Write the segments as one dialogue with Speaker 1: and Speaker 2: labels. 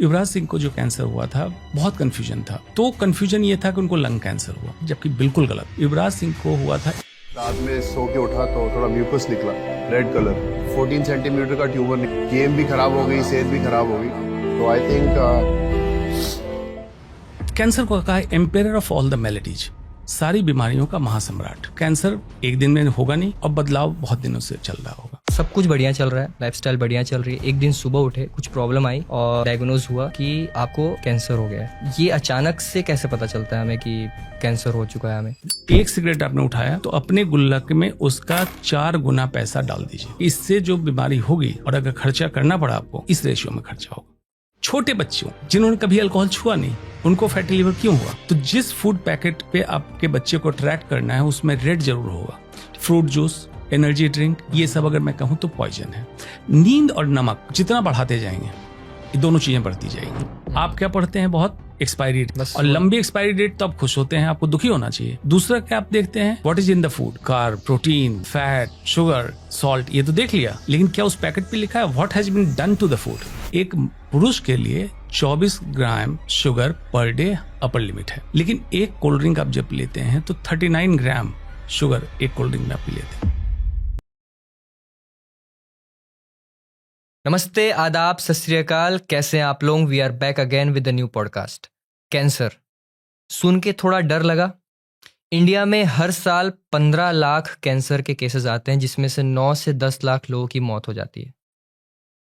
Speaker 1: युवराज सिंह को जो कैंसर हुआ था बहुत कंफ्यूजन था। तो कंफ्यूजन ये था कि उनको लंग कैंसर हुआ, जबकि बिल्कुल गलत। युवराज सिंह को हुआ था,
Speaker 2: रात में सो के उठा तो थोड़ा म्यूकस निकला, रेड कलर, 14 सेंटीमीटर का ट्यूमर। गेम भी खराब हो गई, सेहत भी खराब हो गई। तो आई थिंक
Speaker 1: कैंसर को कहा है empire of all the maladies, सारी बीमारियों का महासम्राट। कैंसर एक दिन में होगा नहीं और बदलाव बहुत दिनों से चल रहा होगा।
Speaker 3: सब कुछ बढ़िया चल रहा है, लाइफस्टाइल बढ़िया चल रही है। एक दिन सुबह उठे, कुछ प्रॉब्लम आई और डायग्नोज हुआ कि आपको कैंसर हो गया है। ये अचानक से कैसे पता चलता है हमें कि कैंसर हो चुका है हमें?
Speaker 1: एक सिगरेट आपने उठाया तो अपने गुल्लक में उसका 4 गुना पैसा डाल दीजिए। इससे जो बीमारी होगी और अगर खर्चा करना पड़ा आपको, इस रेशियो में खर्चा होगा। छोटे बच्चों जिन्होंने कभी अल्कोहल छुआ नहीं, उनको फैटी लिवर क्यों हुआ? तो जिस फूड पैकेट पे आपके बच्चे को ट्रैक करना है उसमें रेड जरूर होगा। फ्रूट जूस, एनर्जी ड्रिंक, ये सब अगर मैं कहूं तो पॉइजन है। नींद और नमक जितना बढ़ाते जाएंगे ये दोनों चीजें बढ़ती जाएंगी। आप क्या पढ़ते हैं? बहुत एक्सपायरी डेट, और लंबी एक्सपायरी डेट तो आप खुश होते हैं, आपको दुखी होना चाहिए। दूसरा क्या आप देखते हैं? What is in the food, carb, protein, fat, sugar, salt, ये तो देख लिया, लेकिन क्या उस पैकेट पे लिखा है what has been done to the food? एक पुरुष के लिए 24 gram sugar per day upper limit है, लेकिन एक कोल्ड ड्रिंक आप जब लेते हैं तो 39 ग्राम शुगर एक कोल्ड ड्रिंक में आप लेते हैं।
Speaker 3: नमस्ते, आदाब, सत श्री अकाल। कैसे हैं आप लोग? We are back again with the new podcast. Cancer सुन के थोड़ा डर लगा। इंडिया में हर साल 15 लाख कैंसर के केसेस आते हैं, जिसमें से 9 से 10 लाख लोगों की मौत हो जाती है।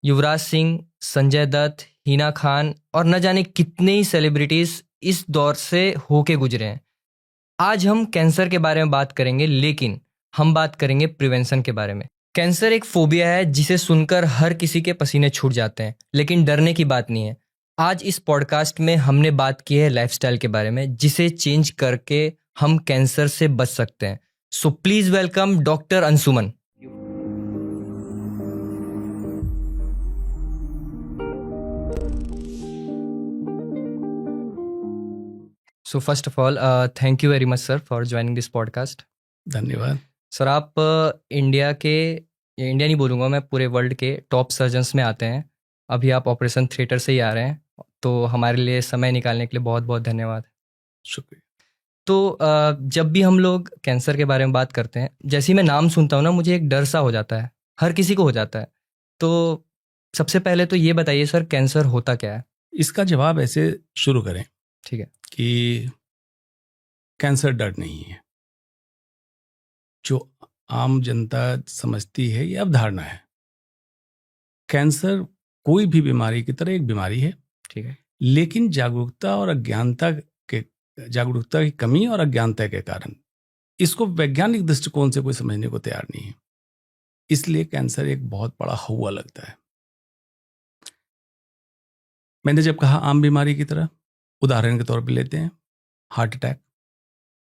Speaker 3: युवराज सिंह, संजय दत्त, हिना खान और न जाने कितने ही सेलिब्रिटीज इस दौर से होके गुजरे हैं। आज हम कैंसर के बारे में बात करेंगे, लेकिन हम बात करेंगे प्रिवेंशन के बारे में। कैंसर एक फोबिया है जिसे सुनकर हर किसी के पसीने छूट जाते हैं, लेकिन डरने की बात नहीं है। आज इस पॉडकास्ट में हमने बात की है लाइफस्टाइल के बारे में, जिसे चेंज करके हम कैंसर से बच सकते हैं। So please welcome doctor Anshuman. So first of all thank you very much sir for joining this podcast.
Speaker 1: धन्यवाद
Speaker 3: सर। आप इंडिया नहीं बोलूँगा मैं, पूरे वर्ल्ड के टॉप सर्जन्स में आते हैं। अभी आप ऑपरेशन थिएटर से ही आ रहे हैं, तो हमारे लिए समय निकालने के लिए बहुत बहुत धन्यवाद।
Speaker 1: शुक्रिया।
Speaker 3: तो जब भी हम लोग कैंसर के बारे में बात करते हैं, जैसे ही मैं नाम सुनता हूँ ना, मुझे एक डर सा हो जाता है। हर किसी को हो जाता है। तो सबसे पहले तो ये बताइए सर, कैंसर होता क्या है?
Speaker 1: इसका जवाब ऐसे शुरू करें,
Speaker 3: ठीक है,
Speaker 1: कि कैंसर डर नहीं है। जो आम जनता समझती है ये अवधारणा है। कैंसर कोई भी बीमारी की तरह एक बीमारी है,
Speaker 3: ठीक है,
Speaker 1: लेकिन जागरूकता की कमी और अज्ञानता के कारण इसको वैज्ञानिक दृष्टिकोण से कोई समझने को तैयार नहीं है। इसलिए कैंसर एक बहुत बड़ा हौवा लगता है। मैंने जब कहा आम बीमारी की तरह, उदाहरण के तौर पे लेते हैं हार्ट अटैक।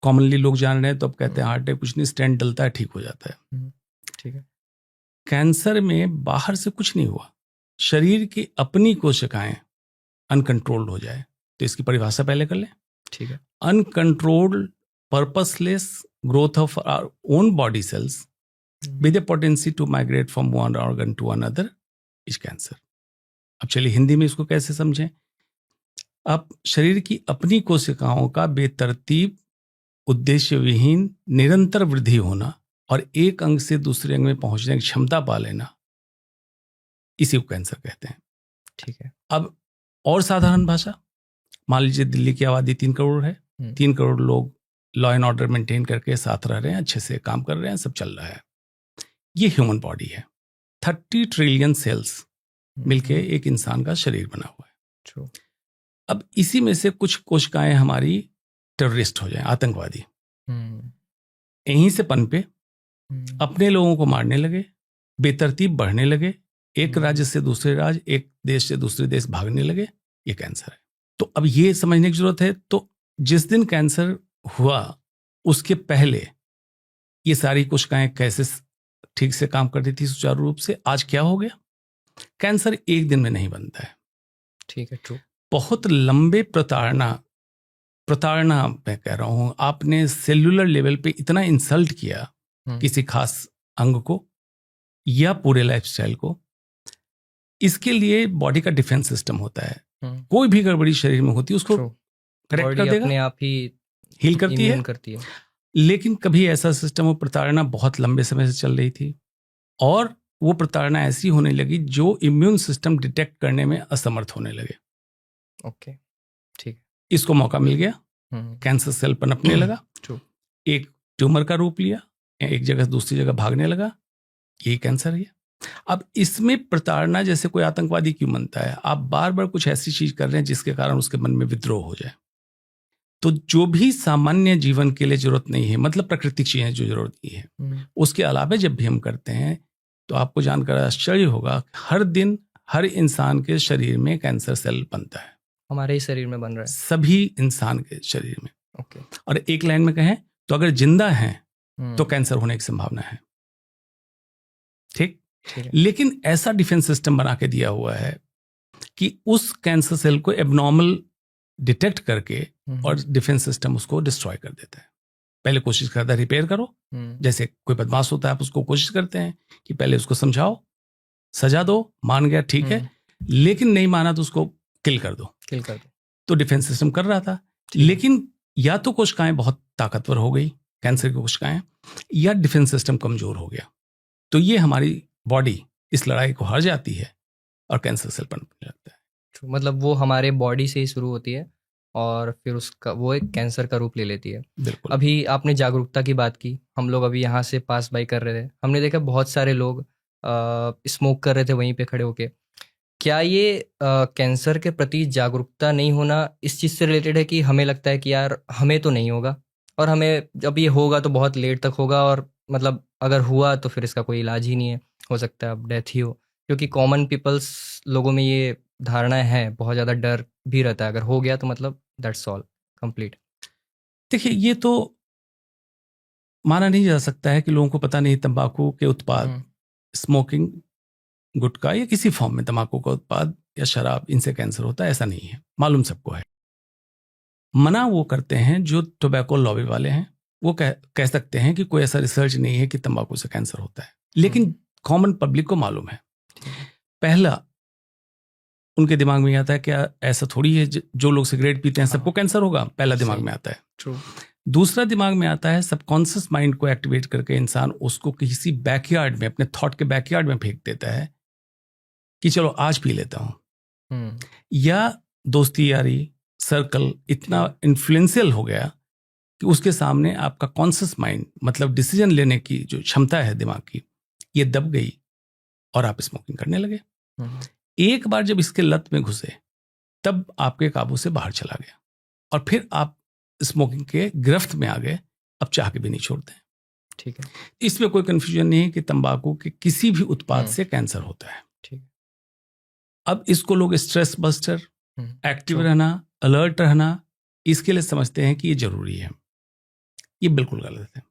Speaker 1: कॉमनली लोग जान रहे हैं तो अब कहते हैं हार्ट अटैक कुछ नहीं, स्टेंट डलता है, ठीक हो जाता है।
Speaker 3: ठीक है।
Speaker 1: कैंसर में बाहर से कुछ नहीं हुआ, शरीर की अपनी कोशिकाएं अनकंट्रोल्ड हो जाए, तो इसकी परिभाषा पहले कर लें।
Speaker 3: ठीक है।
Speaker 1: Uncontrolled purposeless growth of our own body cells with a potency to migrate from one organ to another is cancer. अब चलिए हिंदी में इसको कैसे समझें। अब शरीर की अपनी कोशिकाओं का बेतरतीब, उद्देश्य विहीन, निरंतर वृद्धि होना और एक अंग से दूसरे अंग में पहुंचने की क्षमता पा लेना, इसी को कैंसर कहते हैं।
Speaker 3: ठीक है।
Speaker 1: अब और साधारण भाषा, मान लीजिए दिल्ली की आबादी 3 करोड़ है। 3 करोड़ लोग लॉ एंड ऑर्डर मेंटेन करके साथ रह रहे हैं, अच्छे से काम कर रहे हैं, सब चल रहा है। ये ह्यूमन बॉडी है। 30 ट्रिलियन सेल्स मिलके एक इंसान का शरीर बना हुआ है। अब इसी में से कुछ कोशिकाएं हमारी टेररिस्ट हो जाएं, आतंकवादी, यहीं से पनपे, अपने लोगों को मारने लगे, बेतरतीब बढ़ने लगे, एक राज्य से दूसरे राज्य, एक देश से दूसरे देश भागने लगे, ये कैंसर है। तो अब ये समझने की जरूरत है, तो जिस दिन कैंसर हुआ उसके पहले ये सारी कोशिकाएं कैसे ठीक से काम करती थी सुचारू रूप से, आज क्या हो गया? कैंसर एक दिन में नहीं बनता है।
Speaker 3: ठीक है, ट्रू।
Speaker 1: बहुत लंबे प्रताड़ना मैं कह रहा हूं, आपने सेल्यूलर लेवल पे इतना इंसल्ट किया किसी खास अंग को या पूरे लाइफस्टाइल को, इसके लिए बॉडी का डिफेंस सिस्टम होता है। कोई भी गड़बड़ी शरीर में होती है उसको
Speaker 3: True.
Speaker 1: करेक्ट
Speaker 3: बॉडी
Speaker 1: कर देगा,
Speaker 3: अपने आप ही
Speaker 1: हील करती है।
Speaker 3: इम्यून करती है।
Speaker 1: लेकिन कभी ऐसा सिस्टम, वो प्रताड़ना बहुत लंबे समय से चल रही थी और वो प्रताड़ना ऐसी होने लगी जो इम्यून सिस्टम डिटेक्ट करने में असमर्थ होने लगे।
Speaker 3: ओके, ठीक
Speaker 1: इसको मौका मिल गया,
Speaker 3: है।
Speaker 1: कैंसर सेल पनपने लगा,
Speaker 3: True.
Speaker 1: एक ट्यूमर का रूप लिया, एक जगह से दूसरी जगह भागने लगा, यही कैंसर है। अब इसमें प्रताड़ना जैसे कोई आतंकवादी क्यों बनता है? आप बार बार कुछ ऐसी चीज कर रहे हैं जिसके कारण उसके मन में विद्रोह हो जाए। तो जो भी सामान्य जीवन के लिए जरूरत नहीं है, मतलब प्राकृतिक चीजें जो जरूरत नहीं है, उसके अलावा जब भी हम करते हैं तो आपको जानकर आश्चर्य होगा, हर दिन हर इंसान के शरीर में कैंसर सेल बनता है,
Speaker 3: हमारे ही शरीर में बन रहा है।
Speaker 1: सभी इंसान के शरीर में।
Speaker 3: ओके।
Speaker 1: और एक लाइन में कहें तो अगर जिंदा हैं तो
Speaker 3: हम्म,
Speaker 1: कैंसर होने की संभावना है। ठीक।
Speaker 3: ठीक है।
Speaker 1: लेकिन ऐसा डिफेंस सिस्टम बना के दिया हुआ है कि उस कैंसर सेल को एबनॉर्मल डिटेक्ट करके और डिफेंस सिस्टम उसको डिस्ट्रॉय कर देता है। पहले कोशिश करता है रिपेयर करो, जैसे कोई बदमाश होता है आप उसको कोशिश करते हैं कि पहले उसको समझाओ, सजा दो, मान गया ठीक है, लेकिन नहीं माना तो उसको किल कर दो। तो डिफेंस सिस्टम कर रहा था, लेकिन या तो कोशिकाएं बहुत ताकतवर हो गई, कैंसर की कोशिकाएं, या डिफेंस सिस्टम कमजोर हो गया। तो ये हमारी बॉडी इस लड़ाई को हार जाती है और कैंसर सेल पनपने लगता है।
Speaker 3: मतलब वो हमारे बॉडी से ही शुरू होती है और फिर उसका वो एक कैंसर का रूप ले लेती है।
Speaker 1: बिल्कुल।
Speaker 3: अभी आपने जागरूकता की बात की, हम लोग अभी यहाँ से पास बाई कर रहे थे, हमने देखा बहुत सारे लोग स्मोक कर रहे थे वहीं पे खड़े होके। क्या ये कैंसर के प्रति जागरूकता नहीं होना इस चीज़ से रिलेटेड है कि हमें लगता है कि यार हमें तो नहीं होगा, और हमें जब ये होगा तो बहुत लेट तक होगा, और मतलब अगर हुआ तो फिर इसका कोई इलाज ही नहीं है, हो सकता है अब डेथ ही हो, क्योंकि कॉमन पीपल्स लोगों में ये धारणा है, बहुत ज़्यादा डर भी रहता है अगर हो गया तो मतलब दैट्स ऑल कंप्लीट।
Speaker 1: देखिए, ये तो माना नहीं जा सकता है कि लोगों को पता नहीं तंबाकू के उत्पाद, स्मोकिंग, गुटखा या किसी फॉर्म में तंबाकू का उत्पाद या शराब, इनसे कैंसर होता है, ऐसा नहीं है, मालूम सबको है। मना वो करते हैं जो टोबैको लॉबी वाले हैं, वो कह सकते हैं कि कोई ऐसा रिसर्च नहीं है कि तंबाकू से कैंसर होता है, लेकिन कॉमन पब्लिक को मालूम है। पहला उनके दिमाग में आता है क्या ऐसा थोड़ी है जो लोग सिगरेट पीते हैं सबको कैंसर होगा, पहला दिमाग में आता है।
Speaker 3: ट्रू।
Speaker 1: दूसरा दिमाग में आता है सबकॉन्शियस माइंड को एक्टिवेट करके इंसान उसको किसी बैकयार्ड में, अपने थॉट के बैकयार्ड में फेंक देता है कि चलो आज पी लेता हूं, या दोस्ती यारी सर्कल इतना इन्फ्लुएंशियल हो गया कि उसके सामने आपका कॉन्शियस माइंड, मतलब डिसीजन लेने की जो क्षमता है दिमाग की, ये दब गई और आप स्मोकिंग करने लगे। एक बार जब इसके लत में घुसे तब आपके काबू से बाहर चला गया और फिर आप स्मोकिंग के गिरफ्त में आ गए, अब चाह के भी नहीं छोड़ते हैं।
Speaker 3: ठीक है।
Speaker 1: इसमें कोई कंफ्यूजन नहीं है कि तंबाकू के किसी भी उत्पाद से कैंसर होता है।
Speaker 3: ठीक।
Speaker 1: अब इसको लोग स्ट्रेस बस्टर, एक्टिव
Speaker 3: True.
Speaker 1: रहना, अलर्ट रहना, इसके लिए समझते हैं कि ये जरूरी है। ये बिल्कुल गलत है।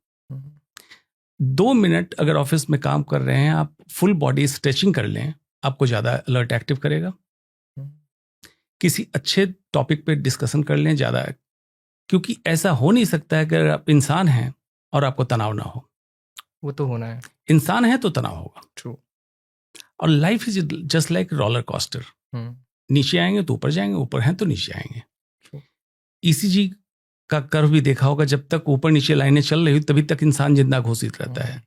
Speaker 1: 2 मिनट अगर ऑफिस में काम कर रहे हैं आप फुल बॉडी स्ट्रेचिंग कर लें, आपको ज्यादा अलर्ट एक्टिव करेगा। किसी अच्छे टॉपिक पे डिस्कशन कर लें ज्यादा, क्योंकि ऐसा हो नहीं सकता है कि अगर आप इंसान हैं और आपको तनाव ना हो।
Speaker 3: वो तो होना है,
Speaker 1: इंसान है तो तनाव होगा।
Speaker 3: ट्रू।
Speaker 1: और life is just like roller coaster, नीचे आएंगे तो ऊपर जाएंगे, ऊपर हैं तो नीचे आएंगे। ईसीजी का कर्व भी देखा होगा, जब तक ऊपर नीचे लाइनें चल रही तभी तक इंसान जिंदा घोषित रहता है।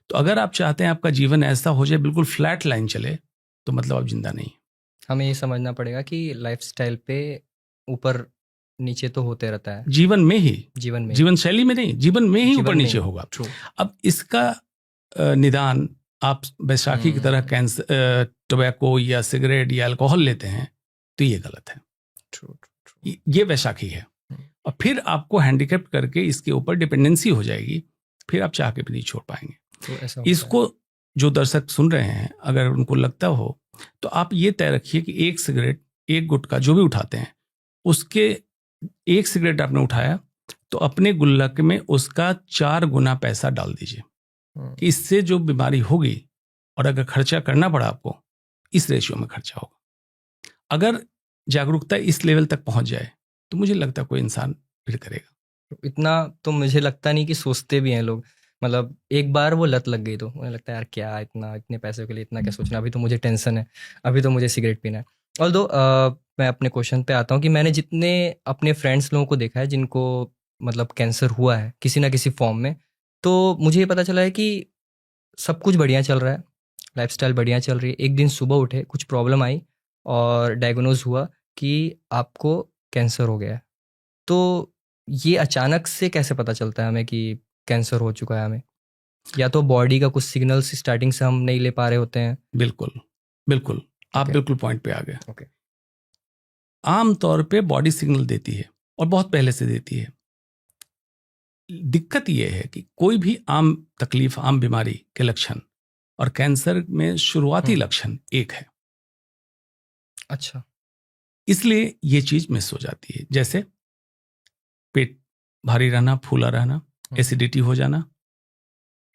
Speaker 1: तो अगर आप चाहते हैं आपका जीवन ऐसा हो जाए बिल्कुल फ्लैट लाइन चले, तो मतलब आप जिंदा नहीं।
Speaker 3: हमें ये समझना पड़ेगा कि लाइफस्टाइल पे ऊपर नीचे तो होते रहता है,
Speaker 1: जीवन में ही,
Speaker 3: जीवन
Speaker 1: शैली में नहीं, जीवन में ही
Speaker 3: जीवन
Speaker 1: ऊपर
Speaker 3: में
Speaker 1: नीचे
Speaker 3: ही।
Speaker 1: होगा।
Speaker 3: True.
Speaker 1: अब इसका निदान आप बैसाखी की तरह कैंसर, टोबैको या सिगरेट या अल्कोहल लेते हैं तो ये गलत है।
Speaker 3: True.
Speaker 1: ये वैशाखी है, और फिर आपको हैंडीकैप करके इसके ऊपर डिपेंडेंसी हो जाएगी, फिर आप चाह के भी नहीं छोड़ पाएंगे।
Speaker 3: तो ऐसा होता
Speaker 1: इसको जो दर्शक सुन रहे हैं अगर उनको लगता हो तो आप ये तय रखिए कि एक सिगरेट, एक गुटखा जो भी उठाते हैं, उसके एक सिगरेट आपने उठाया तो अपने गुल्लक में उसका 4 गुना पैसा डाल दीजिए, कि इससे जो बीमारी होगी और अगर खर्चा करना पड़ा आपको, इस रेशियो में खर्चा होगा। अगर जागरूकता इस लेवल तक पहुंच जाए तो मुझे लगता है कोई इंसान फिर करेगा।
Speaker 3: इतना तो मुझे लगता नहीं कि सोचते भी हैं लोग, मतलब एक बार वो लत लग गई तो उन्हें लगता है यार क्या इतने पैसों के लिए इतना क्या सोचना, अभी तो मुझे टेंशन है, अभी तो मुझे सिगरेट पीना है। ऑल्दो मैं अपने क्वेश्चन पे आता हूँ कि मैंने जितने अपने फ्रेंड्स लोगों को देखा है जिनको मतलब कैंसर हुआ है किसी ना किसी फॉर्म में, तो मुझे ये पता चला है कि सब कुछ बढ़िया चल रहा है, लाइफस्टाइल बढ़िया चल रही है। एक दिन सुबह उठे, कुछ प्रॉब्लम आई और डायग्नोज हुआ कि आपको कैंसर हो गया है। तो ये अचानक से कैसे पता चलता है हमें कि कैंसर हो चुका है हमें? या तो बॉडी का कुछ सिग्नल्स स्टार्टिंग से हम नहीं ले पा रहे होते हैं।
Speaker 1: बिल्कुल बिल्कुल, आप
Speaker 3: Okay.
Speaker 1: बिल्कुल पॉइंट पे आ गए।
Speaker 3: ओके।
Speaker 1: आमतौर पे बॉडी सिग्नल देती है और बहुत पहले से देती है। दिक्कत यह है कि कोई भी आम तकलीफ, आम बीमारी के लक्षण और कैंसर में शुरुआती लक्षण एक है,
Speaker 3: अच्छा।
Speaker 1: इसलिए ये चीज मिस हो जाती है। जैसे पेट भारी रहना, फूला रहना, एसिडिटी हो जाना।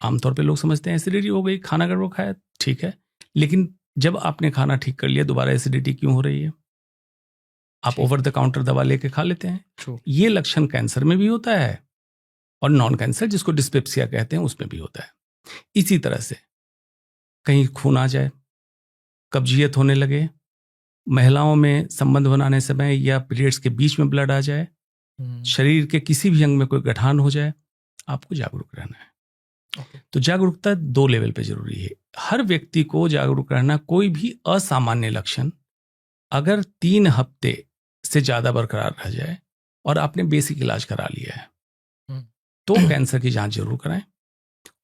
Speaker 1: आमतौर पे लोग समझते हैं एसिडिटी हो गई, खाना गड़बड़ खाया, ठीक है, लेकिन जब आपने खाना ठीक कर लिया दोबारा एसिडिटी क्यों हो रही है? आप ओवर द काउंटर दवा लेके खा लेते हैं।
Speaker 3: True.
Speaker 1: ये लक्षण कैंसर में भी होता है और नॉन कैंसर जिसको डिस्पेप्सिया कहते हैं उसमें भी होता है। इसी तरह से कहीं खून आ जाए, कब्जियत होने लगे, महिलाओं में संबंध बनाने समय या पीरियड्स के बीच में ब्लड आ जाए, शरीर के किसी भी अंग में कोई गठान हो जाए, आपको जागरूक रहना है। तो जागरूकता 2 लेवल पे जरूरी है। हर व्यक्ति को जागरूक रहना। कोई भी असामान्य लक्षण अगर 3 हफ्ते से ज्यादा बरकरार रह जाए और आपने बेसिक इलाज करा लिया है तो कैंसर की जांच जरूर कराएं।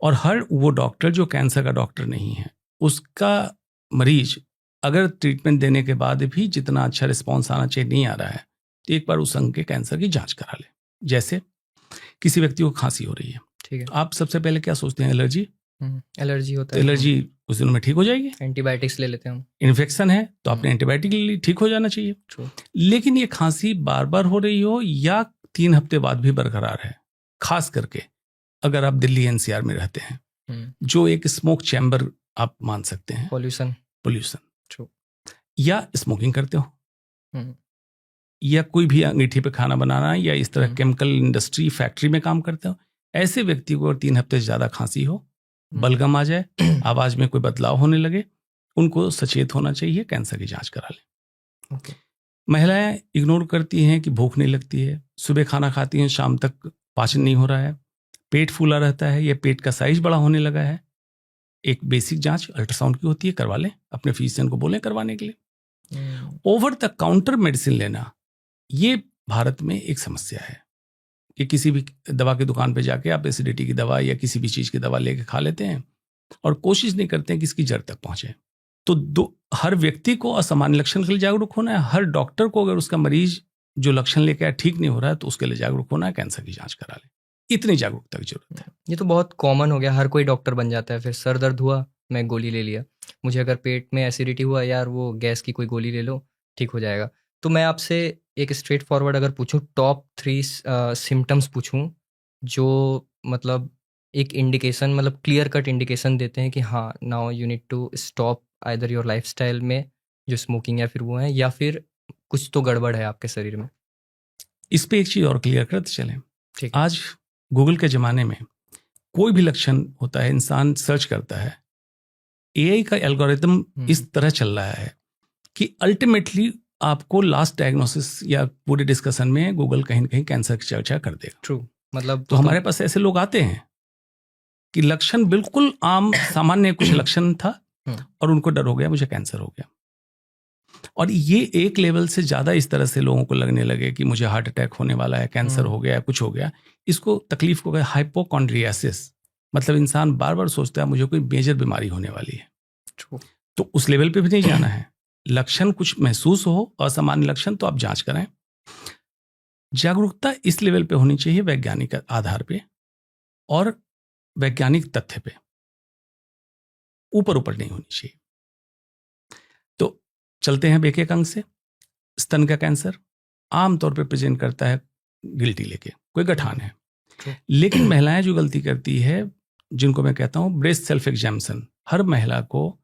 Speaker 1: और हर वो डॉक्टर जो कैंसर का डॉक्टर नहीं है, उसका मरीज अगर ट्रीटमेंट देने के बाद भी जितना अच्छा रिस्पॉन्स आना चाहिए नहीं आ रहा है, तो एक बार उस अंग के कैंसर की जांच करा ले। जैसे किसी व्यक्ति को खांसी हो रही है,
Speaker 3: ठीक है।
Speaker 1: आप सबसे पहले क्या सोचते हैं? एलर्जी।
Speaker 3: एलर्जी होता
Speaker 1: तो
Speaker 3: है,
Speaker 1: एलर्जी कुछ दिनों में ठीक हो जाएगी।
Speaker 3: एंटीबायोटिक्स ले लेते हैं हम।
Speaker 1: इन्फेक्शन है तो आपने एंटीबायोटिक ले ली, ठीक हो जाना चाहिए।
Speaker 3: True.
Speaker 1: लेकिन ये खांसी बार बार हो रही हो या 3 हफ्ते बाद भी बरकरार है, खास करके अगर आप दिल्ली एनसीआर में रहते हैं जो एक स्मोक चैम्बर आप मान सकते हैं, पोल्यूशन, या स्मोकिंग करते हो, या कोई भी अंगीठी पे खाना बनाना या इस तरह केमिकल इंडस्ट्री फैक्ट्री में काम करते हो, ऐसे व्यक्ति को अगर 3 हफ्ते से ज्यादा खांसी हो, बलगम आ जाए, आवाज में कोई बदलाव होने लगे, उनको सचेत होना चाहिए, कैंसर की जांच करा लें।
Speaker 3: Okay.
Speaker 1: महिलाएं इग्नोर करती हैं कि भूख नहीं लगती है, सुबह खाना खाती हैं, शाम तक पाचन नहीं हो रहा है, पेट फूला रहता है या पेट का साइज बड़ा होने लगा है। एक बेसिक जांच अल्ट्रासाउंड की होती है, करवा लें, अपने फिजिशियन को बोलें करवाने के लिए। ओवर द काउंटर मेडिसिन लेना, ये भारत में एक समस्या है कि किसी भी दवा की दुकान पे जाके आप एसिडिटी की दवा या किसी भी चीज की दवा लेके खा लेते हैं और कोशिश नहीं करते हैं कि इसकी जड़ तक पहुंचे। तो हर व्यक्ति को असामान्य लक्षण के लिए जागरूक होना है। हर डॉक्टर को अगर उसका मरीज जो लक्षण लेके आया ठीक नहीं हो रहा है तो उसके लिए जागरूक होना है, कैंसर की जांच करा ले। इतनी जागरूकता की जरूरत है।
Speaker 3: ये तो बहुत कॉमन हो गया, हर कोई डॉक्टर बन जाता है। फिर सर दर्द हुआ, मैं गोली ले लिया। मुझे अगर पेट में एसिडिटी हुआ, यार वो गैस की कोई गोली ले लो, ठीक हो जाएगा। तो मैं आपसे एक स्ट्रेट फॉरवर्ड अगर पूछूं, टॉप 3 सिम्टम्स पूछूं जो मतलब एक इंडिकेशन, मतलब क्लियर कट इंडिकेशन देते हैं कि हाँ now you need to stop either your lifestyle में जो स्मोकिंग या फिर वो है, या फिर कुछ तो गड़बड़ है आपके शरीर में।
Speaker 1: इस पे एक चीज और क्लियर करते चलें,
Speaker 3: ठीक।
Speaker 1: आज गूगल के जमाने में कोई भी लक्षण होता है, इंसान सर्च करता है, एआई का एल्गोरिथम इस तरह चल रहा है कि अल्टीमेटली आपको लास्ट डायग्नोसिस या पूरे डिस्कशन में गूगल कहीं न कहीं कैंसर की चर्चा कर देगा।
Speaker 3: ट्रू। मतलब
Speaker 1: तो हमारे पास ऐसे लोग आते हैं कि लक्षण बिल्कुल आम सामान्य कुछ लक्षण था और उनको डर हो गया, मुझे कैंसर हो गया। और ये एक लेवल से ज्यादा इस तरह से लोगों को लगने लगे कि मुझे हार्ट अटैक होने वाला है, कैंसर हो गया, कुछ हो गया। इसको तकलीफ को हाइपोकॉन्ड्रियासिस, मतलब इंसान बार बार सोचता है मुझे कोई मेजर बीमारी होने वाली है। तो उस लेवल पे भी नहीं जाना है। लक्षण कुछ महसूस हो, असामान्य लक्षण, तो आप जांच कराएं। जागरूकता इस लेवल पे होनी चाहिए, वैज्ञानिक आधार पे और वैज्ञानिक तथ्य पे, ऊपर ऊपर नहीं होनी चाहिए। तो चलते हैं एक एक अंग से। स्तन का कैंसर आमतौर पे प्रेजेंट करता है गिल्टी लेके, कोई गठान है। लेकिन महिलाएं जो गलती करती है, जिनको मैं कहता हूं ब्रेस्ट सेल्फ एग्जामिनेशन, हर महिला को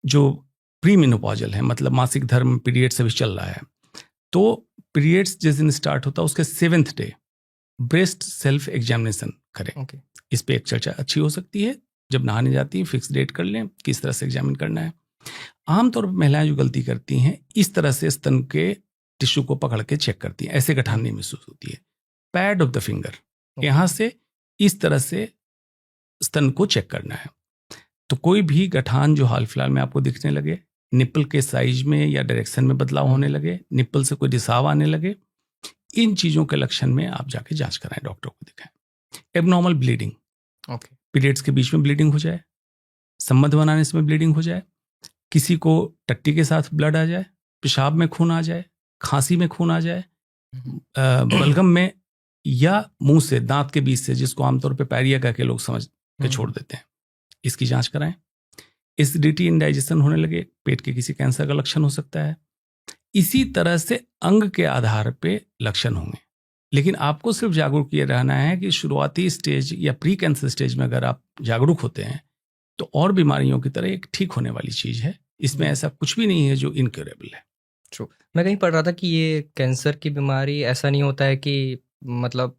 Speaker 1: जो प्रीमेनोपॉजल है, मतलब मासिक धर्म पीरियड से भी चल रहा है, तो पीरियड्स जिस दिन स्टार्ट होता है उसके 7वें डे ब्रेस्ट सेल्फ एग्जामिनेशन करें। इस पे एक चर्चा अच्छी हो सकती है। जब नहाने जाती है फिक्स डेट कर लें किस तरह से एग्जामिन करना है। आमतौर पर महिलाएं जो गलती करती हैं, इस तरह से स्तन के टिश्यू को पकड़ के चेक करती हैं, ऐसे गठान नहीं महसूस होती है। पैड ऑफ द फिंगर, यहां से इस तरह से स्तन को चेक करना है। तो कोई भी गठान जो हाल फिलहाल में आपको दिखने लगे, निप्पल के साइज में या डायरेक्शन में बदलाव होने लगे, निप्पल से कोई रिसाव आने लगे, इन चीजों के लक्षण में आप जाके जांच कराएं, डॉक्टर को दिखाएं। एबनॉर्मल ब्लीडिंग, पीरियड्स के बीच में ब्लीडिंग हो जाए, संबंध बनाने से ब्लीडिंग हो जाए, किसी को टट्टी के साथ ब्लड आ जाए, पेशाब में खून आ जाए, खांसी में खून आ जाए, बलगम में या मुंह से, दांत के बीच से, जिसको आमतौर पे पैरिया कह के लोग समझ के छोड़ देते हैं, इसकी जांच कराएं। एसिडिटी, इंडाइजेशन होने लगे, पेट के किसी कैंसर का लक्षण हो सकता है। इसी तरह से अंग के आधार पे लक्षण होंगे, लेकिन आपको सिर्फ जागरूक ये रहना है कि शुरुआती स्टेज या प्री कैंसर स्टेज में अगर आप जागरूक होते हैं तो और बीमारियों की तरह एक ठीक होने वाली चीज है, इसमें ऐसा कुछ भी नहीं है जो इनक्योरेबल है।
Speaker 3: ट्रू। मैं कहीं पढ़ रहा था कि ये कैंसर की बीमारी ऐसा नहीं होता है कि मतलब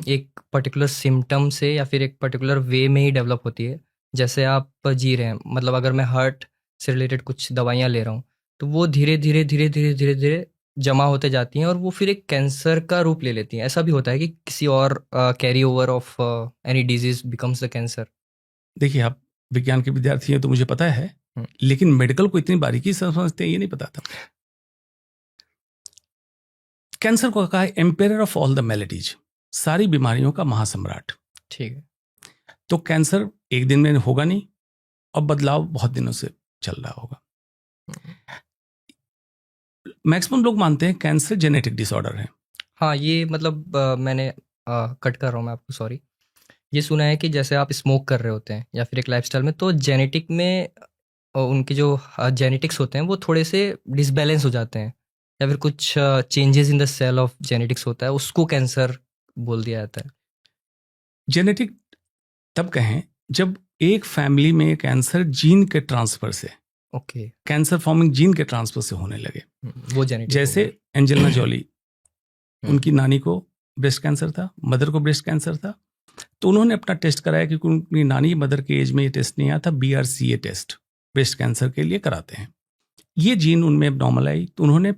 Speaker 3: एक पर्टिकुलर सिम्टम से या फिर एक पर्टिकुलर वे में ही डेवलप होती है। जैसे आप जी रहे हैं, मतलब अगर मैं हार्ट से रिलेटेड कुछ दवाइयाँ ले रहा हूँ तो वो धीरे धीरे धीरे धीरे धीरे धीरे जमा होते जाती हैं और वो फिर एक कैंसर का रूप ले लेती हैं। ऐसा भी होता है कि किसी और carry over of any disease becomes the cancer?
Speaker 1: देखिए, आप विज्ञान के विद्यार्थी हैं तो मुझे पता है, लेकिन मेडिकल को इतनी बारीकी से समझते हैं ये नहीं पता था। कैंसर को कहा है एम्पायर ऑफ ऑल द मैलेडीज, सारी बीमारियों का महासम्राट।
Speaker 3: ठीक है।
Speaker 1: तो कैंसर एक दिन में होगा नहीं और बदलाव बहुत दिनों से चल रहा होगा। मैक्सिमम लोग मानते हैं कैंसर जेनेटिक डिसऑर्डर है।
Speaker 3: हाँ, ये मतलब मैंने कट कर रहा हूँ मैं आपको, सॉरी। ये सुना है कि जैसे आप स्मोक कर रहे होते हैं या फिर एक लाइफस्टाइल में, तो जेनेटिक में उनके जो जेनेटिक्स होते हैं वो थोड़े से डिसबैलेंस हो जाते हैं या फिर कुछ changes in the cell of genetics होता है, उसको कैंसर बोल दिया जाता है।
Speaker 1: जेनेटिक तब कहें जब एक फैमिली में कैंसर जीन के ट्रांसफर से,
Speaker 3: ओके,
Speaker 1: कैंसर फॉर्मिंग जीन के ट्रांसफर से होने लगे।
Speaker 3: वो जेनेटिक।
Speaker 1: जैसे एंजेलिना जॉली, उनकी नानी को ब्रेस्ट कैंसर था, मदर को ब्रेस्ट कैंसर था, तो उन्होंने अपना टेस्ट कराया क्योंकि उनकी नानी मदर के एज में ये टेस्ट नहीं आया था। BRCA टेस्ट ब्रेस्ट कैंसर के लिए कराते हैं। ये जीन उनमें एबनॉर्मल आई तो उन्होंने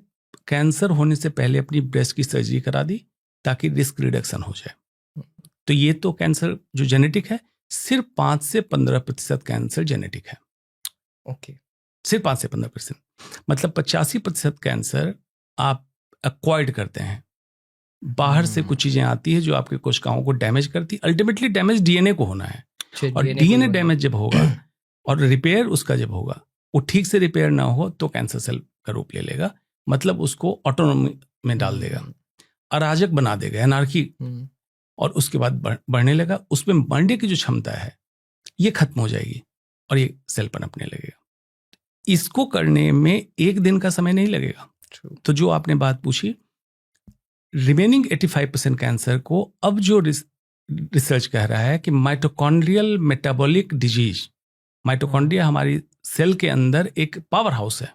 Speaker 1: कैंसर होने से पहले अपनी ब्रेस्ट की सर्जरी करा दी ताकि रिस्क रिडक्शन हो जाए। तो ये तो कैंसर जो जेनेटिक है, सिर्फ 5 से 15% कैंसर जेनेटिक है।
Speaker 3: ओके,
Speaker 1: सिर्फ 5 से 15%, मतलब 85% कैंसर आप एक्वायर्ड करते हैं। बाहर से कुछ चीजें आती है जो आपके कोशिकाओं को डैमेज करती है। अल्टीमेटली डैमेज DNA को होना है, और DNA डैमेज जब होगा और रिपेयर उसका जब होगा, वो ठीक से रिपेयर ना हो तो कैंसर सेल का रूप ले लेगा, मतलब उसको ऑटोनॉमी में डाल देगा, अराजक बना देगा, एनार्की, और उसके बाद बढ़ने लगा। उसमें बढ़ने की जो क्षमता है ये खत्म हो जाएगी और ये सेल पनपने लगेगा। इसको करने में एक दिन का समय नहीं लगेगा। तो जो आपने बात पूछी, रिमेनिंग 85% कैंसर को अब जो रिसर्च कह रहा है कि माइटोकॉन्ड्रियल मेटाबॉलिक डिजीज, माइटोकॉन्ड्रिया हमारी सेल के अंदर एक पावर हाउस है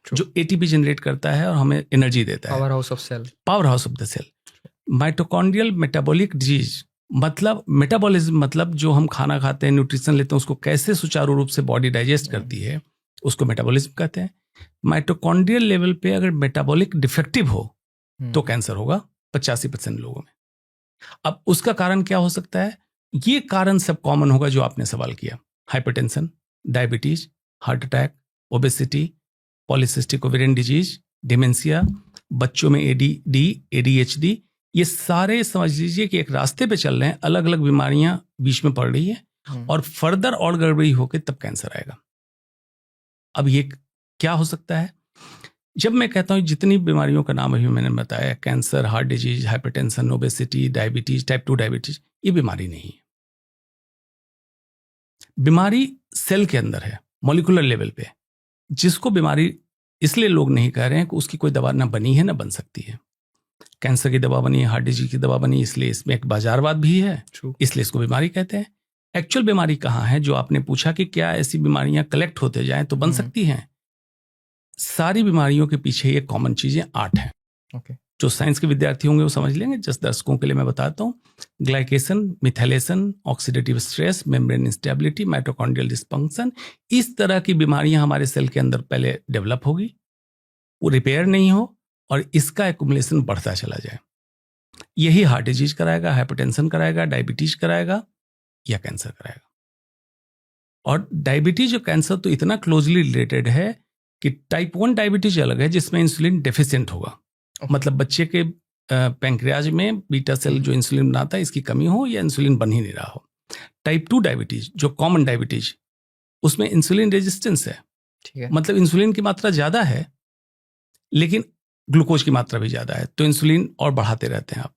Speaker 1: जो ATP जनरेट करता है और हमें एनर्जी देता है।
Speaker 3: Powerhouse of cell,
Speaker 1: powerhouse of the cell. Mitochondrial metabolic disease मतलब मेटाबॉलिज्म, मतलब जो हम खाना खाते हैं, न्यूट्रिशन लेते हैं, उसको कैसे सुचारू रूप से बॉडी डाइजेस्ट करती है, उसको मेटाबॉलिज्म कहते हैं। माइटोकॉन्ड्रियल लेवल पे अगर मेटाबॉलिक डिफेक्टिव हो तो कैंसर होगा 85% लोगों में। अब उसका कारण क्या हो सकता है? ये कारण सब कॉमन होगा जो आपने सवाल किया: hypertension, diabetes, heart attack, obesity, polycystic ovarian disease, dementia, बच्चों में ADD, ADHD, ये सारे समझ लीजिए कि एक रास्ते पे चल रहे हैं, अलग अलग बीमारियां बीच में पड़ रही है और फर्दर और गड़बड़ी होकर तब कैंसर आएगा। अब ये क्या हो सकता है? जब मैं कहता हूं जितनी बीमारियों का नाम अभी मैंने बताया, cancer, heart disease, hypertension, obesity, diabetes, type 2 diabetes, ये बीमारी नहीं है। बीमारी सेल के अंदर है, मॉलिक्यूलर लेवल पे, जिसको बीमारी इसलिए लोग नहीं कह रहे हैं कि उसकी कोई दवा ना बनी है ना बन सकती है। कैंसर की दवा बनी है, हार्ट डिजीज की दवा बनी, इसलिए इसमें एक बाजारवाद भी है, इसलिए इसको बीमारी कहते हैं। एक्चुअल बीमारी कहाँ है? जो आपने पूछा कि क्या ऐसी बीमारियां कलेक्ट होते जाएं तो बन सकती हैं। सारी बीमारियों के पीछे ये कॉमन चीजें 8 हैं, जो साइंस के विद्यार्थी होंगे वो समझ लेंगे, जस्ट दर्शकों के लिए मैं बताता हूँ। Glycation, methylation, oxidative stress, membrane instability, mitochondrial dysfunction, इस तरह की बीमारियां हमारे सेल के अंदर पहले डेवलप होगी, वो रिपेयर नहीं हो और इसका एक्युमुलेशन बढ़ता चला जाए। यही हार्ट डिजीज कराएगा, हाइपरटेंशन कराएगा, डायबिटीज कराएगा या कैंसर कराएगा। और डायबिटीज और कैंसर तो इतना क्लोजली रिलेटेड है कि टाइप 1 डायबिटीज अलग है जिसमें इंसुलिन डेफिशिएंट होगा, मतलब बच्चे के पैंक्रियाज में बीटा सेल जो इंसुलिन बनाता है इसकी कमी हो या इंसुलिन बन ही नहीं रहा हो। टाइप 2 डायबिटीज जो कॉमन डायबिटीज, उसमें इंसुलिन रेजिस्टेंस है,
Speaker 3: ठीक है,
Speaker 1: मतलब इंसुलिन की मात्रा ज़्यादा है लेकिन ग्लूकोज की मात्रा भी ज़्यादा है, तो इंसुलिन और बढ़ाते रहते हैं आप।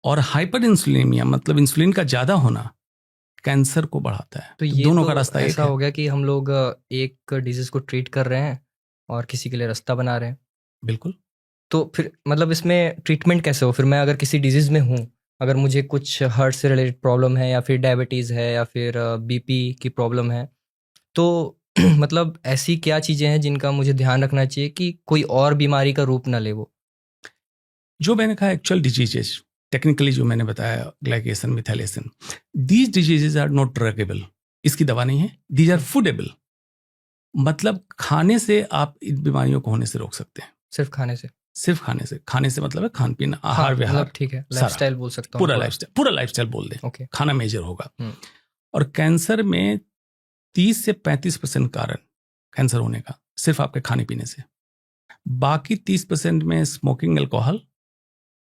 Speaker 1: और हाइपर इंसुलिनिया मतलब इंसुलिन का ज़्यादा होना कैंसर को बढ़ाता है।
Speaker 3: तो ये
Speaker 1: दोनों
Speaker 3: तो
Speaker 1: का रास्ता एक
Speaker 3: ऐसा
Speaker 1: है।
Speaker 3: हो गया कि हम लोग एक डिजीज को ट्रीट कर रहे हैं और किसी के लिए रास्ता बना रहे हैं।
Speaker 1: बिल्कुल।
Speaker 3: तो फिर मतलब इसमें ट्रीटमेंट कैसे हो? फिर मैं अगर किसी डिजीज में हूँ, अगर मुझे कुछ हार्ट से रिलेटेड प्रॉब्लम है या फिर डायबिटीज़ है या फिर बीपी की प्रॉब्लम है, तो मतलब ऐसी क्या चीज़ें हैं जिनका मुझे ध्यान रखना चाहिए कि कोई और बीमारी का रूप ना ले वो?
Speaker 1: जो मैंने कहा एक्चुअल डिजीजेस, टेक्निकली जो मैंने बताया, glycation, methylation, these diseases are not druggable, इसकी दवा नहीं है। दीज आर फूडेबल, मतलब खाने से आप इन बीमारियों को होने से रोक सकते हैं।
Speaker 3: सिर्फ खाने से?
Speaker 1: सिर्फ खाने से मतलब है खान पीन, आहार
Speaker 3: हाँ,
Speaker 1: विहार,
Speaker 3: मतलब ठीक है,
Speaker 1: सारा।
Speaker 3: लाइफस्टाइल बोल सकता हूँ
Speaker 1: पूरा लाइफस्टाइल बोल दें,
Speaker 3: ओके।
Speaker 1: खाना मेजर होगा।
Speaker 3: हम्म।
Speaker 1: और कैंसर में 30 से 35% कारण कैंसर होने का सिर्फ आपके खाने पीने से। बाकी 30% में स्मोकिंग, अल्कोहल,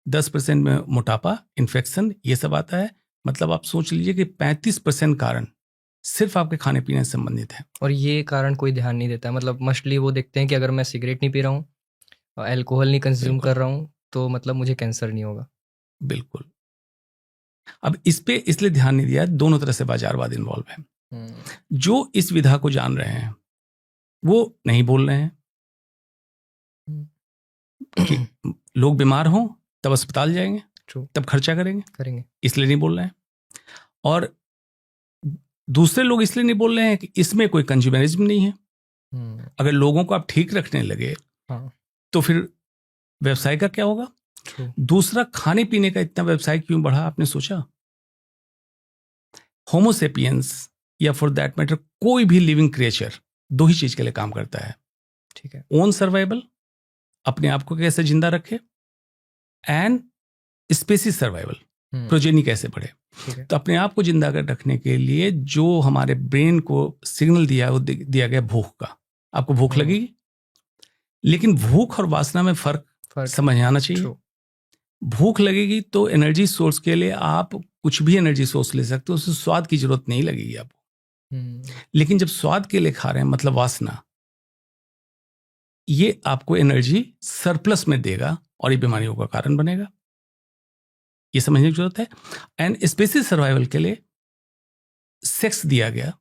Speaker 1: 10% में मोटापा, इन्फेक्शन, ये सब आता है। मतलब आप सोच लीजिए कि 35% कारण सिर्फ आपके खाने पीने से संबंधित है।
Speaker 3: और ये कारण कोई ध्यान नहीं देता है, मतलब मोस्टली वो देखते हैं कि अगर मैं सिगरेट नहीं पी रहा हूँ, अल्कोहल नहीं कंज्यूम
Speaker 1: बिल्कुल।
Speaker 3: कर रहा हूँ, तो मतलब मुझे कैंसर नहीं होगा।
Speaker 1: बिल्कुल। अब इस पे इसलिए ध्यान नहीं दिया है, दोनों तरह से बाजारवाद इन्वॉल्व है। जो इस विधा को जान रहे हैं वो नहीं बोल रहे हैं कि लोग बीमार हों तब अस्पताल जाएंगे,
Speaker 3: ट्रू,
Speaker 1: तब खर्चा करेंगे, इसलिए नहीं बोल रहे हैं। और दूसरे लोग इसलिए नहीं बोल रहे हैं कि इसमें कोई कंज्यूमरिज्म नहीं है। अगर लोगों को आप ठीक रखने लगे
Speaker 3: हाँ,
Speaker 1: तो फिर व्यवसाय का क्या होगा?
Speaker 3: ट्रू।
Speaker 1: दूसरा, खाने पीने का इतना व्यवसाय क्यों बढ़ा, आपने सोचा? होमोसेपियंस या फॉर दैट मैटर कोई भी लिविंग क्रिएचर दो ही चीज के लिए काम करता है,
Speaker 3: ठीक है,
Speaker 1: ओन सर्वाइवल, अपने आप को कैसे जिंदा रखे, एंड स्पेसीज सर्वाइवल, प्रोजेनी कैसे बढ़े।
Speaker 3: ठीक है,
Speaker 1: तो अपने आप को जिंदा कर रखने के लिए जो हमारे ब्रेन को सिग्नल दिया गया भूख का, आपको भूख लगेगी, लेकिन भूख और वासना में फर्क समझ आना चाहिए।
Speaker 3: ट्रू।
Speaker 1: भूख लगेगी तो एनर्जी सोर्स के लिए आप कुछ भी एनर्जी सोर्स ले सकते हो, उससे स्वाद की जरूरत नहीं लगेगी आपको। लेकिन जब स्वाद के लिए खा रहे हैं, मतलब वासना, ये आपको एनर्जी सरप्लस में देगा और ये बीमारियों का कारण बनेगा। ये समझने की जरूरत है। एंड स्पेसीज सर्वाइवल के लिए सेक्स दिया गया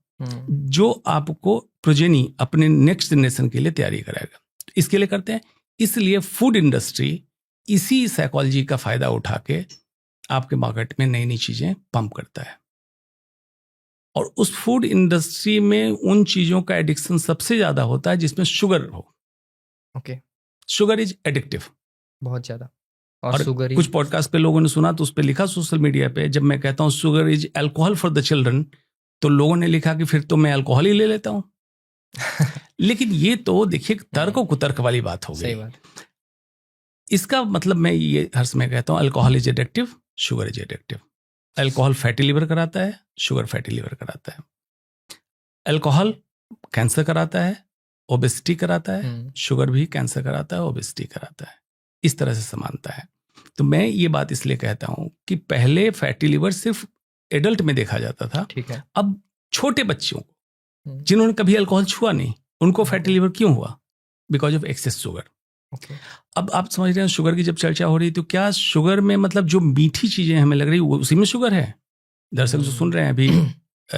Speaker 1: जो आपको प्रोजेनी, अपने नेक्स्ट जनरेशन के लिए तैयारी कराएगा। इसके लिए करते हैं, इसलिए फूड इंडस्ट्री इसी साइकोलॉजी का फायदा उठा के आपके मार्केट में नई नई चीजें पंप करता है। और उस फूड इंडस्ट्री में उन चीजों का एडिक्शन सबसे ज्यादा होता है जिसमें शुगर हो।
Speaker 3: ओके,
Speaker 1: शुगर इज एडिक्टिव,
Speaker 3: बहुत ज्यादा।
Speaker 1: और
Speaker 3: शुगर
Speaker 1: कुछ पॉडकास्ट पे लोगों ने सुना तो उस पे लिखा सोशल मीडिया पे, जब मैं कहता हूं sugar is alcohol for the children, तो लोगों ने लिखा कि फिर तो मैं अल्कोहल ही ले लेता हूं। लेकिन ये तो देखिए तर्क और कुतर्क वाली बात हो गई।
Speaker 3: सही बात।
Speaker 1: इसका मतलब मैं ये हर समय कहता हूं, alcohol is addictive, sugar is addictive. Alcohol fatty liver कराता है, शुगर फैटी लिवर कराता है। अल्कोहल कैंसर कराता है, ओबेसिटी कराता है, शुगर भी कैंसर कराता है, ओबेसिटी कराता है। इस तरह से समानता है। तो मैं ये बात इसलिए कहता हूं कि पहले फैटी लिवर सिर्फ एडल्ट में देखा जाता था,
Speaker 3: ठीक है।
Speaker 1: अब छोटे बच्चों को जिन्होंने कभी अल्कोहल छुआ नहीं, उनको फैटी लिवर क्यों हुआ? Because of excess sugar. अब आप समझ रहे हैं, शुगर की जब चर्चा हो रही तो क्या शुगर में मतलब जो मीठी चीजें हमें लग रही वो उसी में शुगर है? दर्शक जो सुन रहे हैं अभी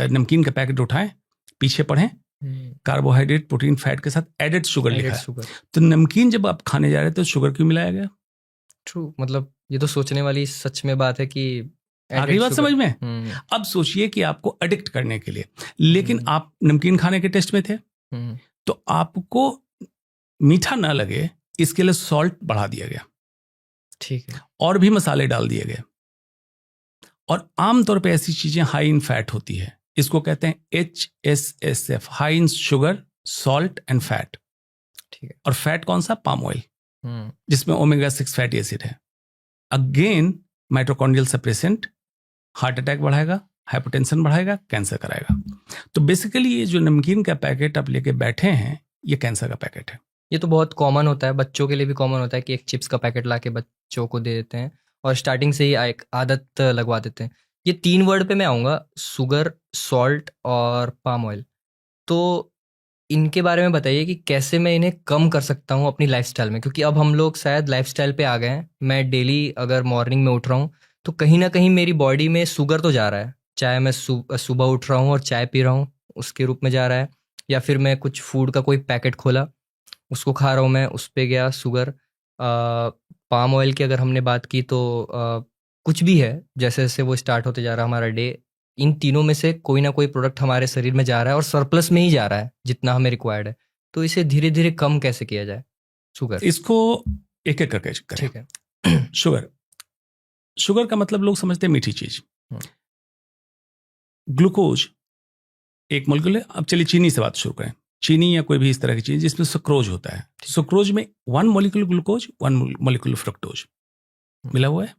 Speaker 1: नमकीन का पैकेट उठाएं, पीछे पढ़ें, कार्बोहाइड्रेट, प्रोटीन, फैट के साथ एडेड शुगर लिखा है। तो नमकीन जब आप खाने जा रहे थे तो शुगर क्यों मिलाया गया?
Speaker 3: ट्रू, मतलब ये तो सोचने वाली सच में बात है कि
Speaker 1: आखिरी बात समझ में। अब सोचिए कि आपको एडिक्ट करने के लिए, लेकिन आप नमकीन खाने के टेस्ट में थे, तो आपको मीठा ना लगे इसके लिए सॉल्ट बढ़ा दिया गया।
Speaker 3: ठीक है।
Speaker 1: और भी मसाले डाल दिए गए, और आमतौर पे ऐसी चीजें हाई इन फैट होती है। इसको कहते हैं HSSF, high in sugar, salt and fat.
Speaker 3: ठीक है।
Speaker 1: और फैट कौन सा? पाम ऑयल, जिसमें ओमेगा 6 फैटी एसिड है। Again mitochondrial suppressant, heart attack बढ़ाएगा, हाइपरटेंशन बढ़ाएगा, कैंसर कराएगा। तो बेसिकली ये जो नमकीन का पैकेट आप लेके बैठे हैं, ये कैंसर का पैकेट है।
Speaker 3: ये तो बहुत कॉमन होता है, बच्चों के लिए भी कॉमन होता है कि एक चिप्स का पैकेट ला के बच्चों को दे देते हैं और स्टार्टिंग से ही एक आदत लगवा देते हैं। ये 3 वर्ड पे मैं आऊँगा, शुगर, सॉल्ट और पाम ऑयल। तो इनके बारे में बताइए कि कैसे मैं इन्हें कम कर सकता हूँ अपनी लाइफस्टाइल में, क्योंकि अब हम लोग शायद लाइफस्टाइल पे आ गए हैं। मैं डेली अगर मॉर्निंग में उठ रहा हूँ तो कहीं ना कहीं मेरी बॉडी में शुगर तो जा रहा है, चाहे मैं सुबह उठ रहा हूँ और चाय पी रहा हूँ उसके रूप में जा रहा है, या फिर मैं कुछ फूड का कोई पैकेट खोला उसको खा रहा हूँ मैं, उस पे गया शुगर। पाम ऑयल की अगर हमने बात की तो कुछ भी है, जैसे जैसे वो स्टार्ट होते जा रहा है हमारा डे, इन तीनों में से कोई ना कोई प्रोडक्ट हमारे शरीर में जा रहा है और सरप्लस में ही जा रहा है जितना हमें रिक्वायर्ड है। तो इसे धीरे धीरे कम कैसे किया जाए शुगर?
Speaker 1: इसको एक एक करके करें।
Speaker 3: ठीक है।
Speaker 1: शुगर का मतलब लोग समझते हैं मीठी चीज। ग्लूकोज एक मॉलिक्यूल है। अब चलिए चीनी से बात शुरू करें। चीनी या कोई भी इस तरह की चीज जिसमें सुक्रोज होता है, सुक्रोज में 1 मॉलिक्यूल ग्लूकोज, 1 मॉलिक्यूल फ्रुक्टोज मिला हुआ है।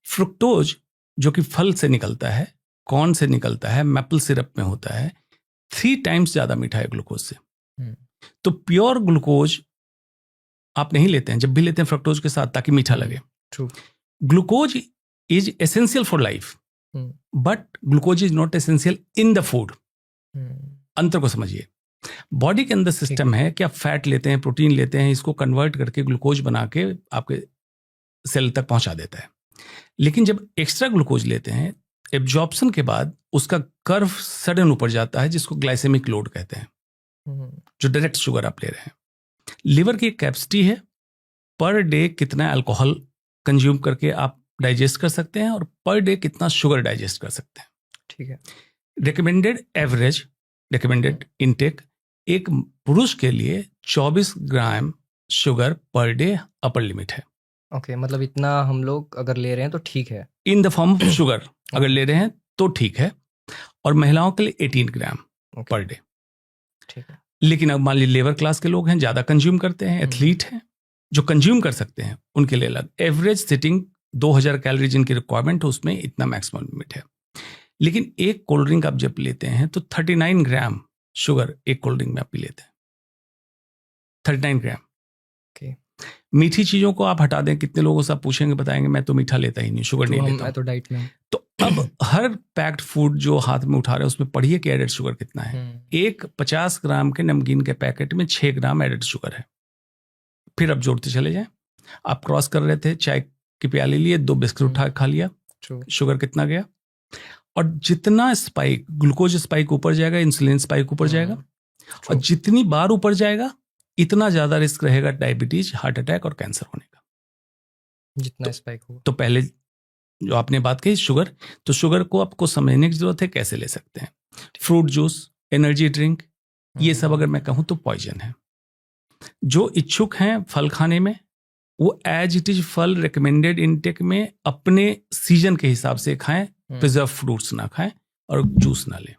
Speaker 1: फ्रुक्टोज जो कि फल से निकलता है, कॉर्न से निकलता है, मैपल सिरप में होता है, 3 टाइम्स ज्यादा मीठा है ग्लूकोज से। तो प्योर ग्लूकोज आप नहीं लेते हैं, जब भी लेते हैं फ्रुक्टोज के साथ ताकि मीठा लगे। Glucose is essential for life, but glucose is not essential in the food. अंतर को समझिए। बॉडी के अंदर सिस्टम है कि आप फैट लेते हैं, प्रोटीन लेते हैं, इसको कन्वर्ट करके ग्लूकोज बना के आपके सेल तक पहुंचा देता है। लेकिन जब एक्स्ट्रा ग्लूकोज लेते हैं, एब्जॉर्प्शन के बाद उसका कर्व सडन ऊपर जाता है, जिसको ग्लाइसेमिक लोड कहते हैं, जो डायरेक्ट शुगर आप ले रहे हैं। लिवर की एक कैपेसिटी है, पर डे कितना अल्कोहल कंज्यूम करके आप डाइजेस्ट कर सकते हैं और पर डे कितना शुगर डाइजेस्ट कर सकते हैं।
Speaker 3: ठीक है।
Speaker 1: रिकमेंडेड इनटेक एक पुरुष के लिए 24 gram sugar per day upper limit है।
Speaker 3: ओके, मतलब इतना हम लोग अगर ले रहे हैं तो ठीक है,
Speaker 1: in the form of sugar अगर ले रहे हैं तो ठीक है। और महिलाओं के लिए 18 ग्राम पर डे।
Speaker 3: ठीक है।
Speaker 1: लेकिन अब मान लीजिए लेबर क्लास के लोग हैं, ज्यादा कंज्यूम करते हैं, एथलीट हैं, जो कंज्यूम कर सकते हैं, उनके लिए अलग। एवरेज सिटिंग 2000 कैलोरी जिनकी रिक्वायरमेंट है, उसमें इतना मैक्सिमम लिमिट है। लेकिन एक कोल्ड ड्रिंक आप जब लेते हैं तो 39 ग्राम शुगर एक कोल्ड ड्रिंक में आप पी लेते हैं, 39 ग्राम। मीठी चीजों को आप हटा दें, कितने लोगों से आप पूछेंगे बताएंगे मैं तो मीठा लेता ही नहीं, शुगर नहीं लेता,
Speaker 3: मैं तो डाइट में।
Speaker 1: तो अब हर पैक्ड फूड जो हाथ में उठा रहे हैं उसमें पढ़िए कि एडेड शुगर कितना है। एक 50 ग्राम के नमकीन के पैकेट में 6 ग्राम एडेड शुगर है। फिर अब जोड़ते चले जाएं। आप क्रॉस कर रहे थे, चाय की प्याली लिए, 2 बिस्किट उठा खा लिया, शुगर कितना गया। और जितना स्पाइक, ग्लूकोज स्पाइक ऊपर जाएगा, इंसुलिन स्पाइक ऊपर जाएगा, और जितनी बार ऊपर जाएगा इतना ज्यादा रिस्क रहेगा डायबिटीज, हार्ट अटैक और कैंसर होने का,
Speaker 3: जितना स्पाइक हो।
Speaker 1: तो पहले जो आपने बात कही शुगर, तो शुगर को आपको समझने की जरूरत है कैसे ले सकते हैं। फ्रूट जूस, एनर्जी ड्रिंक, ये सब अगर मैं कहूं तो पॉइजन है। जो इच्छुक हैं फल खाने में, वो एज इट इज फल रिकमेंडेड इनटेक में अपने सीजन के हिसाब से खाएं, प्रिजर्व फ्रूट्स ना खाएं और जूस ना लें।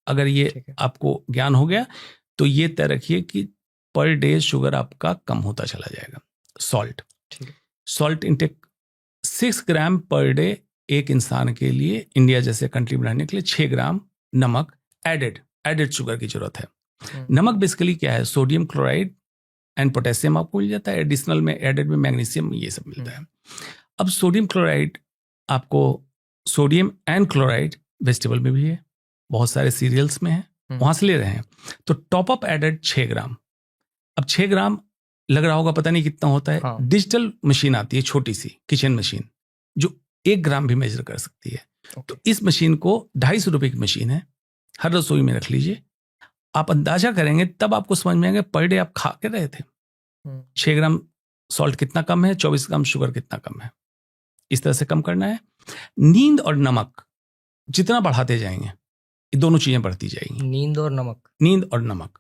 Speaker 1: अगर ये आपको ज्ञान हो गया तो ये तय रखिए कि पर डे शुगर आपका कम होता चला जाएगा। सॉल्ट इंटेक 6 ग्राम पर डे एक इंसान के लिए, इंडिया जैसे कंट्री में रहने के लिए 6 ग्राम नमक एडेड शुगर की जरूरत है। नमक बेसिकली क्या है? सोडियम क्लोराइड एंड पोटेशियम आपको मिल जाता है, एडिशनल में एडेड में मैग्नीशियम, ये सब मिलता है। अब सोडियम क्लोराइड आपको, सोडियम एंड क्लोराइड वेजिटेबल में भी है, बहुत सारे सीरियल्स में है, वहां से ले रहे हैं। तो टॉप अप एडेड 6 ग्राम। अब 6 ग्राम लग रहा होगा पता नहीं कितना होता है। डिजिटल मशीन आती है, छोटी सी किचन मशीन, जो 1 ग्राम भी मेजर कर सकती है। तो इस मशीन को 250 रुपए की मशीन है, हर रसोई में रख लीजिए। आप अंदाजा करेंगे तब आपको समझ में आएगा पर डे आप खा के रहे थे 6 ग्राम सॉल्ट कितना कम है, 24 ग्राम शुगर कितना कम है। इस तरह से कम करना है। नींद और नमक जितना बढ़ाते जाएंगे, ये दोनों चीजें बढ़ती जाएंगी।
Speaker 3: नींद और नमक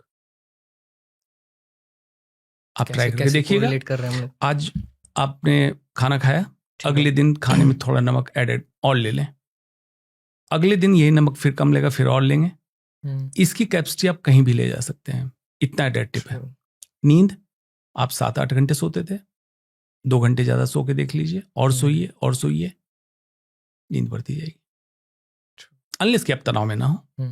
Speaker 1: आप ट्राई करके देखिएगा।
Speaker 3: कर रहे हैं हम लोग।
Speaker 1: आज आपने खाना खाया,
Speaker 3: ठीक है।
Speaker 1: अगले दिन खाने में थोड़ा नमक एडेड और ले लें, अगले दिन यही नमक फिर कम लेगा, फिर और लेंगे। इसकी कैपेसिटी आप कहीं भी ले जा सकते हैं, इतना एडेप्टिव है। नींद, आप 7-8 घंटे सोते थे, 2 घंटे ज्यादा सो के देख लीजिए, और सोइए और सोइए, नींद बढ़ती जाएगी, अनलेस कि आप तनाव में ना हो।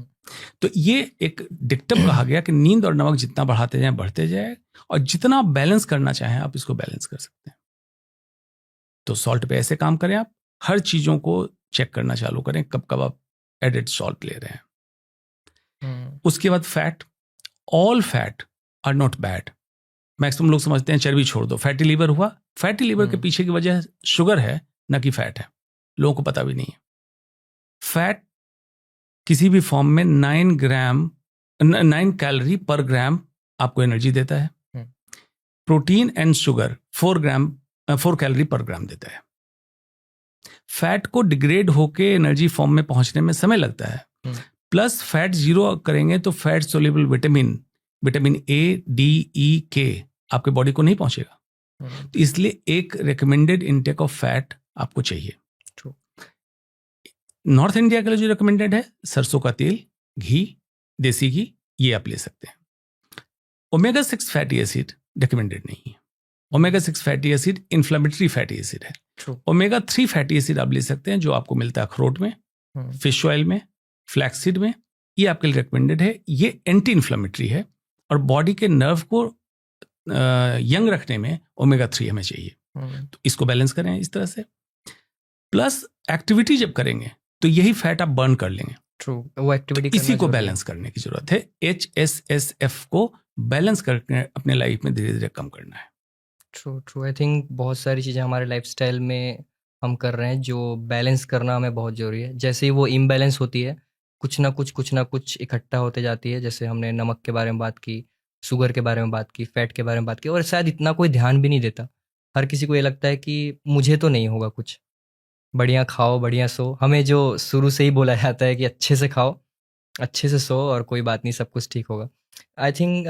Speaker 1: तो ये एक डिक्टम कहा गया कि नींद और नमक जितना बढ़ाते जाए बढ़ते जाए, और जितना आप बैलेंस करना चाहें आप इसको बैलेंस कर सकते हैं। तो सॉल्ट पे ऐसे काम करें, आप हर चीजों को चेक करना चालू करें, कब कब आप एडेड सॉल्ट ले रहे हैं। उसके बाद fat, all fat are not bad. Maximum लोग समझते हैं चर्बी छोड़ दो, फैटी लीवर हुआ, फैटी लीवर के पीछे की वजह शुगर है, न कि फैट है, लोगों को पता भी नहीं है। फैट किसी भी फॉर्म में 9 कैलोरी पर ग्राम आपको एनर्जी देता है। प्रोटीन एंड शुगर 4 कैलोरी पर ग्राम देता है। फैट को डिग्रेड होके एनर्जी फॉर्म में पहुंचने में समय लगता है। प्लस फैट जीरो करेंगे तो fat soluble vitamin A, D, E, K आपके बॉडी को नहीं पहुंचेगा। तो इसलिए एक रिकमेंडेड इनटेक ऑफ फैट आपको चाहिए। नॉर्थ इंडिया के लिए जो रिकमेंडेड है, सरसों का तेल, घी, देसी घी, ये आप ले सकते हैं। ओमेगा 6 फैटी एसिड रिकमेंडेड नहीं है। Omega 6 fatty acid inflammatory fatty acid है। ओमेगा 3 फैटी एसिड आप ले सकते हैं, जो आपको मिलता है अखरोट में, फिश ऑयल में, फ्लैक्सीड में, ये आपके लिए रिकमेंडेड है। ये एंटी इन्फ्लेमेटरी है और बॉडी के नर्व को यंग रखने में ओमेगा 3 हमें चाहिए। तो इसको बैलेंस करें इस तरह से। प्लस एक्टिविटी जब करेंगे तो यही फैट आप बर्न कर लेंगे।
Speaker 3: वो एक्टिविटी
Speaker 1: तो इसी को बैलेंस करने की जरूरत है। HSSF को बैलेंस करके अपने लाइफ में धीरे धीरे कम करना है।
Speaker 3: ट्रू। आई थिंक बहुत सारी चीज़ें हमारे लाइफस्टाइल में हम कर रहे हैं जो बैलेंस करना हमें बहुत ज़रूरी है। जैसे ही वो इम्बैलेंस होती है, कुछ ना कुछ इकट्ठा होते जाती है। जैसे हमने नमक के बारे में बात की, शुगर के बारे में बात की, फैट के बारे में बात की, और शायद इतना कोई ध्यान भी नहीं देता। हर किसी को ये लगता है कि मुझे तो नहीं होगा कुछ, बढ़िया खाओ, बढ़िया सो। हमें जो शुरू से ही बोला जाता है कि अच्छे से खाओ, अच्छे से सो, और कोई बात नहीं, सब कुछ ठीक होगा। आई थिंक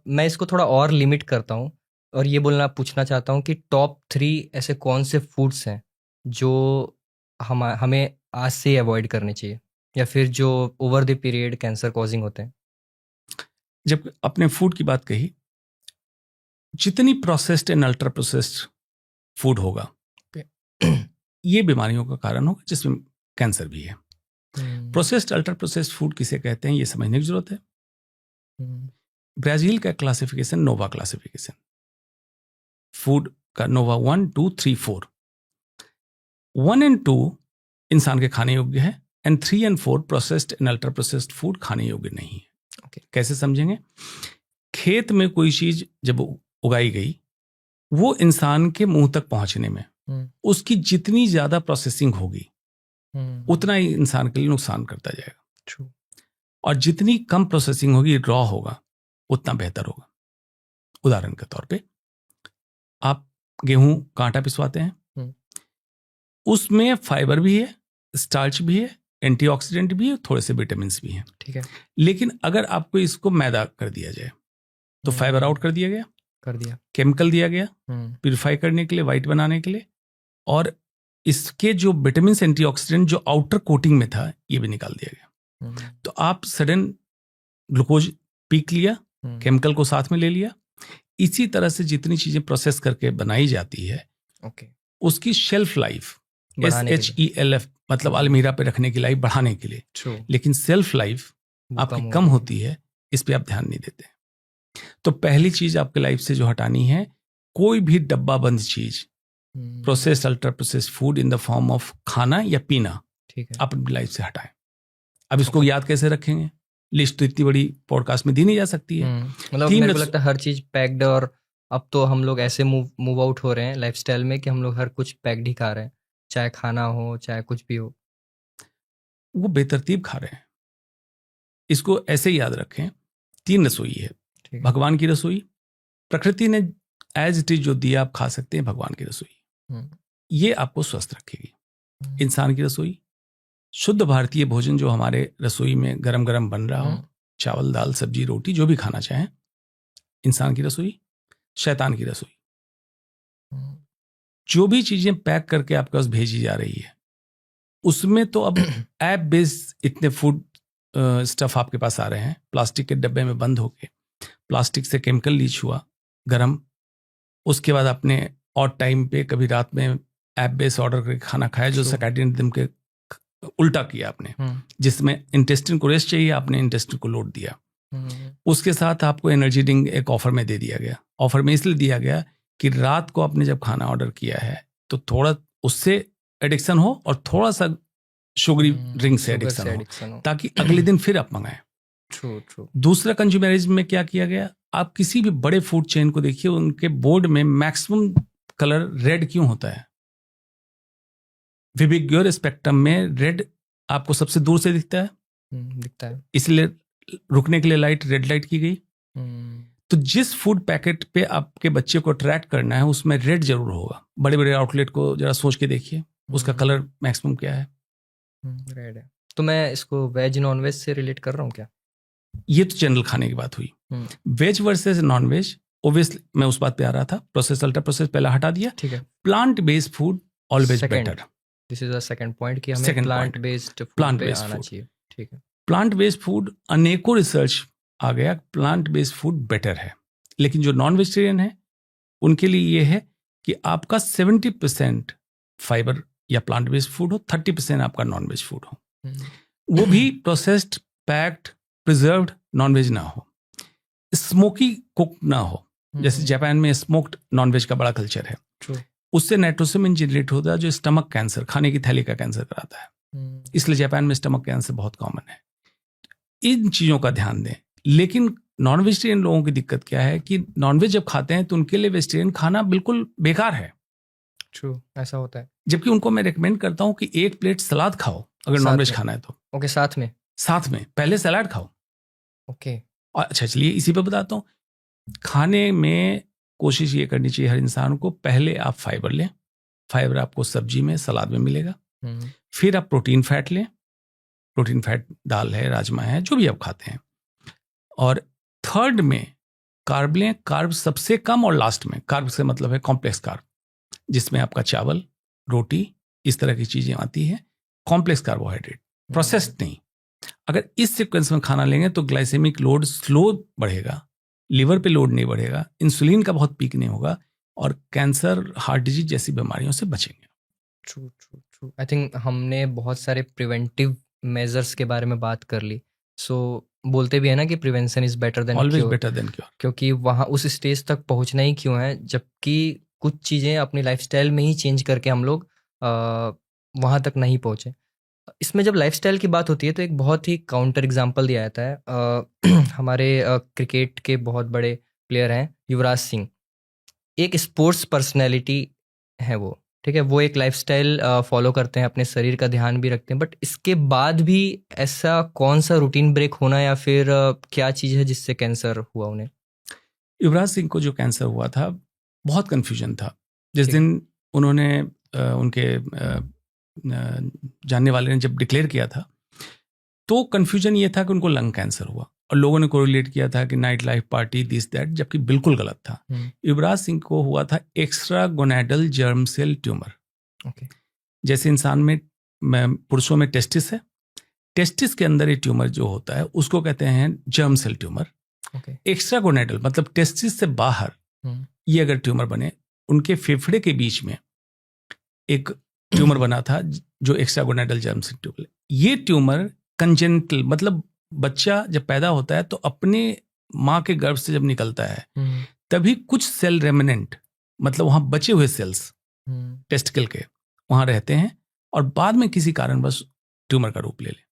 Speaker 3: मैं इसको थोड़ा और लिमिट करता हूँ और ये पूछना चाहता हूँ कि टॉप 3 ऐसे कौन से फूड्स हैं जो हमें आज से अवॉइड करने चाहिए, या फिर जो over the period cancer causing होते हैं।
Speaker 1: जब अपने फूड की बात कही, जितनी processed and ultra processed food होगा ये बीमारियों का कारण होगा, जिसमें कैंसर भी है। प्रोसेस्ड अल्ट्रा प्रोसेस्ड फूड किसे कहते हैं ये समझने की जरूरत है। ब्राजील का क्लासिफिकेशन नोवा क्लासिफिकेशन, फूड का नोवा 1, 2, 3, 4। 1 और 2 इंसान के खाने योग्य है, एंड 3 और 4 processed and ultra processed food खाने योग्य नहीं है। कैसे समझेंगे? खेत में कोई चीज जब उगाई गई, वो इंसान के मुंह तक पहुंचने में उसकी जितनी ज्यादा प्रोसेसिंग होगी उतना ही इंसान के लिए नुकसान करता जाएगा। और जितनी कम प्रोसेसिंग होगी, रॉ होगा, उतना बेहतर होगा। उदाहरण के तौर पे आप गेहूं का आटा पिसवाते हैं, उसमें फाइबर भी है, स्टार्च भी है, एंटीऑक्सीडेंट भी है, थोड़े से विटामिन भी हैं।
Speaker 3: ठीक है।
Speaker 1: लेकिन अगर आपको इसको मैदा कर दिया जाए तो फाइबर आउट कर दिया, केमिकल दिया गया प्यूरिफाई करने के लिए, वाइट बनाने के लिए, और इसके जो विटामिन एंटीऑक्सीडेंट जो आउटर कोटिंग में था ये भी निकाल दिया गया। तो आप सडन ग्लूकोज पीक लिया, केमिकल को साथ में ले लिया। इसी तरह से जितनी चीजें प्रोसेस करके बनाई जाती है उसकी शेल्फ लाइफ, SHELF मतलब अलमीरा पे रखने की लाइफ बढ़ाने के लिए, लेकिन सेल्फ लाइफ आपकी कम होती है, इस पे आप ध्यान नहीं देते। तो पहली चीज आपके लाइफ से जो हटानी है, कोई भी डब्बा बंद चीज, processed ultra processed food in the form of खाना या पीना,
Speaker 3: ठीक है,
Speaker 1: आप अपनी लाइफ से हटाएं। अब इसको याद कैसे रखेंगे? लिस्ट तो इतनी बड़ी पॉडकास्ट में दी नहीं जा सकती है।
Speaker 3: मतलब मेरे को लगता है हर चीज पैक्ड, और अब तो हम लोग ऐसे मूव आउट हो रहे हैं लाइफस्टाइल में कि हम लोग हर कुछ पैक्ड ही खा रहे हैं, चाहे खाना हो चाहे कुछ भी हो,
Speaker 1: वो बेतरतीब खा रहे हैं। इसको ऐसे याद रखें, 3 रसोई है। भगवान की रसोई, प्रकृति ने एज इट इज जो दिया आप खा सकते हैं, भगवान की रसोई ये आपको स्वस्थ रखेगी। इंसान की रसोई, शुद्ध भारतीय भोजन जो हमारे रसोई में गरम गरम बन रहा हो, चावल दाल सब्जी रोटी जो भी खाना चाहें, इंसान की रसोई। शैतान की रसोई, जो भी चीजें पैक करके आपके पास भेजी जा रही है उसमें तो अब ऐप बेस्ड इतने फूड स्टफ आपके पास आ रहे हैं, प्लास्टिक के डब्बे में बंद होके, प्लास्टिक से केमिकल लीच हुआ गरम, उसके बाद आपने और टाइम पे कभी रात में ऐप बेस्ड ऑर्डर करके खाना खाया जो सर्कैडियन रिदम के उल्टा किया आपने, जिसमें इंटेस्टिन को रेस्ट चाहिए, आपने इंटेस्टिन को लोड दिया। उसके साथ आपको एनर्जी ड्रिंक एक ऑफर में दे दिया गया। ऑफर में इसलिए दिया गया कि रात को आपने जब खाना ऑर्डर किया है तो थोड़ा उससे एडिक्शन हो और थोड़ा सा शुगरी ड्रिंक से एडिक्शन हो ताकि अगले दिन फिर आप मंगाएं।
Speaker 3: ट्रू।
Speaker 1: दूसरा कंज्यूमरिज्म में क्या किया गया, आप किसी भी बड़े फूड चेन को देखिए, उनके बोर्ड में मैक्सिमम कलर रेड क्यों होता है? विबिग्योर स्पेक्ट्रम में रेड आपको सबसे दूर से दिखता है, इसलिए रुकने के लिए लाइट रेड लाइट की गई। तो जिस फूड पैकेट पे आपके बच्चे को अट्रैक्ट करना है उसमें रेड जरूर होगा। बड़े बड़े आउटलेट को जरा सोच के देखिए, उसका कलर मैक्सिमम क्या है?
Speaker 3: रेड है। तो मैं इसको वेज नॉन वेज से रिलेट कर रहा हूँ क्या?
Speaker 1: ये तो जनरल खाने की बात हुई। Veg versus non veg, obviously मैं उस बात पे आ रहा था। प्रोसेस अल्ट्रा प्रोसेस पहला हटा दिया,
Speaker 3: ठीक है।
Speaker 1: Plant based food always better.
Speaker 3: This is the second point कि हमें प्लांट बेस्ड फूड पे आना चाहिए। ठीक है। प्लांट
Speaker 1: बेस्ड फूड, अनेकों रिसर्च आ गया, प्लांट बेस्ड फूड बेटर है। लेकिन जो नॉन वेजिटेरियन है उनके लिए ये है कि आपका 70% फाइबर या प्लांट बेस्ड फूड हो, 30% आपका नॉन वेज फूड हो, वो भी processed, packed, preserved non veg ना हो, स्मोकी कुक ना हो। जैसे जापान में स्मोक्ड नॉन वेज का बड़ा कल्चर है, उससे नाइट्रोसामिन जनरेट होता है जो स्टमक कैंसर, खाने की थैली का कैंसर कराता है। इसलिए जापान में स्टमक कैंसर बहुत कॉमन है। इन चीजों का ध्यान दें। लेकिन नॉन वेजिटेरियन लोगों की दिक्कत क्या है कि नॉन वेज जब खाते हैं तो उनके लिए वेजिटेरियन खाना बिल्कुल बेकार है।
Speaker 3: ट्रू, ऐसा होता है।
Speaker 1: जबकि उनको मैं रिकमेंड करता हूं कि एक प्लेट सलाद खाओ अगर नॉन वेज खाना है तो।
Speaker 3: ओके, साथ में
Speaker 1: पहले सलाद खाओ।
Speaker 3: ओके।
Speaker 1: और अच्छा, चलिए इसी पे बताता हूँ। खाने में कोशिश ये करनी चाहिए हर इंसान को, पहले आप फाइबर लें। फाइबर आपको सब्जी में, सलाद में मिलेगा। फिर आप प्रोटीन फैट लें। प्रोटीन फैट दाल है, राजमा है, जो भी आप खाते हैं। और थर्ड में कार्ब लें। कार्ब सबसे कम और लास्ट में। कार्ब से मतलब है कॉम्प्लेक्स कार्ब, जिसमें आपका चावल, रोटी, इस तरह की चीजें आती हैं। कॉम्प्लेक्स कार्बोहाइड्रेट, प्रोसेस्ड नहीं। अगर इस सीक्वेंस में खाना लेंगे तो ग्लाइसेमिक लोड स्लो बढ़ेगा, लिवर पे लोड नहीं बढ़ेगा, इंसुलिन का बहुत पीक नहीं होगा और कैंसर, हार्ट डिजीज जैसी बीमारियों से बचेंगे।
Speaker 3: ट्रू। आई थिंक हमने बहुत सारे प्रिवेंटिव मेजर्स के बारे में बात कर ली। सो बोलते भी है ना कि prevention is better than
Speaker 1: always better than cure.
Speaker 3: क्योंकि वहाँ उस स्टेज तक पहुँचना ही क्यों है, जबकि कुछ चीज़ें अपनी लाइफस्टाइल में ही चेंज करके हम लोग वहाँ तक नहीं पहुँचे। इसमें जब लाइफस्टाइल की बात होती है तो एक बहुत ही काउंटर एग्जांपल दिया जाता है। हमारे क्रिकेट के बहुत बड़े प्लेयर हैं युवराज सिंह, एक स्पोर्ट्स पर्सनैलिटी है वो, ठीक है। वो एक लाइफस्टाइल फॉलो करते हैं, अपने शरीर का ध्यान भी रखते हैं, बट इसके बाद भी ऐसा कौन सा रूटीन ब्रेक होना या फिर क्या चीज़ है जिससे कैंसर हुआ उन्हें?
Speaker 1: युवराज सिंह को जो कैंसर हुआ था, बहुत कन्फ्यूजन था। जिस दिन उन्होंने उनके जानने वाले ने जब डिक्लेयर किया था तो कन्फ्यूजन ये था कि उनको लंग कैंसर हुआ और लोगों ने कोरिलेट किया था कि night life, party, this that, जबकि बिल्कुल गलत था। युवराज सिंह को हुआ था extra gonadal germ cell tumour. जैसे इंसान में, पुरुषों में टेस्टिस है, टेस्टिस के अंदर ये ट्यूमर जो होता है उसको कहते हैं germ cell tumour. Extra gonadal मतलब टेस्टिस से बाहर ये अगर ट्यूमर बने, उनके फेफड़े के बीच में एक ट्यूमर बना था जो extra gonadal germ cell tumour. ये ट्यूमर कंजेनिटल मतलब बच्चा जब पैदा होता है तो अपने माँ के गर्भ से जब निकलता है तभी कुछ सेल रेमिनेंट, मतलब वहाँ बचे हुए सेल्स टेस्टिकल के वहाँ रहते हैं और बाद में किसी कारणवश ट्यूमर का रूप ले ले।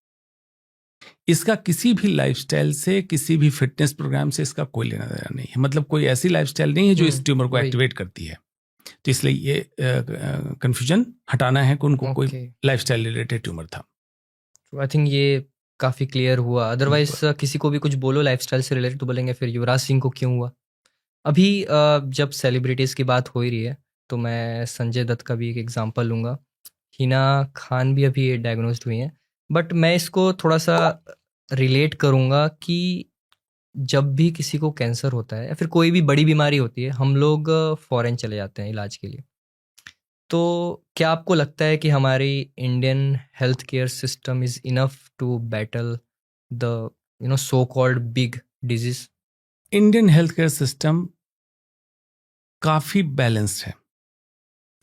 Speaker 1: इसका किसी भी लाइफस्टाइल से, किसी भी फिटनेस प्रोग्राम से इसका कोई लेना देना नहीं है। मतलब कोई ऐसी लाइफस्टाइल नहीं है जो इस ट्यूमर को एक्टिवेट करती है। तो इसलिए ये कंफ्यूजन हटाना है कि उनको कोई लाइफस्टाइल रिलेटेड ट्यूमर था।
Speaker 3: आई थिंक ये काफ़ी क्लियर हुआ। अदरवाइज किसी को भी कुछ बोलो लाइफस्टाइल से रिलेटेड तो बोलेंगे फिर युवराज सिंह को क्यों हुआ। अभी जब सेलिब्रिटीज़ की बात हो ही रही है तो मैं संजय दत्त का भी एक एग्जांपल लूँगा। हिना खान भी अभी डायग्नोस्ड हुई हैं, बट मैं इसको थोड़ा सा रिलेट करूँगा कि जब भी किसी को कैंसर होता है या फिर कोई भी बड़ी बीमारी होती है, हम लोग फॉरेन चले जाते हैं इलाज के लिए। तो क्या आपको लगता है कि हमारी Indian health care system is enough to battle the so called big disease?
Speaker 1: Indian health care system काफी बैलेंस्ड है।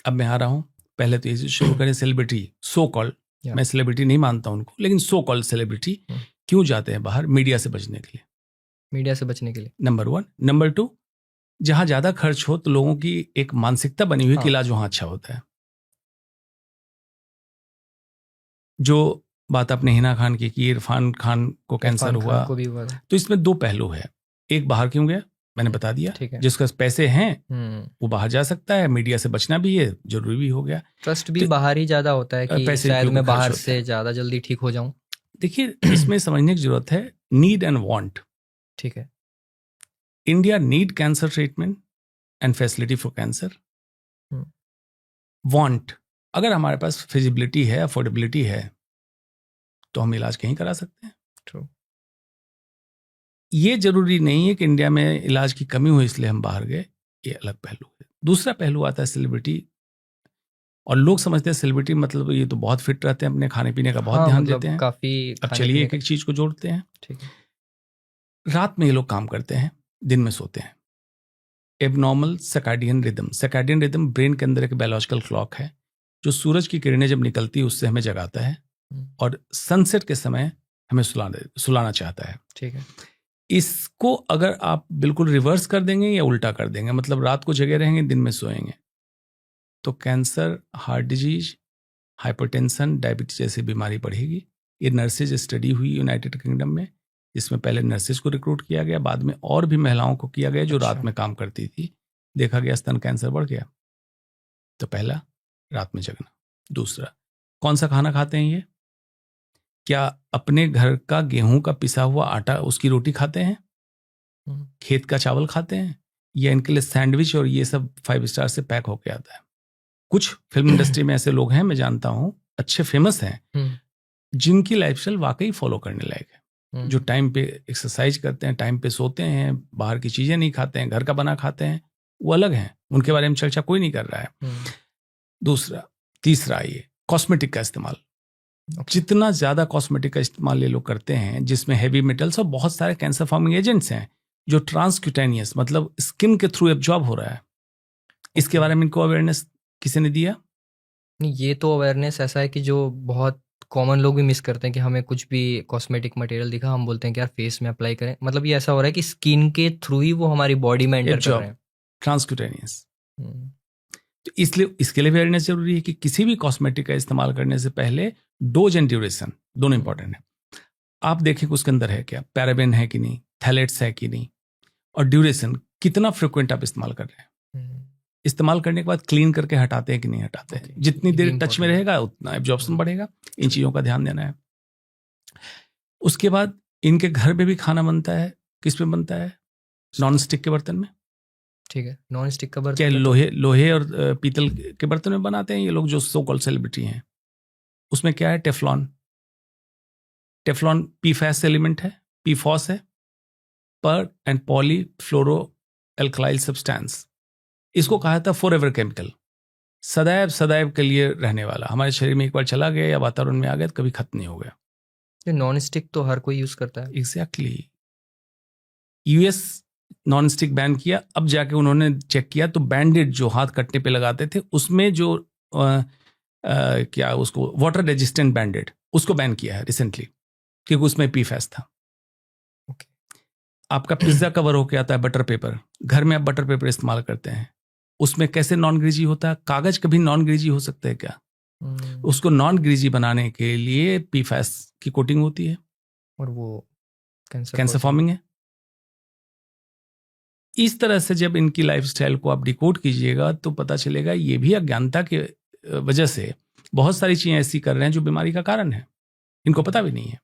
Speaker 1: अब मैं आ रहा हूं, पहले तो ये शुरू करें सेलिब्रिटी सो कॉल्ड,
Speaker 3: Yeah.
Speaker 1: मैं सेलिब्रिटी नहीं मानता उनको, लेकिन सो कॉल्ड सेलिब्रिटी क्यों जाते हैं बाहर? मीडिया से बचने के लिए,
Speaker 3: मीडिया से बचने के लिए।
Speaker 1: नंबर 1। नंबर 2, जहां ज्यादा खर्च हो तो लोगों की एक मानसिकता बनी हुई कि
Speaker 3: हाँ।
Speaker 1: इलाज वहां अच्छा होता है। जो बात आपने हिना खान की कि इरफान खान को कैंसर
Speaker 3: इरफान
Speaker 1: हुआ,
Speaker 3: खान को भी हुआ था।
Speaker 1: तो इसमें 2 पहलू है। एक बाहर क्यों गया, मैंने बता दिया,
Speaker 3: ठीक है।
Speaker 1: जिसके पास पैसे हैं
Speaker 3: हम्म,
Speaker 1: वो बाहर जा सकता है, मीडिया से बचना भी है, जरूरी भी हो गया।
Speaker 3: ट्रस्ट भी
Speaker 1: तो-
Speaker 3: बाहर ही ज्यादा होता है कि
Speaker 1: पैसे
Speaker 3: शायद
Speaker 1: क्यों
Speaker 3: मैं
Speaker 1: खर्च
Speaker 3: बाहर
Speaker 1: होते
Speaker 3: से
Speaker 1: हैं।
Speaker 3: ज्यादा जल्दी ठीक हो जाऊं।
Speaker 1: देखिए, इसमें समझने की जरूरत है नीड एंड वांट।
Speaker 3: ठीक है।
Speaker 1: India need cancer treatment and facility for cancer.
Speaker 3: Hmm.
Speaker 1: Want, अगर हमारे पास फिजिबिलिटी है, अफोर्डेबिलिटी है, तो हम इलाज कहीं करा सकते हैं।
Speaker 3: ट्रू।
Speaker 1: ये जरूरी नहीं है कि इंडिया में इलाज की कमी हुई इसलिए हम बाहर गए, ये अलग पहलू है। दूसरा पहलू आता है सेलिब्रिटी, और लोग समझते हैं सेलिब्रिटी मतलब ये तो बहुत फिट रहते हैं, अपने खाने पीने का बहुत
Speaker 3: हाँ,
Speaker 1: ध्यान
Speaker 3: मतलब
Speaker 1: देते हैं।
Speaker 3: काफी
Speaker 1: अब
Speaker 3: खाने
Speaker 1: चलिए
Speaker 3: पीने
Speaker 1: एक एक चीज को जोड़ते हैं।
Speaker 3: ठीक है।
Speaker 1: रात में ये लोग काम करते हैं, दिन में सोते हैं। Abnormal circadian rhythm, circadian rhythm brain के अंदर एक बायोलॉजिकल क्लॉक है जो सूरज की किरणें जब निकलती है उससे हमें जगाता है और सनसेट के समय हमें सुलाना चाहता है।
Speaker 3: ठीक है।
Speaker 1: इसको अगर आप बिल्कुल रिवर्स कर देंगे या उल्टा कर देंगे, मतलब रात को जगे रहेंगे, दिन में सोएंगे, तो cancer, heart disease, hypertension, diabetes जैसी बीमारी बढ़ेगी। ये नर्सेज स्टडी हुई यूनाइटेड किंगडम में, जिसमें पहले नर्सेज को रिक्रूट किया गया, बाद में और भी महिलाओं को किया गया जो
Speaker 3: अच्छा।
Speaker 1: रात में काम करती थी। देखा गया स्तन कैंसर बढ़ गया। तो पहला, रात में जगना। दूसरा, कौन सा खाना खाते हैं ये? क्या अपने घर का गेहूं का पिसा हुआ आटा उसकी रोटी खाते हैं? खेत का चावल खाते हैं? या इनके लिए सैंडविच और ये सब 5 स्टार से पैक होके आता है? कुछ फिल्म इंडस्ट्री में ऐसे लोग हैं, मैं जानता हूं, अच्छे फेमस हैं, जिनकी लाइफस्टाइल वाकई फॉलो करने लायक है, जो टाइम पे एक्सरसाइज करते हैं, टाइम पे सोते हैं, बाहर की चीजें नहीं खाते हैं, घर का बना खाते हैं, वो अलग हैं, उनके बारे में चर्चा कोई नहीं कर रहा है। दूसरा, तीसरा, ये कॉस्मेटिक का इस्तेमाल। जितना ज्यादा कॉस्मेटिक का इस्तेमाल ये लोग करते हैं, जिसमें हैवी मेटल्स और बहुत सारे कैंसर फॉर्मिंग एजेंट्स हैं जो ट्रांसक्यूटेनियस मतलब स्किन के थ्रू एब्जॉर्ब हो रहा है, इसके बारे में इनको अवेयरनेस किसी ने दिया?
Speaker 3: नहीं, ये तो अवेयरनेस ऐसा है कि जो बहुत कॉमन लोग भी मिस करते हैं कि हमें कुछ भी कॉस्मेटिक मटेरियल दिखा, हम बोलते हैं कि यार फेस में अप्लाई करें, मतलब ये ऐसा हो रहा है कि स्किन के थ्रू ही वो हमारी बॉडी में एंटर कर रहे हैं,
Speaker 1: ट्रांसक्यूटेनियस। तो इसलिए इसके लिए अवेयरनेस जरूरी है कि किसी भी कॉस्मेटिक का इस्तेमाल करने से पहले डोज एंड ड्यूरेशन दोनों इंपॉर्टेंट है। आप देखें कि उसके अंदर है क्या, पैराबेन है कि नहीं, थैलेट्स है कि नहीं, और ड्यूरेशन कितना फ्रिक्वेंट आप इस्तेमाल कर रहे हैं। इस्तेमाल करने के बाद क्लीन करके हटाते हैं कि नहीं हटाते हैं। जितनी देर टच में रहेगा उतना एब्जॉर्प्शन बढ़ेगा। इन चीज़ों का ध्यान देना है। उसके बाद इनके घर में भी खाना बनता है, किस में बनता है? नॉन स्टिक के बर्तन में।
Speaker 3: ठीक है, नॉन स्टिक का बर्तन।
Speaker 1: क्या लोहे और पीतल के बर्तन में बनाते हैं ये लोग जो सो कॉल्ड सेलिब्रिटी हैं? उसमें क्या है? टेफ्लॉन। टेफ्लॉन पीफैस एलिमेंट है, पीफॉस है, पर एंड पॉली फ्लोरो एल्कलाइल सब्सटेंस। इसको कहा था फॉरएवर केमिकल, सदैव सदैव के लिए रहने वाला। हमारे शरीर में एक बार चला गया या वातावरण में आ गया तो कभी खत्म नहीं हो गया।
Speaker 3: ये नॉन स्टिक तो हर कोई यूज करता है।
Speaker 1: Exactly. US non stick ban किया, अब जाके उन्होंने चेक किया तो बैंडेड जो हाथ कटने पे लगाते थे उसमें जो क्या उसको वाटर रेजिस्टेंट बैंडेड, उसको बैन किया है रिसेंटली, क्योंकि उसमें पीफैस था। आपका पिज्जा कवर होके आता है बटर पेपर, घर में आप बटर पेपर इस्तेमाल करते हैं, उसमें कैसे नॉन ग्रीजी होता है? कागज कभी नॉन ग्रीजी हो सकता है क्या? उसको नॉन ग्रीजी बनाने के लिए पीफैस की कोटिंग होती है
Speaker 3: और वो
Speaker 1: कैंसर फॉर्मिंग है। इस तरह से जब इनकी लाइफस्टाइल को आप डिकोड कीजिएगा तो पता चलेगा ये भी अज्ञानता के वजह से बहुत सारी चीजें ऐसी कर रहे हैं जो बीमारी का कारण है, इनको पता भी नहीं है।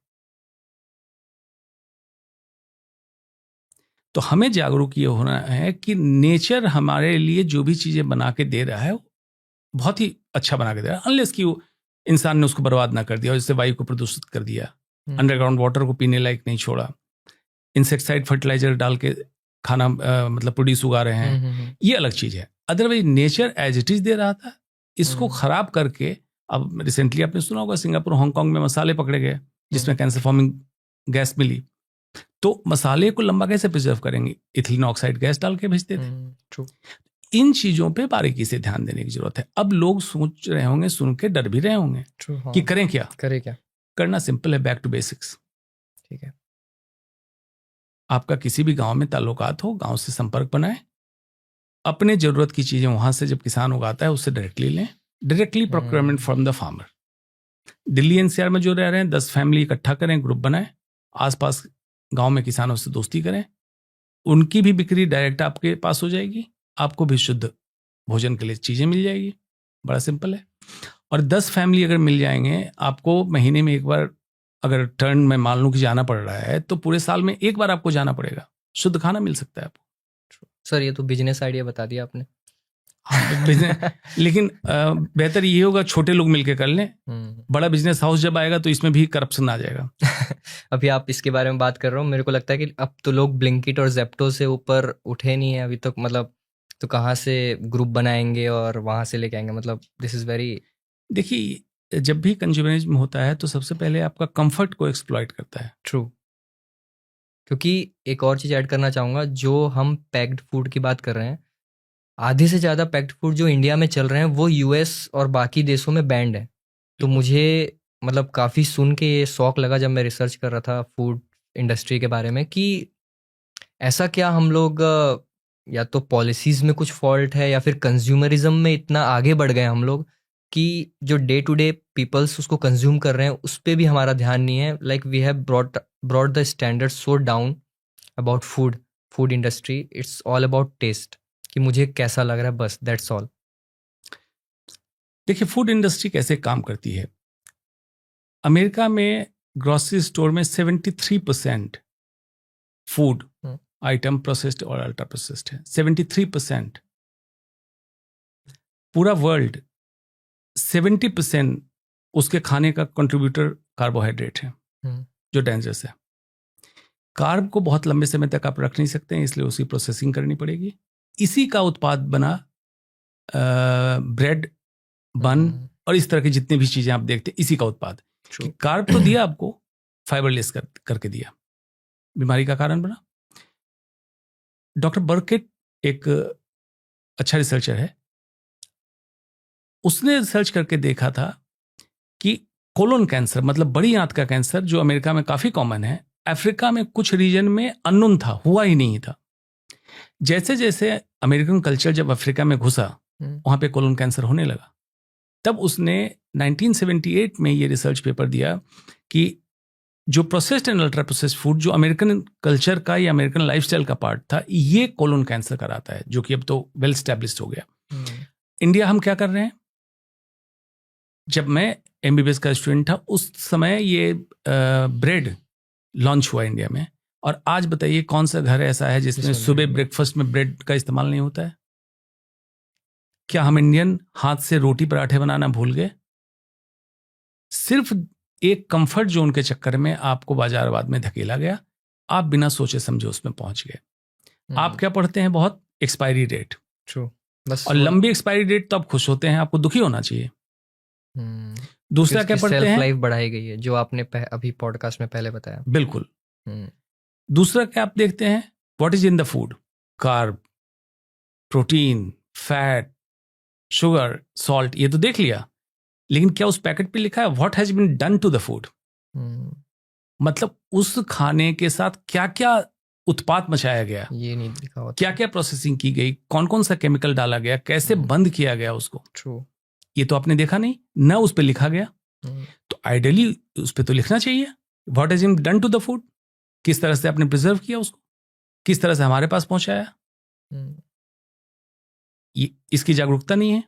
Speaker 1: तो हमें जागरूक ये होना है कि नेचर हमारे लिए जो भी चीजें बना के दे रहा है बहुत ही अच्छा बना के दे रहा है, अनलेस कि इंसान ने उसको बर्बाद ना कर दिया और इससे वायु को प्रदूषित कर दिया, अंडरग्राउंड वाटर को पीने लायक नहीं छोड़ा, इंसेक्टिसाइड फर्टिलाइजर डाल के खाना मतलब प्रोड्यूस उगा रहे हैं, ये अलग चीज है। Otherwise nature as it is दे रहा था, इसको खराब करके, अब रिसेंटली आपने सुना होगा सिंगापुर हांगकांग में मसाले पकड़े गए जिसमें कैंसर फॉर्मिंग गैस मिली, तो मसाले को लंबा कैसे प्रिजर्व करेंगे? इथिलीन ऑक्साइड गैस डाल के भेजते थे।
Speaker 3: ट्रू।
Speaker 1: इन चीजों पे बारीकी से ध्यान देने की जरूरत है। अब लोग सोच रहे होंगे, सुन के डर भी रहे होंगे
Speaker 3: ट्रू।
Speaker 1: कि करें क्या।
Speaker 3: करे क्या?
Speaker 1: करना सिंपल है, बैक टू बेसिक्स।
Speaker 3: ठीक है।
Speaker 1: आपका किसी भी गांव में ताल्लुकात हो, गांव से संपर्क बनाएं, अपने जरूरत की चीजें वहां से जब किसान उगाता है उससे डायरेक्टली लें, directly procurement from the farmer. Delhi NCR में जो रह रहे हैं 10 फैमिली इकट्ठा करें, ग्रुप बनाएं, आसपास गांव में किसानों से दोस्ती करें, उनकी भी बिक्री डायरेक्ट आपके पास हो जाएगी, आपको भी शुद्ध भोजन के लिए चीजें मिल जाएगी। बड़ा सिंपल है। और 10 फैमिली अगर मिल जाएंगे, आपको महीने में एक बार अगर टर्न में मान लूं कि जाना पड़ रहा है, तो पूरे साल में एक बार आपको जाना पड़ेगा, शुद्ध खाना मिल सकता है आपको।
Speaker 3: सर ये तो बिजनेस आइडिया बता दिया आपने।
Speaker 1: लेकिन बेहतर ये होगा छोटे लोग मिलके कर लें। बड़ा बिजनेस हाउस जब आएगा तो इसमें भी करप्शन आ जाएगा।
Speaker 3: अभी आप इसके बारे में बात कर रहे हो, मेरे को लगता है कि अब तो लोग ब्लिंकिट और जेप्टो से ऊपर उठे नहीं है अभी तक, मतलब तो कहाँ से ग्रुप बनाएंगे और वहां से लेके आएंगे? मतलब दिस इज वेरी,
Speaker 1: देखिए जब भी कंज्यूमरिज्म होता है तो सबसे पहले आपका कंफर्ट को एक्सप्लॉइट करता है।
Speaker 3: ट्रू। क्योंकि एक और चीज ऐड करना चाहूंगा, जो हम पैक्ड फूड की बात कर रहे हैं, आधे से ज़्यादा पैक्ड फूड जो इंडिया में चल रहे हैं वो यूएस और बाकी देशों में बैंड है। तो मुझे मतलब काफ़ी सुन के ये शौक लगा जब मैं रिसर्च कर रहा था फूड इंडस्ट्री के बारे में, कि ऐसा क्या हम लोग या तो पॉलिसीज़ में कुछ फॉल्ट है या फिर कंज्यूमरिज्म में इतना आगे बढ़ गए हम लोग कि जो डे टू डे पीपल्स उसको कंज्यूम कर रहे हैं उस पर भी हमारा ध्यान नहीं है। Like we have brought the standard so down about food industry. It's all about taste, कि मुझे कैसा लग रहा है, बस दैट्स ऑल।
Speaker 1: देखिए फूड इंडस्ट्री कैसे काम करती है। अमेरिका में ग्रोसरी स्टोर में 73% फूड आइटम प्रोसेस्ड और अल्ट्रा प्रोसेस्ड है। 73%। पूरा वर्ल्ड 70% उसके खाने का कंट्रीब्यूटर कार्बोहाइड्रेट है, जो डेंजरस है। कार्ब को बहुत लंबे समय तक आप रख नहीं सकते हैं, इसलिए उसकी प्रोसेसिंग करनी पड़ेगी। इसी का उत्पाद बना ब्रेड, बन और इस तरह की जितनी भी चीजें आप देखते हैं, इसी का उत्पाद। कार्ब तो दिया आपको, फाइबरलेस करके दिया, बीमारी का कारण बना। डॉक्टर बर्केट एक अच्छा रिसर्चर है, उसने रिसर्च करके देखा था कि कोलोन कैंसर, मतलब बड़ी आंत का कैंसर, जो अमेरिका में काफी कॉमन है, अफ्रीका में कुछ रीजन में अननोन था, हुआ ही नहीं था। जैसे जैसे अमेरिकन कल्चर जब अफ्रीका में घुसा, वहां पे कोलोन कैंसर होने लगा। तब उसने 1978 में ये रिसर्च पेपर दिया कि जो processed and ultra processed food, जो अमेरिकन कल्चर का या अमेरिकन लाइफस्टाइल का पार्ट था, ये कोलोन कैंसर कराता है, जो कि अब तो वेल स्टैब्लिश्ड हो गया। इंडिया हम क्या कर रहे हैं? जब मैं एमबीबीएस का स्टूडेंट था उस समय ये ब्रेड लॉन्च हुआ इंडिया में, और आज बताइए कौन सा घर ऐसा है जिसमें सुबह ब्रेकफास्ट में ब्रेड का इस्तेमाल नहीं होता है? क्या हम इंडियन हाथ से रोटी पराठे बनाना भूल गए? सिर्फ एक कंफर्ट जोन के चक्कर में आपको बाजारवाद में धकेला गया, आप बिना सोचे समझे उसमें पहुंच गए। आप क्या पढ़ते हैं? बहुत एक्सपायरी डेट।
Speaker 3: ट्रू। बस
Speaker 1: और लंबी एक्सपायरी डेट तो आप खुश होते हैं, आपको दुखी होना चाहिए। दूसरा क्या पढ़ते हैं?
Speaker 3: सेल्फ लाइफ बढ़ाई गई है, जो आपने अभी पॉडकास्ट में पहले बताया।
Speaker 1: बिल्कुल। दूसरा क्या आप देखते हैं? What is in the food? Carb, protein, fat, sugar, salt, ये तो देख लिया। लेकिन क्या उस पैकेट पे लिखा है what has been done to the food? मतलब उस खाने के साथ क्या क्या उत्पाद मचाया गया,
Speaker 3: ये नहीं लिखा होता।
Speaker 1: क्या क्या प्रोसेसिंग की गई, कौन कौन सा केमिकल डाला गया, कैसे बंद किया गया उसको।
Speaker 3: ट्रू।
Speaker 1: ये तो आपने देखा नहीं ना, उस पे लिखा गया। तो आइडियली उस पे तो लिखना चाहिए what has been done to the food, किस तरह से आपने प्रिजर्व किया उसको, किस तरह से हमारे पास पहुंचाया। इसकी जागरूकता नहीं है।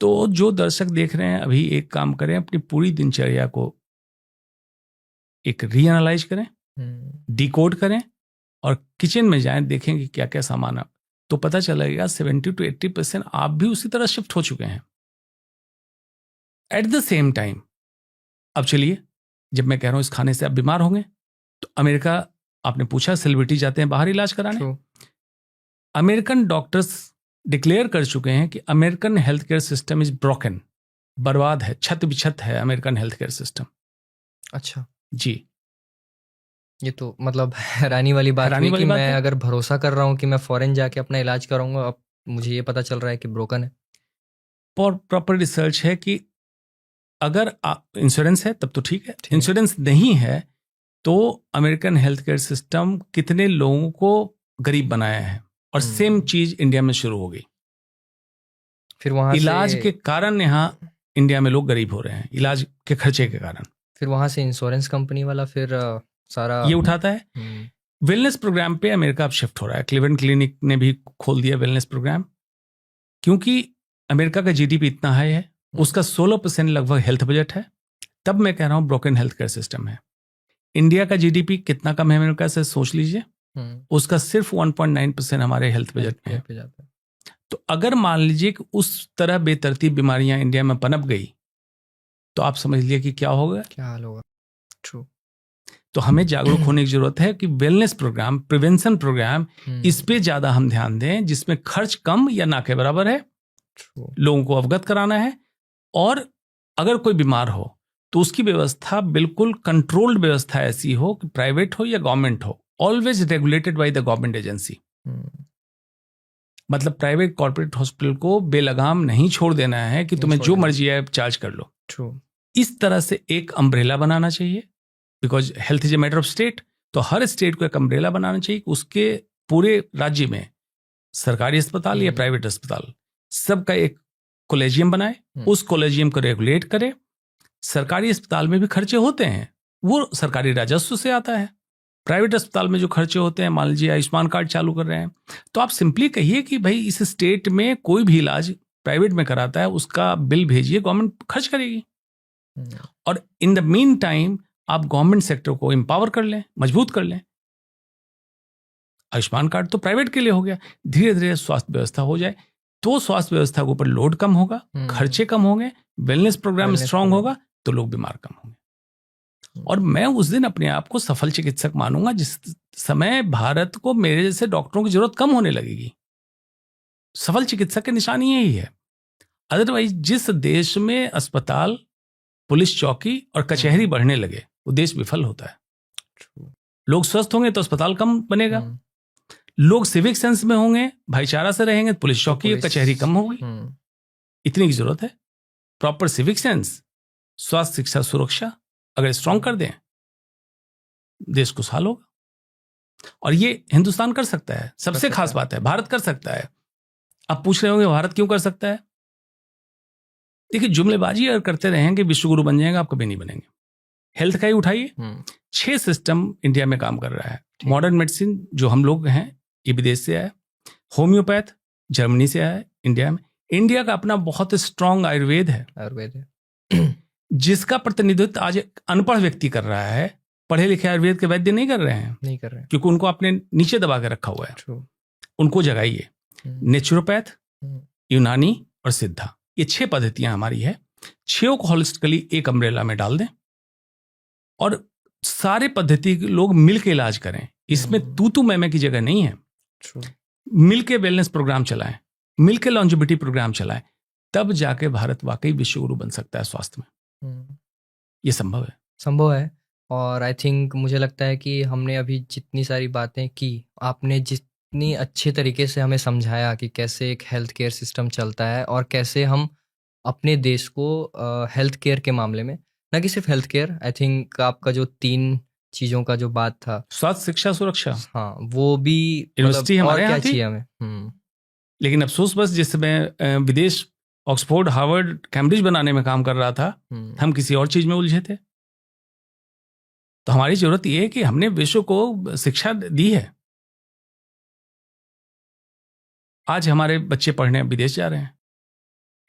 Speaker 1: तो जो दर्शक देख रहे हैं, अभी एक काम करें, अपनी पूरी दिनचर्या को एक रीएनालाइज करें, डिकोड करें, और किचन में जाएं, देखें कि क्या क्या सामान आप, तो पता चलेगा 70 to 80% आप भी उसी तरह शिफ्ट हो चुके हैं। एट द सेम टाइम, अब चलिए, जब मैं कह रहा हूं इस खाने से आप बीमार होंगे, तो अमेरिका, आपने पूछा सेलिब्रिटी जाते हैं बाहर इलाज कराने, अमेरिकन डॉक्टर्स डिक्लेयर कर चुके हैं कि American health care system is broken, बर्बाद है, छत बिछत है अमेरिकन हेल्थ केयर सिस्टम।
Speaker 3: अच्छा,
Speaker 1: जी,
Speaker 3: ये तो मतलब हैरानी वाली बात
Speaker 1: हैरानी
Speaker 3: हुई
Speaker 1: वाली
Speaker 3: कि
Speaker 1: बात
Speaker 3: मैं
Speaker 1: है।
Speaker 3: अगर भरोसा कर रहा हूँ कि मैं फॉरेन जाके अपना इलाज कराऊंगा, अब मुझे ये पता चल रहा है कि ब्रोकन है।
Speaker 1: प्रॉपर रिसर्च है कि अगर इंश्योरेंस है तब तो ठीक है,
Speaker 3: ठीक है।
Speaker 1: इंश्योरेंस नहीं है तो अमेरिकन हेल्थ केयर सिस्टम कितने लोगों को गरीब बनाया है। और सेम चीज इंडिया में शुरू हो गई।
Speaker 3: फिर वहां
Speaker 1: इलाज
Speaker 3: से
Speaker 1: के कारण यहाँ इंडिया में लोग गरीब हो रहे हैं, इलाज के खर्चे के कारण।
Speaker 3: फिर वहां से इंश्योरेंस कंपनी वाला फिर सारा
Speaker 1: ये उठाता है।
Speaker 3: हम्म,
Speaker 1: वेलनेस प्रोग्राम पे अमेरिका अब शिफ्ट हो रहा है। क्लीवेलैंड क्लिनिक ने भी खोल दिया वेलनेस प्रोग्राम, क्योंकि अमेरिका का जीडीपी इतना हाई है, उसका 16% लगभग हेल्थ बजट है। तब मैं कह रहा हूं ब्रोकन हेल्थ केयर सिस्टम है। इंडिया का जीडीपी कितना कम है अमेरिका से, सोच लीजिए। उसका सिर्फ 1.9% हमारे हेल्थ बजट में है।
Speaker 3: पे जाता है।
Speaker 1: तो अगर मान लीजिए कि उस तरह बेतरतीब बीमारियां इंडिया में पनप गई तो आप समझ लिए कि क्या होगा।
Speaker 3: क्या हाल होगा। ट्रू।
Speaker 1: तो हमें जागरूक होने की जरूरत है कि वेलनेस प्रोग्राम, प्रिवेंशन प्रोग्राम, इस पे ज्यादा हम ध्यान दें, जिसमें खर्च कम या ना के बराबर है।
Speaker 3: ट्रू।
Speaker 1: लोगों को अवगत कराना है, और अगर कोई बीमार हो तो उसकी व्यवस्था बिल्कुल कंट्रोल्ड व्यवस्था ऐसी हो कि प्राइवेट हो या गवर्नमेंट हो, always regulated by the government agency. मतलब प्राइवेट कॉर्पोरेट हॉस्पिटल को बेलगाम नहीं छोड़ देना है कि तुम्हें जो मर्जी है चार्ज कर लो।
Speaker 3: ट्रू।
Speaker 1: इस तरह से एक अम्ब्रेला बनाना चाहिए, because health is a matter of state. तो हर स्टेट को एक अम्ब्रेला बनाना चाहिए, उसके पूरे राज्य में सरकारी अस्पताल या प्राइवेट अस्पताल सबका एक कॉलेजियम बनाए, उस कॉलेजियम को रेगुलेट करे। सरकारी अस्पताल में भी खर्चे होते हैं, वो सरकारी राजस्व से आता है। प्राइवेट अस्पताल में जो खर्चे होते हैं, मान लीजिए आयुष्मान कार्ड चालू कर रहे हैं, तो आप सिंपली कहिए कि भाई इस स्टेट में कोई भी इलाज प्राइवेट में कराता है उसका बिल भेजिए, गवर्नमेंट खर्च करेगी। और इन द मीन टाइम आप गवर्नमेंट सेक्टर को एम्पावर कर लें, मजबूत कर लें। आयुष्मान कार्ड तो प्राइवेट के लिए हो गया, धीरे धीरे स्वास्थ्य व्यवस्था हो जाए तो स्वास्थ्य व्यवस्था के ऊपर लोड कम होगा, खर्चे कम होंगे, वेलनेस प्रोग्राम स्ट्रांग होगा तो लोग बीमार कम होंगे। और मैं उस दिन अपने आप को सफल चिकित्सक मानूंगा जिस समय भारत को मेरे जैसे डॉक्टरों की जरूरत कम होने लगेगी। सफल चिकित्सक की निशानी यही है। अदरवाइज जिस देश में अस्पताल, पुलिस चौकी और कचहरी बढ़ने लगे वो देश विफल होता है। लोग स्वस्थ होंगे तो अस्पताल कम बनेगा, लोग सिविक सेंस में होंगे, भाईचारा से रहेंगे तो पुलिस चौकी और कचहरी कम होगी। इतनी की जरूरत है। प्रॉपर सिविक सेंस, स्वास्थ्य, शिक्षा, सुरक्षा अगर स्ट्रांग कर दें, देश खुशहाल होगा। और ये हिंदुस्तान कर सकता है। सबसे खास बात है भारत कर सकता है। आप पूछ रहे होंगे भारत क्यों कर सकता है? देखिए, जुमलेबाजी अगर करते रहेंगे विश्वगुरु बन जाएगा, आप कभी नहीं बनेंगे। हेल्थ का ही उठाइए, 6 सिस्टम इंडिया में काम कर रहा है। मॉडर्न मेडिसिन जो हम लोग हैं ये विदेश से आया, होम्योपैथ जर्मनी से आया इंडिया में। इंडिया का अपना बहुत स्ट्रांग आयुर्वेद है जिसका प्रतिनिधित्व आज एक अनपढ़ व्यक्ति कर रहा है। पढ़े लिखे आयुर्वेद के वैद्य नहीं कर रहे हैं, क्योंकि उनको आपने नीचे दबा के रखा हुआ है। उनको जगाइए। नेचुरोपैथ, यूनानी और सिद्धा, ये 6 पद्धतियां हमारी है। 6 को होलिस्टिकली एक अम्ब्रेला में डाल दें और सारे पद्धति के लोग मिलके इलाज करें। इसमें तू मैं की जगह नहीं है। मिलके वेलनेस प्रोग्राम चलाएं, मिलके लॉन्जिविटी प्रोग्राम चलाएं, तब जाके भारत वाकई विश्वगुरु बन सकता है स्वास्थ्य में। ये संभव है।
Speaker 3: और आई थिंक मुझे लगता है कि हमने अभी जितनी सारी बातें की, आपने जितनी अच्छे तरीके से हमें समझाया कि कैसे एक हेल्थ केयर सिस्टम चलता है और कैसे हम अपने देश को हेल्थ केयर के मामले में, ना कि सिर्फ हेल्थ केयर, आई थिंक आपका जो 3 चीज़ों का जो बात था,
Speaker 1: स्वास्थ्य, शिक्षा, सुरक्षा,
Speaker 3: हाँ, वो भी
Speaker 1: यूनिवर्सिटी हमारे यहाँ थी।
Speaker 3: हमें
Speaker 1: लेकिन अफसोस बस जिस समय विदेश ऑक्सफोर्ड, हार्वर्ड, कैम्ब्रिज बनाने में काम कर रहा था, हम किसी और चीज में उलझे थे। तो हमारी जरूरत यह है कि हमने विश्व को शिक्षा दी है। आज हमारे बच्चे पढ़ने विदेश जा रहे हैं,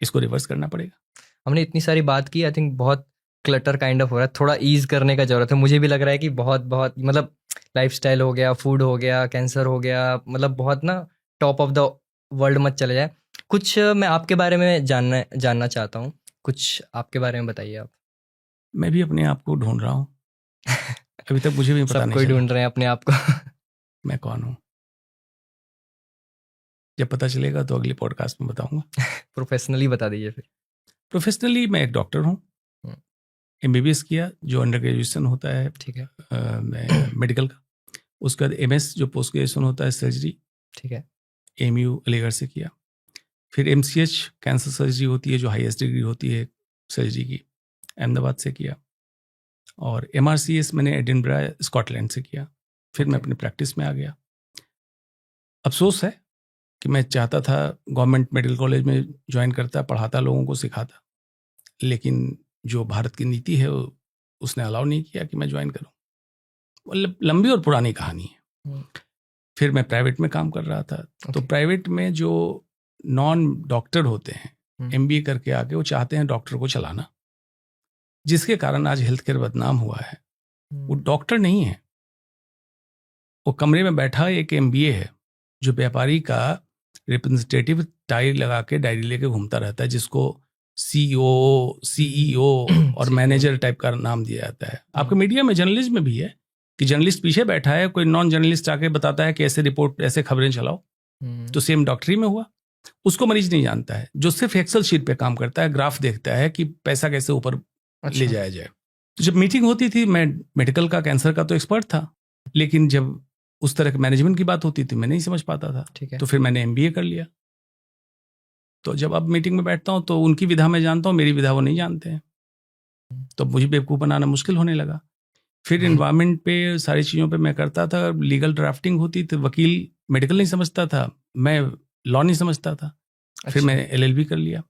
Speaker 1: इसको रिवर्स करना पड़ेगा।
Speaker 3: हमने इतनी सारी बात की, आई थिंक बहुत क्लटर काइंड ऑफ हो रहा है, थोड़ा ईज करने का जरूरत है। मुझे भी लग रहा है कि बहुत मतलब लाइफस्टाइल हो गया, फूड हो गया, कैंसर हो गया, मतलब बहुत ना टॉप ऑफ द वर्ल्ड मत चले जाए। कुछ मैं आपके बारे में जानना चाहता हूँ, कुछ आपके बारे में बताइए आप।
Speaker 1: मैं भी अपने आप को ढूंढ रहा हूँ अभी तक मुझे भी पता नहीं।
Speaker 3: सब कोई ढूंढ रहे हैं अपने आप को।
Speaker 1: मैं कौन हूँ? जब पता चलेगा तो अगले पॉडकास्ट में बताऊंगा।
Speaker 3: प्रोफेशनली बता दीजिए फिर।
Speaker 1: प्रोफेशनली मैं एक डॉक्टर हूँ, MBBS किया जो अंडर ग्रेजुएशन होता है
Speaker 3: ठीक है।
Speaker 1: मेडिकल का। उसके बाद MS जो पोस्ट ग्रेजुएशन होता है सर्जरी,
Speaker 3: ठीक है।
Speaker 1: AMU अलीगढ़ से किया। फिर MCH कैंसर सर्जरी होती है जो हाईएस्ट डिग्री होती है सर्जरी की, अहमदाबाद से किया। और MRCS मैंने एडिनबरा स्कॉटलैंड से किया। फिर मैं अपनी प्रैक्टिस में आ गया। अफसोस है कि मैं चाहता था गवर्नमेंट मेडिकल कॉलेज में ज्वाइन करता, पढ़ाता, लोगों को सिखाता, लेकिन जो भारत की नीति है उसने अलाउ नहीं किया कि मैं ज्वाइन करूं। मतलब लंबी और पुरानी कहानी है। फिर मैं प्राइवेट में काम कर रहा था। तो प्राइवेट में जो नॉन डॉक्टर होते हैं, MBA करके आके, वो चाहते हैं डॉक्टर को चलाना, जिसके कारण आज हेल्थ केयर बदनाम हुआ है। वो डॉक्टर नहीं है, वो कमरे में बैठा एक MBA है जो व्यापारी का रिप्रेजेंटेटिव टाई लगा के डायरी लेके घूमता रहता है, जिसको CEO और मैनेजर टाइप का नाम दिया जाता है। आपके मीडिया में जर्नलिस्ट में भी है कि जर्नलिस्ट पीछे बैठा है, कोई नॉन जर्नलिस्ट आके बताता है कि ऐसे रिपोर्ट, ऐसे खबरें चलाओ। तो सेम डॉक्टरी में हुआ। उसको मरीज नहीं जानता है, जो सिर्फ एक्सेल शीट पे काम करता है, ग्राफ देखता है कि पैसा कैसे ऊपर ले जाया जाए। तो जब मीटिंग होती थी, मैं मेडिकल का, कैंसर का तो एक्सपर्ट था, लेकिन जब उस तरह के मैनेजमेंट की बात होती थी मैं नहीं समझ पाता था।
Speaker 3: ठीक है।
Speaker 1: तो फिर मैंने MBA कर लिया। तो जब अब मीटिंग में बैठता हूँ तो उनकी विधा मैं जानता हूँ, मेरी विधा वो नहीं जानते हैं, तो मुझे बेवकूफ़ बनाना मुश्किल होने लगा। फिर इन्वायरमेंट पे, सारी चीज़ों पे मैं करता था। लीगल ड्राफ्टिंग होती थी, वकील मेडिकल नहीं समझता था, मैं लॉ नहीं समझता था। फिर मैंने LLB कर लिया।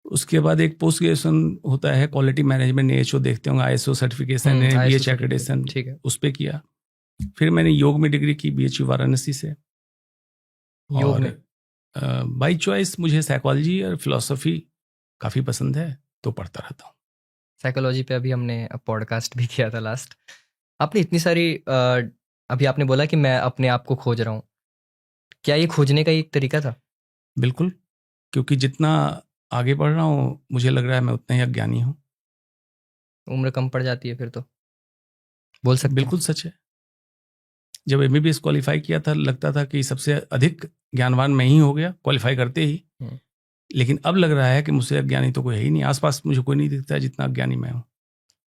Speaker 1: उसके बाद एक पोस्ट ग्रेजुएशन होता है क्वालिटी मैनेजमेंट, AHO देखते होंगे, ISO सर्टिफिकेशन, BH एक्रेडिटेशन,
Speaker 3: ठीक है।
Speaker 1: उस पर किया। फिर मैंने योग में डिग्री की BHU वाराणसी से।
Speaker 3: योग
Speaker 1: और
Speaker 3: में
Speaker 1: बाई चॉइस मुझे साइकोलॉजी और फिलॉसफी काफ़ी पसंद है, तो पढ़ता रहता हूँ।
Speaker 3: साइकोलॉजी पे अभी हमने पॉडकास्ट भी किया था लास्ट। आपने इतनी सारी अभी आपने बोला कि मैं अपने आप को खोज रहा हूँ, क्या ये खोजने का एक तरीका था?
Speaker 1: बिल्कुल, क्योंकि जितना आगे बढ़ रहा हूँ मुझे लग रहा है मैं उतना ही अज्ञानी हूँ।
Speaker 3: उम्र कम पड़ जाती है फिर तो बोल सकते हैं।
Speaker 1: बिल्कुल सच है। जब MBBS क्वालिफाई किया था, लगता था कि सबसे अधिक ज्ञानवान मैं ही हो गया क्वालिफाई करते ही, लेकिन अब लग रहा है कि मुझसे अज्ञानी तो कोई है ही नहीं। आसपास मुझे कोई नहीं दिखता है जितना अज्ञानी मैं हूँ।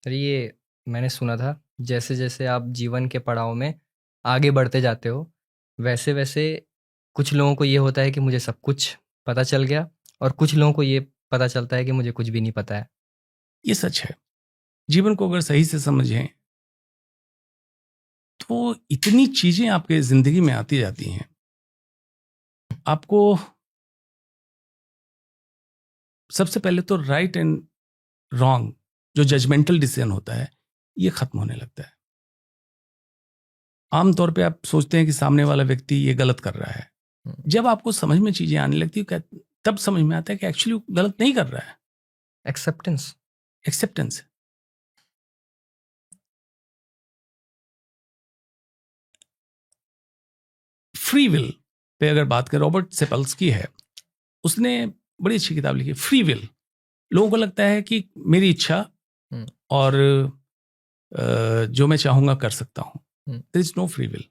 Speaker 3: अरे ये मैंने सुना था, जैसे जैसे आप जीवन के पड़ाव में आगे बढ़ते जाते हो, वैसे वैसे कुछ लोगों को ये होता है कि मुझे सब कुछ पता चल गया, और कुछ लोगों को ये पता चलता है कि मुझे कुछ भी नहीं पता है।
Speaker 1: ये सच है। जीवन को अगर सही से समझें तो इतनी चीजें आपके जिंदगी में आती जाती हैं। आपको सबसे पहले तो राइट एंड रॉन्ग, जो जजमेंटल डिसीजन होता है, ये खत्म होने लगता है। आमतौर पे आप सोचते हैं कि सामने वाला व्यक्ति ये गलत कर रहा है। जब आपको समझ में चीजें आने लगती है, तब समझ में आता है कि एक्चुअली गलत नहीं कर रहा है। एक्सेप्टेंस। फ्री विल पे अगर बात करें, रॉबर्ट सेपल्स्की है, उसने बड़ी अच्छी किताब लिखी, फ्री विल। लोगों को लगता है कि मेरी इच्छा और जो मैं चाहूंगा कर सकता हूं। There is no free will.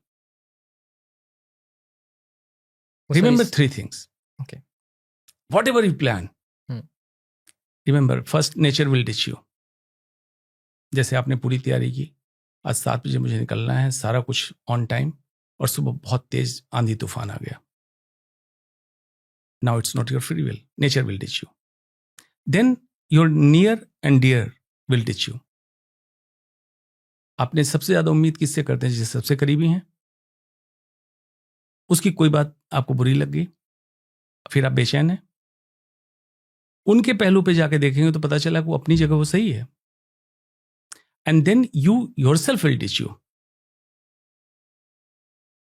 Speaker 1: Remember 3 things.
Speaker 3: Okay.
Speaker 1: Whatever you plan, remember first nature will teach you. जैसे आपने पूरी तैयारी की, आज 7 बजे मुझे निकलना है, सारा कुछ ऑन टाइम, और सुबह बहुत तेज आंधी तूफान आ गया। Now it's not your free will. Nature will teach you. Then your near and dear will teach you. आपने सबसे ज्यादा उम्मीद किससे करते हैं? जिससे सबसे करीबी हैं। उसकी कोई बात आपको बुरी लग गई, फिर आप बेचैन हैं। उनके पहलू पे जाके देखेंगे तो पता चला कि वो अपनी जगह वो सही है। And then you yourself will teach you.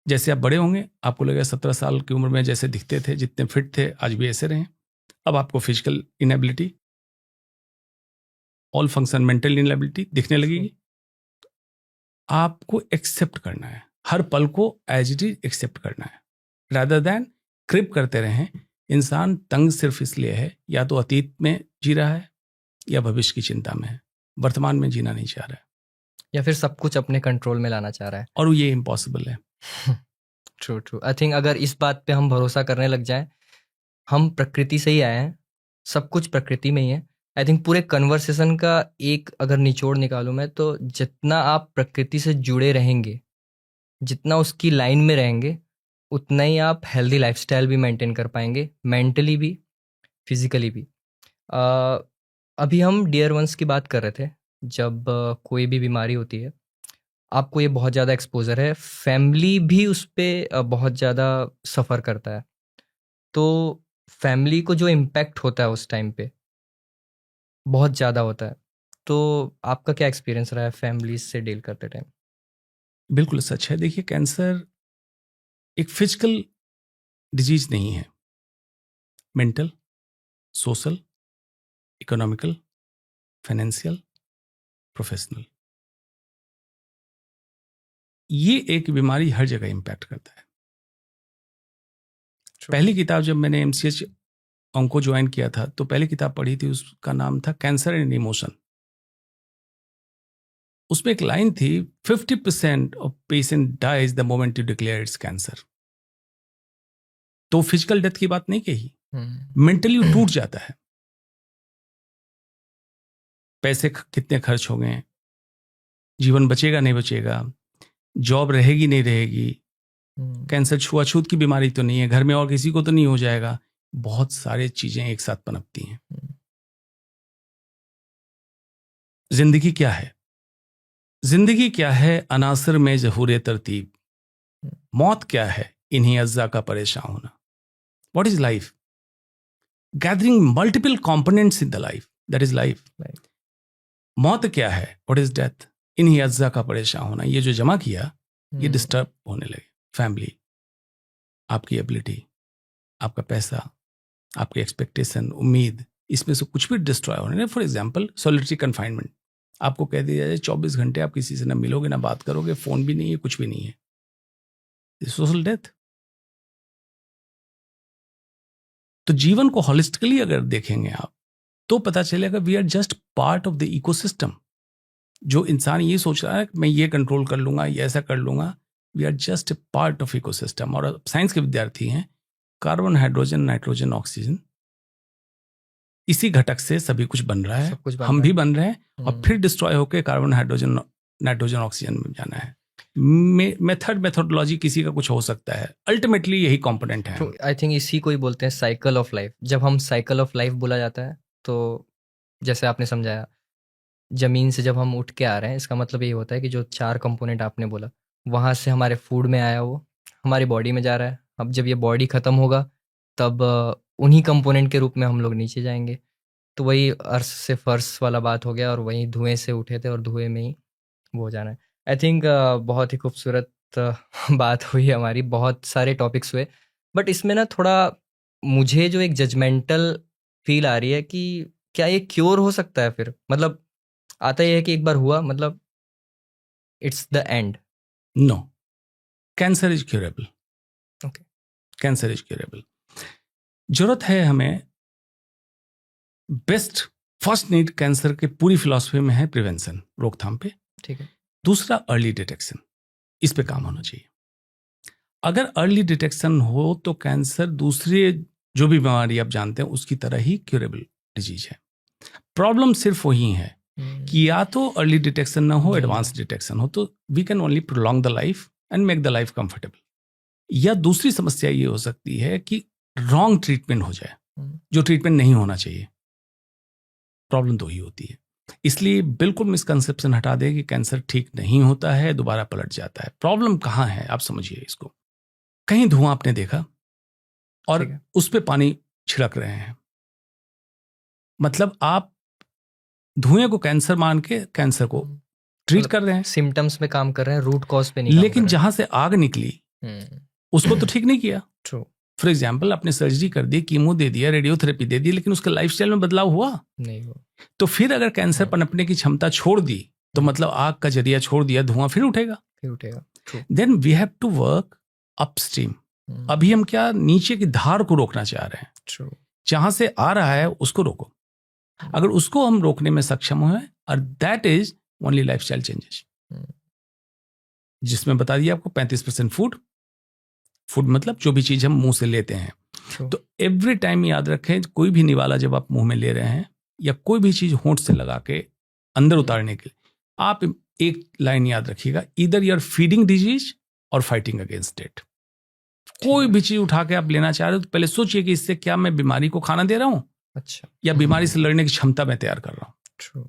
Speaker 1: जैसे आप बड़े होंगे, आपको लगेगा 17 साल की उम्र में जैसे दिखते थे, जितने फिट थे, आज भी ऐसे रहें। अब आपको physical inability, all function mental inability दिखने लगेगी। आपको एक्सेप्ट करना है, हर पल को एज इट इज एक्सेप्ट करना है, रादर दैन क्रिप करते रहें। इंसान तंग सिर्फ इसलिए है, या तो अतीत में जी रहा है या भविष्य की चिंता में है, वर्तमान में जीना नहीं चाह रहा है,
Speaker 3: या फिर सब कुछ अपने कंट्रोल में लाना चाह रहा है,
Speaker 1: और ये इम्पॉसिबल है।
Speaker 3: True true. आई थिंक अगर इस बात पे हम भरोसा करने लग जाएं, हम प्रकृति से ही आए हैं, सब कुछ प्रकृति में ही है। आई थिंक पूरे कन्वर्सेशन का एक अगर निचोड़ निकालूं मैं, तो जितना आप प्रकृति से जुड़े रहेंगे, जितना उसकी लाइन में रहेंगे, उतना ही आप हेल्दी लाइफस्टाइल भी मेंटेन कर पाएंगे, मेंटली भी, फिजिकली भी। अभी हम डियर वंस की बात कर रहे थे। जब कोई भी बीमारी होती है, आपको ये बहुत ज़्यादा एक्सपोजर है, फैमिली भी उस पर बहुत ज़्यादा सफ़र करता है। तो फैमिली को जो इम्पैक्ट होता है उस टाइम पे बहुत ज़्यादा होता है। तो आपका क्या एक्सपीरियंस रहा है फैमिली से डील करते टाइम?
Speaker 1: बिल्कुल सच है। देखिए, कैंसर एक फिजिकल डिजीज नहीं है, mental, social, economical, financial, professional, ये एक बीमारी हर जगह इम्पैक्ट करता है। पहली किताब जब मैंने MCH ऑन्को ज्वाइन किया था, तो पहली किताब पढ़ी थी, उसका नाम था कैंसर एंड इमोशन। उसमें एक लाइन थी, 50% of patient dies the moment you declare it's cancer. तो फिजिकल डेथ की बात नहीं कही, मेंटली टूट जाता है। पैसे कितने खर्च हो गए, जीवन बचेगा नहीं बचेगा, जॉब रहेगी नहीं रहेगी, कैंसर छुआछूत की बीमारी तो नहीं है, घर में और किसी को तो नहीं हो जाएगा, बहुत सारी चीजें एक साथ पनपती हैं। जिंदगी क्या है? जिंदगी क्या है? अनासर में ज़हूर तरतीब। मौत क्या है? इन्हीं अज्जा का परेशान होना। What is life? Gathering multiple components in the life, that is life. मौत क्या है? What is death? इन्हीं अज्जा का परेशान होना। ये जो जमा किया, ये डिस्टर्ब होने लगे। फैमिली, आपकी एबिलिटी, आपका पैसा, आपकी एक्सपेक्टेशन, उम्मीद, इसमें से कुछ भी डिस्ट्रॉय होने लगे। For example, solitary confinement. आपको कह दिया जाए 24 घंटे आप किसी से ना मिलोगे, ना बात करोगे, फोन भी नहीं है, कुछ भी नहीं है। Social death. तो जीवन को हॉलिस्टिकली अगर देखेंगे आप, तो पता चलेगा we are just part of the ecosystem. जो इंसान ये सोच रहा है कि मैं ये कंट्रोल कर लूंगा, ये ऐसा कर लूंगा, we are just a part of ecosystem. और साइंस के विद्यार्थी हैं, कार्बन, हाइड्रोजन, नाइट्रोजन, ऑक्सीजन, इसी घटक से सभी कुछ बन रहा है, हम भी बन रहे हैं, और फिर डिस्ट्रॉय होकर कार्बन, हाइड्रोजन, नाइट्रोजन, ऑक्सीजन में जाना है। मेथोडोलॉजी किसी का कुछ हो सकता है, अल्टीमेटली यही कंपोनेंट है।
Speaker 3: आई थिंक इसी को ही बोलते हैं साइकिल ऑफ लाइफ। जब हम साइकिल ऑफ लाइफ बोला जाता है, तो जैसे आपने समझाया, जमीन से जब हम उठ के आ रहे हैं, इसका मतलब ये होता है कि जो 4 कंपोनेंट आपने बोला, वहाँ से हमारे फूड में आया, वो हमारी बॉडी में जा रहा है। अब जब ये बॉडी ख़त्म होगा, तब उन्हीं कंपोनेंट के रूप में हम लोग नीचे जाएंगे। तो वही अर्थ से फर्श वाला बात हो गया, और वहीं धुएं से उठे थे और धुएं में ही वो हो जाना है। आई थिंक बहुत ही खूबसूरत बात हुई हमारी, बहुत सारे टॉपिक्स हुए, बट इसमें ना थोड़ा मुझे जो एक जजमेंटल फील आ रही है कि क्या ये क्योर हो सकता है फिर? मतलब आता ये है कि एक बार हुआ, मतलब it's the end.
Speaker 1: No, cancer is curable.
Speaker 3: Okay,
Speaker 1: cancer is curable. जरूरत है हमें, बेस्ट फर्स्ट नीड कैंसर के पूरी फिलॉसफी में है प्रिवेंशन, रोकथाम पे।
Speaker 3: ठीक है।
Speaker 1: दूसरा अर्ली डिटेक्शन, इस पे काम होना चाहिए। अगर अर्ली डिटेक्शन हो तो कैंसर दूसरे जो भी बीमारी आप जानते हैं उसकी तरह ही क्यूरेबल डिजीज है। प्रॉब्लम सिर्फ वही है कि या तो अर्ली डिटेक्शन ना हो, एडवांस डिटेक्शन हो, तो we can only prolong the life and make the life comfortable. या दूसरी समस्या ये हो सकती है कि रॉन्ग ट्रीटमेंट हो जाए, जो ट्रीटमेंट नहीं होना चाहिए। प्रॉब्लम तो ही होती है। इसलिए बिल्कुल मिसकंसेप्शन हटा दें कि कैंसर ठीक नहीं होता है, दोबारा पलट जाता है। प्रॉब्लम कहाँ है आप समझिए इसको। कहीं धुआं आपने देखा और उस पे पानी छिड़क रहे हैं, मतलब आप धुएं को कैंसर मान के कैंसर को ट्रीट कर रहे हैं,
Speaker 3: सिम्टम्स में काम कर रहे हैं, रूट कॉज पे नहीं।
Speaker 1: लेकिन जहां से आग निकली उसको तो ठीक नहीं किया।
Speaker 3: ट्रू।
Speaker 1: फॉर एग्जाम्पल, आपने सर्जरी कर दी, कीमो दे दिया, रेडियोथेरेपी दे दी, लेकिन उसके लाइफस्टाइल में बदलाव हुआ
Speaker 3: नहीं हुआ।
Speaker 1: तो फिर अगर कैंसर पनपने की क्षमता छोड़ दी, तो मतलब आग का जरिया छोड़ दिया, धुआं फिर उठेगा। Then we have to work upstream. अभी हम क्या नीचे की धार को रोकना चाह रहे हैं, जहां से आ रहा है उसको रोको। अगर उसको हम रोकने में सक्षम हुए, और that is only lifestyle changes, जिसमें बता दिया आपको 35% फूड, फूड मतलब जो भी चीज हम मुंह से लेते हैं।
Speaker 3: True.
Speaker 1: तो एवरी टाइम याद रखें, कोई भी निवाला जब आप मुंह में ले रहे हैं या कोई भी चीज होंठ से लगा के अंदर उतारने के लिए, आप एक लाइन याद रखिएगा, either you are feeding disease और फाइटिंग अगेंस्ट इट। कोई भी चीज उठा के आप लेना चाह रहे हो तो पहले सोचिए कि इससे क्या मैं बीमारी को खाना दे रहा हूं
Speaker 3: अच्छा,
Speaker 1: या बीमारी से लड़ने की क्षमता मैं तैयार कर रहा हूं।
Speaker 3: True.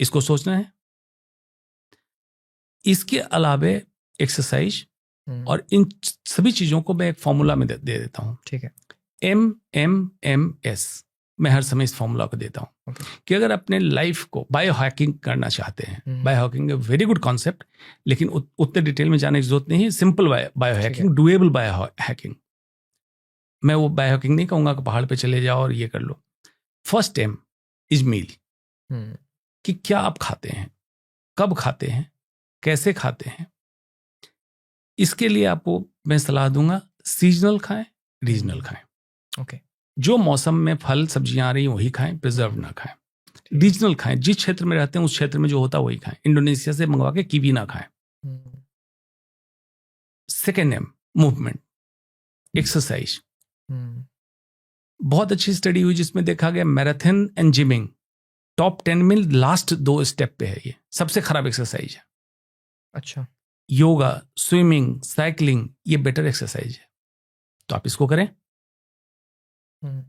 Speaker 1: इसको सोचना है। इसके अलावे एक्सरसाइज और इन सभी चीजों को मैं एक फॉर्मूला में दे देता हूं।
Speaker 3: ठीक है।
Speaker 1: MMMS, मैं हर समय इस फॉर्मूला को देता हूं
Speaker 3: Okay.
Speaker 1: कि अगर अपने लाइफ को बायो हैकिंग करना चाहते हैं, bio hacking a very good concept, लेकिन उतने डिटेल में जाने की जरूरत नहीं है। Simple bio hacking, doable bio hacking. मैं वो बायो हैकिंग नहीं कहूंगा कि पहाड़ पे चले जाओ और ये कर लो। फर्स्ट एम इज मील, कि क्या आप खाते हैं, कब खाते हैं, कैसे खाते हैं। इसके लिए आपको मैं सलाह दूंगा, सीजनल खाएं, रीजनल खाएं।
Speaker 3: ओके।
Speaker 1: जो मौसम में फल सब्जियां आ रही हैं वही खाएं, प्रिजर्व ना खाएं। रीजनल खाएं, जिस क्षेत्र में रहते हैं उस क्षेत्र में जो होता है वही खाएं। इंडोनेशिया से मंगवा के कीवी ना खाएं। Second M movement, exercise. बहुत अच्छी स्टडी हुई जिसमें देखा गया मैराथन एंड जिमिंग टॉप 10 में लास्ट 2 स्टेप पे है। ये सबसे खराब एक्सरसाइज है।
Speaker 3: अच्छा।
Speaker 1: योगा, स्विमिंग, साइकिलिंग, ये बेटर एक्सरसाइज है, तो आप इसको करें।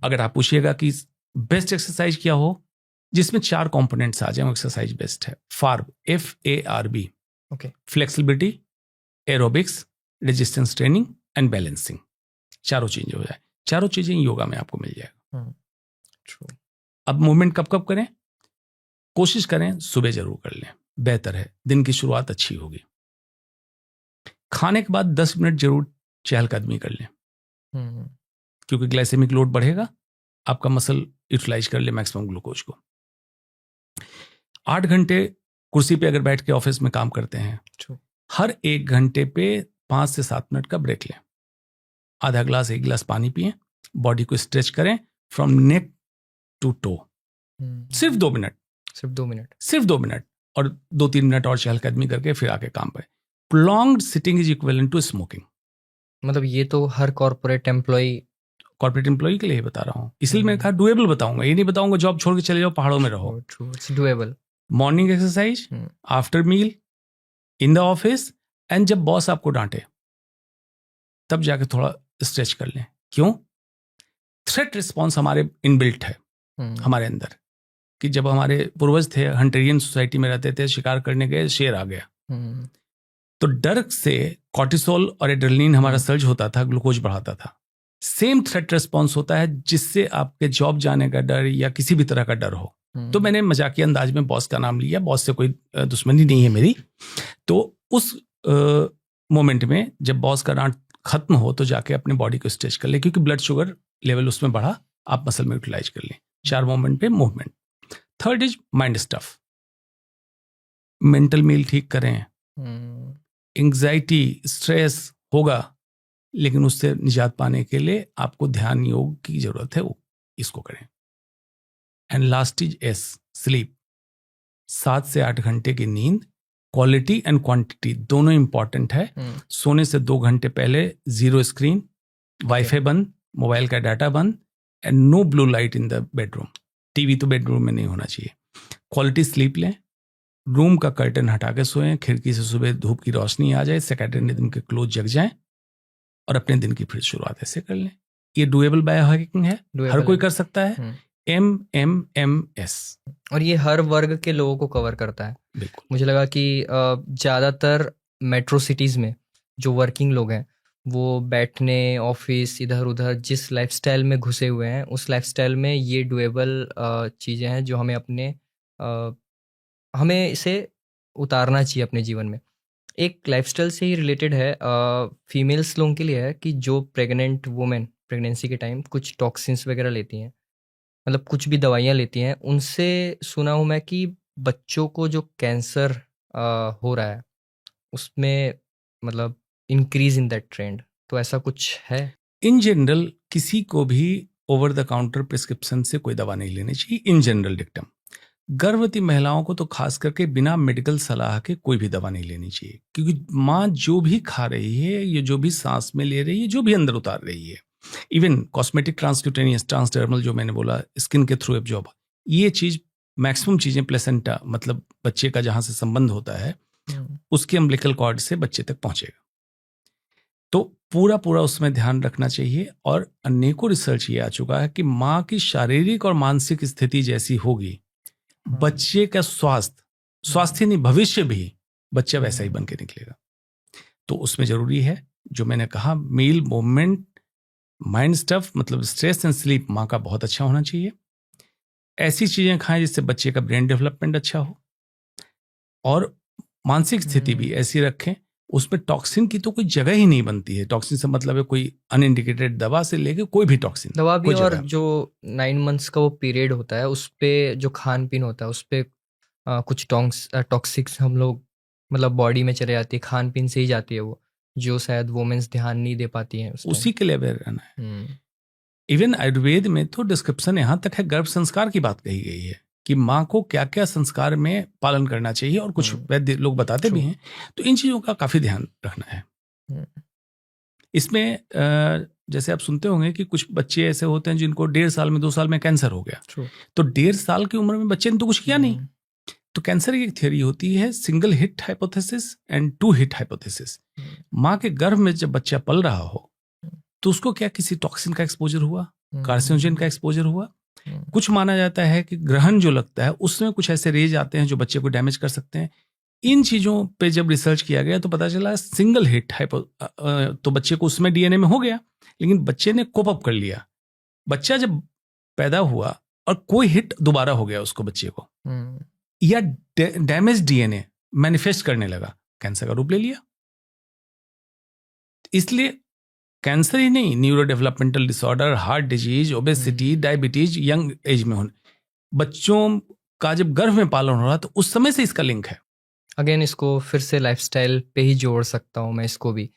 Speaker 1: अगर आप पूछिएगा कि बेस्ट एक्सरसाइज क्या हो जिसमें 4 कंपोनेंट्स आ जाए, एक्सरसाइज बेस्ट है। फार्ब, FARB,
Speaker 3: okay.
Speaker 1: Flexibility, aerobics, resistance training and balancing. चारों चीजें हो जाए, चारों चीजें योगा में आपको मिल जाएगा। अब मूवमेंट कब कब करें? कोशिश करें सुबह जरूर कर लें, बेहतर है, दिन की शुरुआत अच्छी होगी। खाने के बाद 10 मिनट जरूर चहलकदमी कर लें, क्योंकि ग्लाइसेमिक लोड बढ़ेगा, आपका मसल यूटिलाइज कर ले मैक्सिमम ग्लूकोज को। 8 घंटे कुर्सी पे अगर बैठ के ऑफिस में काम करते हैं, हर 1 घंटे पे 5 से 7 मिनट का ब्रेक लें। आधा ग्लास 1 गिलास पानी पिएं, बॉडी को स्ट्रेच करें फ्रॉम नेक टू टो। सिर्फ 2 मिनट, सिर्फ 2 मिनट, और 2-3 मिनट और चहलकदमी करके फिर आके काम पे। Prolonged sitting is equivalent to smoking.
Speaker 3: मतलब ये तो हर कॉर्पोरेट एम्प्लॉय
Speaker 1: के लिए बता रहा हूँ, इसलिए मैंने कहा डुएबल बताऊंगा, ये नहीं बताऊंगा जॉब छोड़ के चले जाओ पहाड़ों में रहो।
Speaker 3: Doable.
Speaker 1: Morning exercise, after meal, in the office, and जब बॉस आपको डांटे तब जाके थोड़ा स्ट्रेच कर लें। क्यों? थ्रेट रिस्पॉन्स हमारे इनबिल्ट है हमारे अंदर, कि जब हमारे पूर्वज थे हंटेरियन सोसाइटी में रहते थे, शिकार करने गए, शेर आ गया, तो डर से कॉर्टिसोल और एड्रेनलिन हमारा सर्ज होता था, ग्लूकोज बढ़ाता था। सेम थ्रेट रिस्पॉन्स होता है जिससे आपके जॉब जाने का डर या किसी भी तरह का डर हो। तो मैंने मजाकिया अंदाज में बॉस का नाम लिया, बॉस से कोई दुश्मनी नहीं है मेरी। तो उस मोमेंट में जब बॉस का डांट खत्म हो तो जाके अपने बॉडी को स्ट्रेच कर ले, क्योंकि ब्लड शुगर लेवल उसमें बढ़ा, आप मसल में यूटिलाइज कर लें। 4 मोमेंट पे movement. Third is mind stuff, mental meal ठीक करें। एंग्जाइटी, स्ट्रेस होगा, लेकिन उससे निजात पाने के लिए आपको ध्यान योग की जरूरत है, वो इसको करें। And last is S, sleep. 7 से 8 घंटे की नींद, क्वालिटी एंड क्वांटिटी दोनों इंपॉर्टेंट है। सोने से 2 घंटे पहले 0 स्क्रीन, वाईफाई बंद, मोबाइल का डाटा बंद, and no blue light in the bedroom. TV तो बेडरूम में नहीं होना चाहिए। क्वालिटी स्लीप लें, रूम का कर्टन हटा के सोएं, खिड़की से सुबह धूप की रोशनी आ जाए, सर्कैडियन रिदम के क्लोज जग जाएं, और अपने दिन की फिर शुरुआत ऐसे कर लें। ये डुएबल बायो हैकिंग है, हर कोई कर सकता है। MMMS,
Speaker 3: और ये हर वर्ग के लोगों को कवर करता है।
Speaker 1: बिल्कुल।
Speaker 3: मुझे लगा कि ज़्यादातर मेट्रो सिटीज़ में जो वर्किंग लोग हैं वो बैठने, ऑफिस, इधर उधर जिस लाइफस्टाइल में घुसे हुए हैं, उस लाइफस्टाइल में ये डुएबल चीज़ें हैं जो हमें अपने हमें इसे उतारना चाहिए अपने जीवन में। एक लाइफस्टाइल से ही रिलेटेड है, फीमेल्स लोगों के लिए है कि जो प्रेग्नेंट वुमेन प्रेगनेंसी के टाइम कुछ टॉक्सिन्स वगैरह लेती हैं, मतलब कुछ भी दवाइयाँ लेती हैं, उनसे सुना हूँ मैं कि बच्चों को जो कैंसर हो रहा है उसमें मतलब इंक्रीज इन दैट ट्रेंड। तो ऐसा कुछ है?
Speaker 1: इन जनरल किसी को भी ओवर द काउंटर प्रिस्क्रिप्शन से कोई दवा नहीं लेनी चाहिए, इन जनरल डिक्टम। गर्भवती महिलाओं को तो खास करके बिना मेडिकल सलाह के कोई भी दवा नहीं लेनी चाहिए, क्योंकि माँ जो भी खा रही है, ये जो भी सांस में ले रही है, जो भी अंदर उतार रही है, इवन कॉस्मेटिक ट्रांसक्यूटेनियस ट्रांसडर्मल जो मैंने बोला, स्किन के थ्रू एब्जॉर्ब, ये चीज मैक्सिमम चीजें प्लेसेंटा मतलब बच्चे का जहां से संबंध होता है उसके अम्बिलिकल कॉर्ड से बच्चे तक पहुंचेगा। तो पूरा पूरा उसमें ध्यान रखना चाहिए। और अनेकों रिसर्च ये आ चुका है कि माँ की शारीरिक और मानसिक स्थिति जैसी होगी, बच्चे का स्वास्थ्य नहीं, भविष्य भी बच्चा वैसा ही बन के निकलेगा। तो उसमें जरूरी है जो मैंने कहा, मील, मूवमेंट, माइंड स्टफ, मतलब स्ट्रेस एंड स्लीप माँ का बहुत अच्छा होना चाहिए। ऐसी चीजें खाएं जिससे बच्चे का ब्रेन डेवलपमेंट अच्छा हो, और मानसिक स्थिति भी ऐसी रखें उसमें टॉक्सिन की तो कोई जगह ही नहीं बनती है। टॉक्सिन से मतलब है कोई अनइंडिकेटेड दवा से लेके कोई भी टॉक्सिन,
Speaker 3: दवा भी,
Speaker 1: कोई
Speaker 3: और
Speaker 1: जगह।
Speaker 3: जो 9 मंथ्स का वो पीरियड होता है उस पे जो खान पीन होता है उस पे कुछ टॉक्सिक्स हम लोग मतलब बॉडी में चले जाती है, खान पीन से ही जाती है वो, जो शायद वुमेन्स ध्यान नहीं दे पाती हैं
Speaker 1: उसी के लिए अवेयर रहना है। इवन आयुर्वेद में तो डिस्क्रिप्शन यहाँ तक है, गर्भ संस्कार की बात कही गई है कि माँ को क्या क्या संस्कार में पालन करना चाहिए, और कुछ वैद्य लोग बताते भी हैं। तो इन चीजों का काफी ध्यान रखना है। इसमें जैसे आप सुनते होंगे कि कुछ बच्चे ऐसे होते हैं जिनको 1.5 साल में 2 साल में कैंसर हो गया। तो 1.5 साल की उम्र में बच्चे ने तो कुछ किया नहीं। तो कैंसर की एक थ्योरी होती है single hit hypothesis and 2 hit hypothesis. माँ के गर्भ में जब बच्चा पल रहा हो तो उसको क्या किसी टॉक्सिन का एक्सपोजर हुआ, कार्सिनोजन का एक्सपोजर हुआ। कुछ माना जाता है कि ग्रहण जो लगता है उसमें कुछ ऐसे रेज आते हैं जो बच्चे को डैमेज कर सकते हैं। इन चीजों पे जब रिसर्च किया गया तो पता चला सिंगल हिट तो बच्चे को उसमें डीएनए में हो गया, लेकिन बच्चे ने कोप अप कर लिया। बच्चा जब पैदा हुआ और कोई हिट दोबारा हो गया उसको, बच्चे को, या डैमेज डीएनए मैनिफेस्ट करने लगा, कैंसर का रूप ले लिया। इसलिए कैंसर ही नहीं, neuro developmental disorder, heart disease, obesity, diabetes young age में होने, बच्चों का जब गर्भ में पालन हो रहा तो उस समय से इसका लिंक है।
Speaker 3: अगेन इसको फिर से लाइफस्टाइल पे ही जोड़ सकता हूँ मैं इसको भी।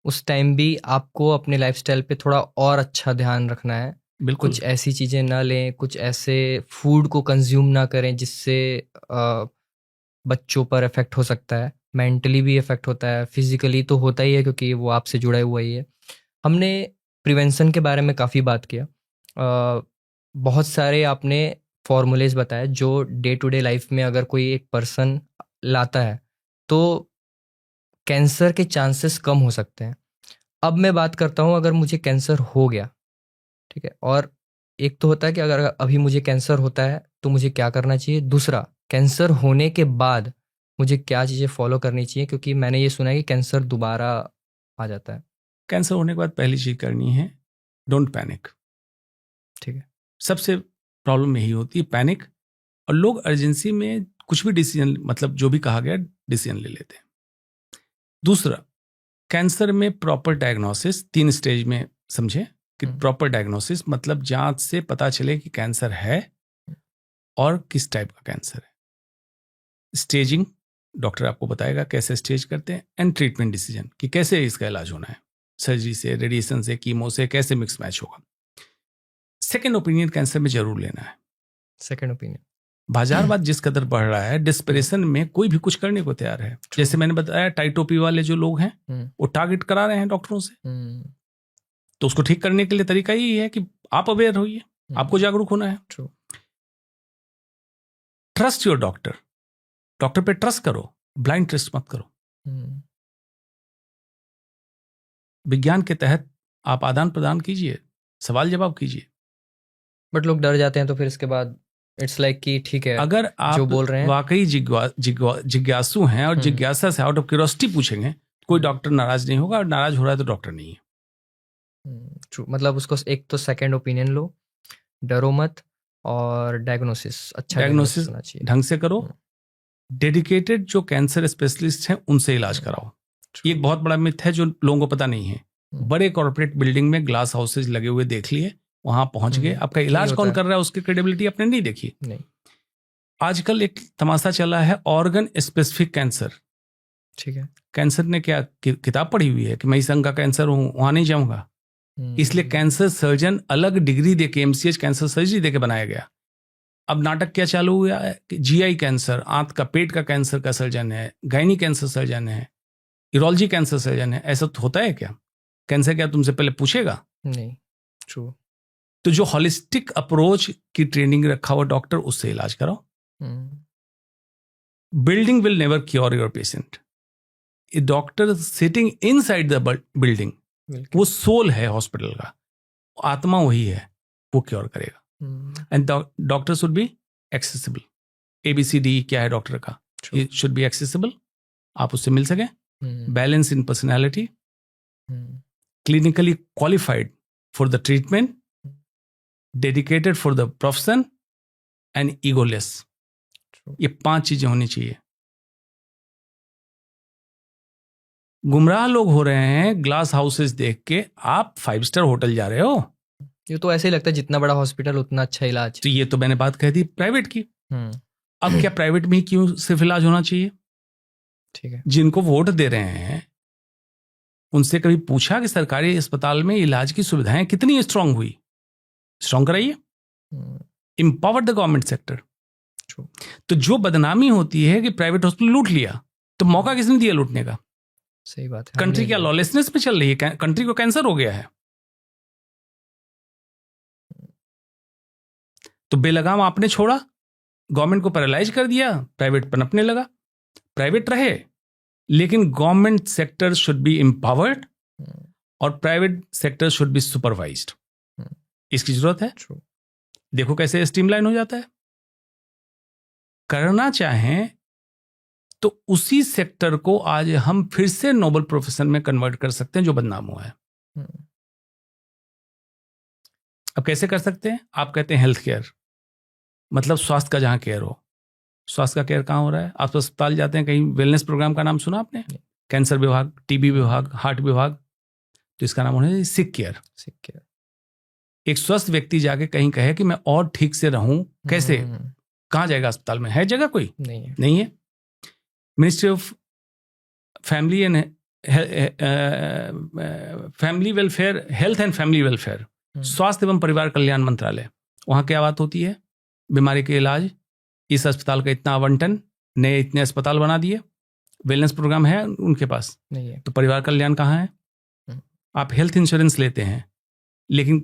Speaker 3: उस टाइम भी आपको अपने लाइफस्टाइल पे थोड़ा और अच्छा ध्यान रखना है।
Speaker 1: बिल्कुल,
Speaker 3: कुछ ऐसी चीज़ें ना लें, कुछ ऐसे फूड को कंज्यूम ना करें जिससे बच्चों पर इफेक्ट हो सकता है। मेंटली भी इफेक्ट होता है, फिजिकली तो होता ही है क्योंकि वो आपसे जुड़ा हुआ ही है। हमने प्रिवेंशन के बारे में काफ़ी बात किया, बहुत सारे आपने फॉर्मूलेज बताए जो डे टू डे लाइफ में अगर कोई एक पर्सन लाता है तो कैंसर के चांसेस कम हो सकते हैं। अब मैं बात करता हूँ, अगर मुझे कैंसर हो गया, ठीक है, और एक तो होता है कि अगर अभी मुझे कैंसर होता है तो मुझे क्या करना चाहिए, दूसरा कैंसर होने के बाद मुझे क्या चीज़ें फॉलो करनी चाहिए, क्योंकि मैंने ये सुना है कि कैंसर दोबारा आ जाता है।
Speaker 1: कैंसर होने के बाद पहली चीज करनी है, डोंट पैनिक।
Speaker 3: ठीक है,
Speaker 1: सबसे प्रॉब्लम यही होती है, पैनिक, और लोग अर्जेंसी में कुछ भी डिसीजन, मतलब जो भी कहा गया डिसीजन ले लेते हैं। दूसरा, कैंसर में प्रॉपर डायग्नोसिस 3 स्टेज में समझे कि प्रॉपर डायग्नोसिस मतलब जांच से पता चले कि कैंसर है और किस टाइप का कैंसर है। स्टेजिंग, डॉक्टर आपको बताएगा कैसे स्टेज करते हैं, एंड ट्रीटमेंट डिसीजन कि कैसे इसका इलाज होना है, सर्जरी से, रेडिएशन से, कीमो से, कैसे मिक्स मैच होगा। सेकेंड ओपिनियन कैंसर में जरूर लेना है।
Speaker 3: Second opinion.
Speaker 1: बाजारवाद जिस कदर बढ़ रहा है, डिस्परेशन में कोई भी कुछ करने को तैयार है। जैसे मैंने बताया, टाइटोपी वाले जो लोग हैं वो टारगेट करा रहे हैं डॉक्टरों से, तो उसको ठीक करने के लिए तरीका यही है कि आप अवेयर होइए, आपको जागरूक होना है। ट्रस्ट योर डॉक्टर, डॉक्टर पे ट्रस्ट करो, ब्लाइंड ट्रस्ट मत करो। विज्ञान के तहत आप आदान प्रदान कीजिए, सवाल जवाब कीजिए।
Speaker 3: बट लोग डर जाते हैं, तो फिर इसके बाद इट्स लाइक कि ठीक है,
Speaker 1: अगर आप
Speaker 3: जो बोल रहे हैं
Speaker 1: वाकई जिज्ञासु हैं और जिज्ञासा से आउट ऑफ क्यूरियोसिटी पूछेंगे, कोई डॉक्टर नाराज नहीं होगा, और नाराज हो रहा है तो डॉक्टर नहीं है।
Speaker 3: ट्रू, मतलब उसको एक तो सेकंड ओपिनियन लो, डरो मत, और डायग्नोसिस अच्छा
Speaker 1: डायग्नोसिस
Speaker 3: होना चाहिए,
Speaker 1: ढंग से करो। डेडिकेटेड जो कैंसर स्पेशलिस्ट हैं उनसे इलाज कराओ। ये एक बहुत बड़ा मिथ है जो लोगों को पता नहीं है। बड़े कॉर्पोरेट बिल्डिंग में ग्लास हाउसेज लगे हुए देख लिए, वहां पहुंच गए, आपका इलाज कौन कर रहा है उसकी क्रेडिबिलिटी आपने नहीं देखी।
Speaker 3: नहीं।
Speaker 1: आजकल एक तमाशा चला है ऑर्गन स्पेसिफिक कैंसर।
Speaker 3: ठीक है,
Speaker 1: कैंसर ने क्या किताब पढ़ी हुई है कि मैं इस अंग का कैंसर हूं, वहां नहीं जाऊंगा। इसलिए कैंसर सर्जन अलग डिग्री देके, एमसीएच कैंसर सर्जरी देके बनाया गया। अब नाटक क्या चालू हुआ है कि जीआई कैंसर, आंत का पेट का कैंसर का सर्जन है, गायनी कैंसर सर्जन है, यूरोलॉजी कैंसर सर्जन है। ऐसा तो होता है क्या? कैंसर क्या तुमसे पहले पूछेगा?
Speaker 3: नहीं, ट्रू।
Speaker 1: तो जो हॉलिस्टिक अप्रोच की ट्रेनिंग रखा हुआ डॉक्टर, उससे इलाज कराओ। Building will never cure your patient. A doctor sitting inside the building, वो सोल है हॉस्पिटल का, आत्मा वही है, वो क्योर करेगा। And doctor should be accessible. ABCD क्या है डॉक्टर का? इट शुड बी एक्सेसिबल, आप उससे मिल सके, balance in personality, clinically qualified for the treatment, dedicated for the profession and egoless. ये 5 चीजें होनी चाहिए। गुमराह लोग हो रहे हैं ग्लास हाउसेस देख के, आप 5 स्टार होटल जा रहे हो।
Speaker 3: ये तो ऐसे ही लगता है जितना बड़ा हॉस्पिटल उतना अच्छा इलाज।
Speaker 1: तो ये तो मैंने बात कह दी प्राइवेट की। अब क्या प्राइवेट में ही क्यों सिर्फ इलाज होना चाहिए?
Speaker 3: ठीक है।
Speaker 1: जिनको वोट दे रहे हैं उनसे कभी पूछा कि सरकारी अस्पताल में इलाज की सुविधाएं कितनी स्ट्रांग हुई? स्ट्रांग कराइए, एम्पावर द गवर्नमेंट सेक्टर। तो जो बदनामी होती है कि प्राइवेट हॉस्पिटल लूट लिया, तो मौका किसने दिया लूटने का?
Speaker 3: सही बात है।
Speaker 1: कंट्री क्या लॉलेसनेस पे चल रही है? कंट्री को कैंसर हो गया है। तो बेलगाम आपने छोड़ा, गवर्नमेंट को पैरालाइज कर दिया, प्राइवेट पनपने लगा। प्राइवेट रहे, लेकिन government sector should be empowered और private sector should be supervised. इसकी जरूरत है। देखो कैसे स्ट्रीमलाइन हो जाता है। करना चाहें तो उसी सेक्टर को आज हम फिर से नोबल प्रोफेशन में कन्वर्ट कर सकते हैं जो बदनाम हुआ है। अब कैसे कर सकते हैं? आप कहते हैं हेल्थ केयर, मतलब स्वास्थ्य का जहां केयर हो। स्वास्थ्य का केयर कहां हो रहा है? आप तो अस्पताल जाते हैं, कहीं वेलनेस प्रोग्राम का नाम सुना आपने? कैंसर विभाग, टीबी विभाग, हार्ट विभाग, तो इसका नाम होना चाहिए सिक केयर। सिक केयर। एक स्वस्थ व्यक्ति जाके कहीं कहे कि मैं और ठीक से रहूं, कैसे? कहां जाएगा? अस्पताल में है जगह कोई? नहीं है। Ministry of family and family welfare, health and family welfare, स्वास्थ्य एवं परिवार कल्याण मंत्रालय, वहां क्या बात होती है? बीमारी के इलाज, इस अस्पताल का इतना आवंटन, नए इतने अस्पताल बना दिए, वेलनेस प्रोग्राम है उनके पास नहीं है। तो परिवार कल्याण कहाँ है? आप हेल्थ इंश्योरेंस लेते हैं, लेकिन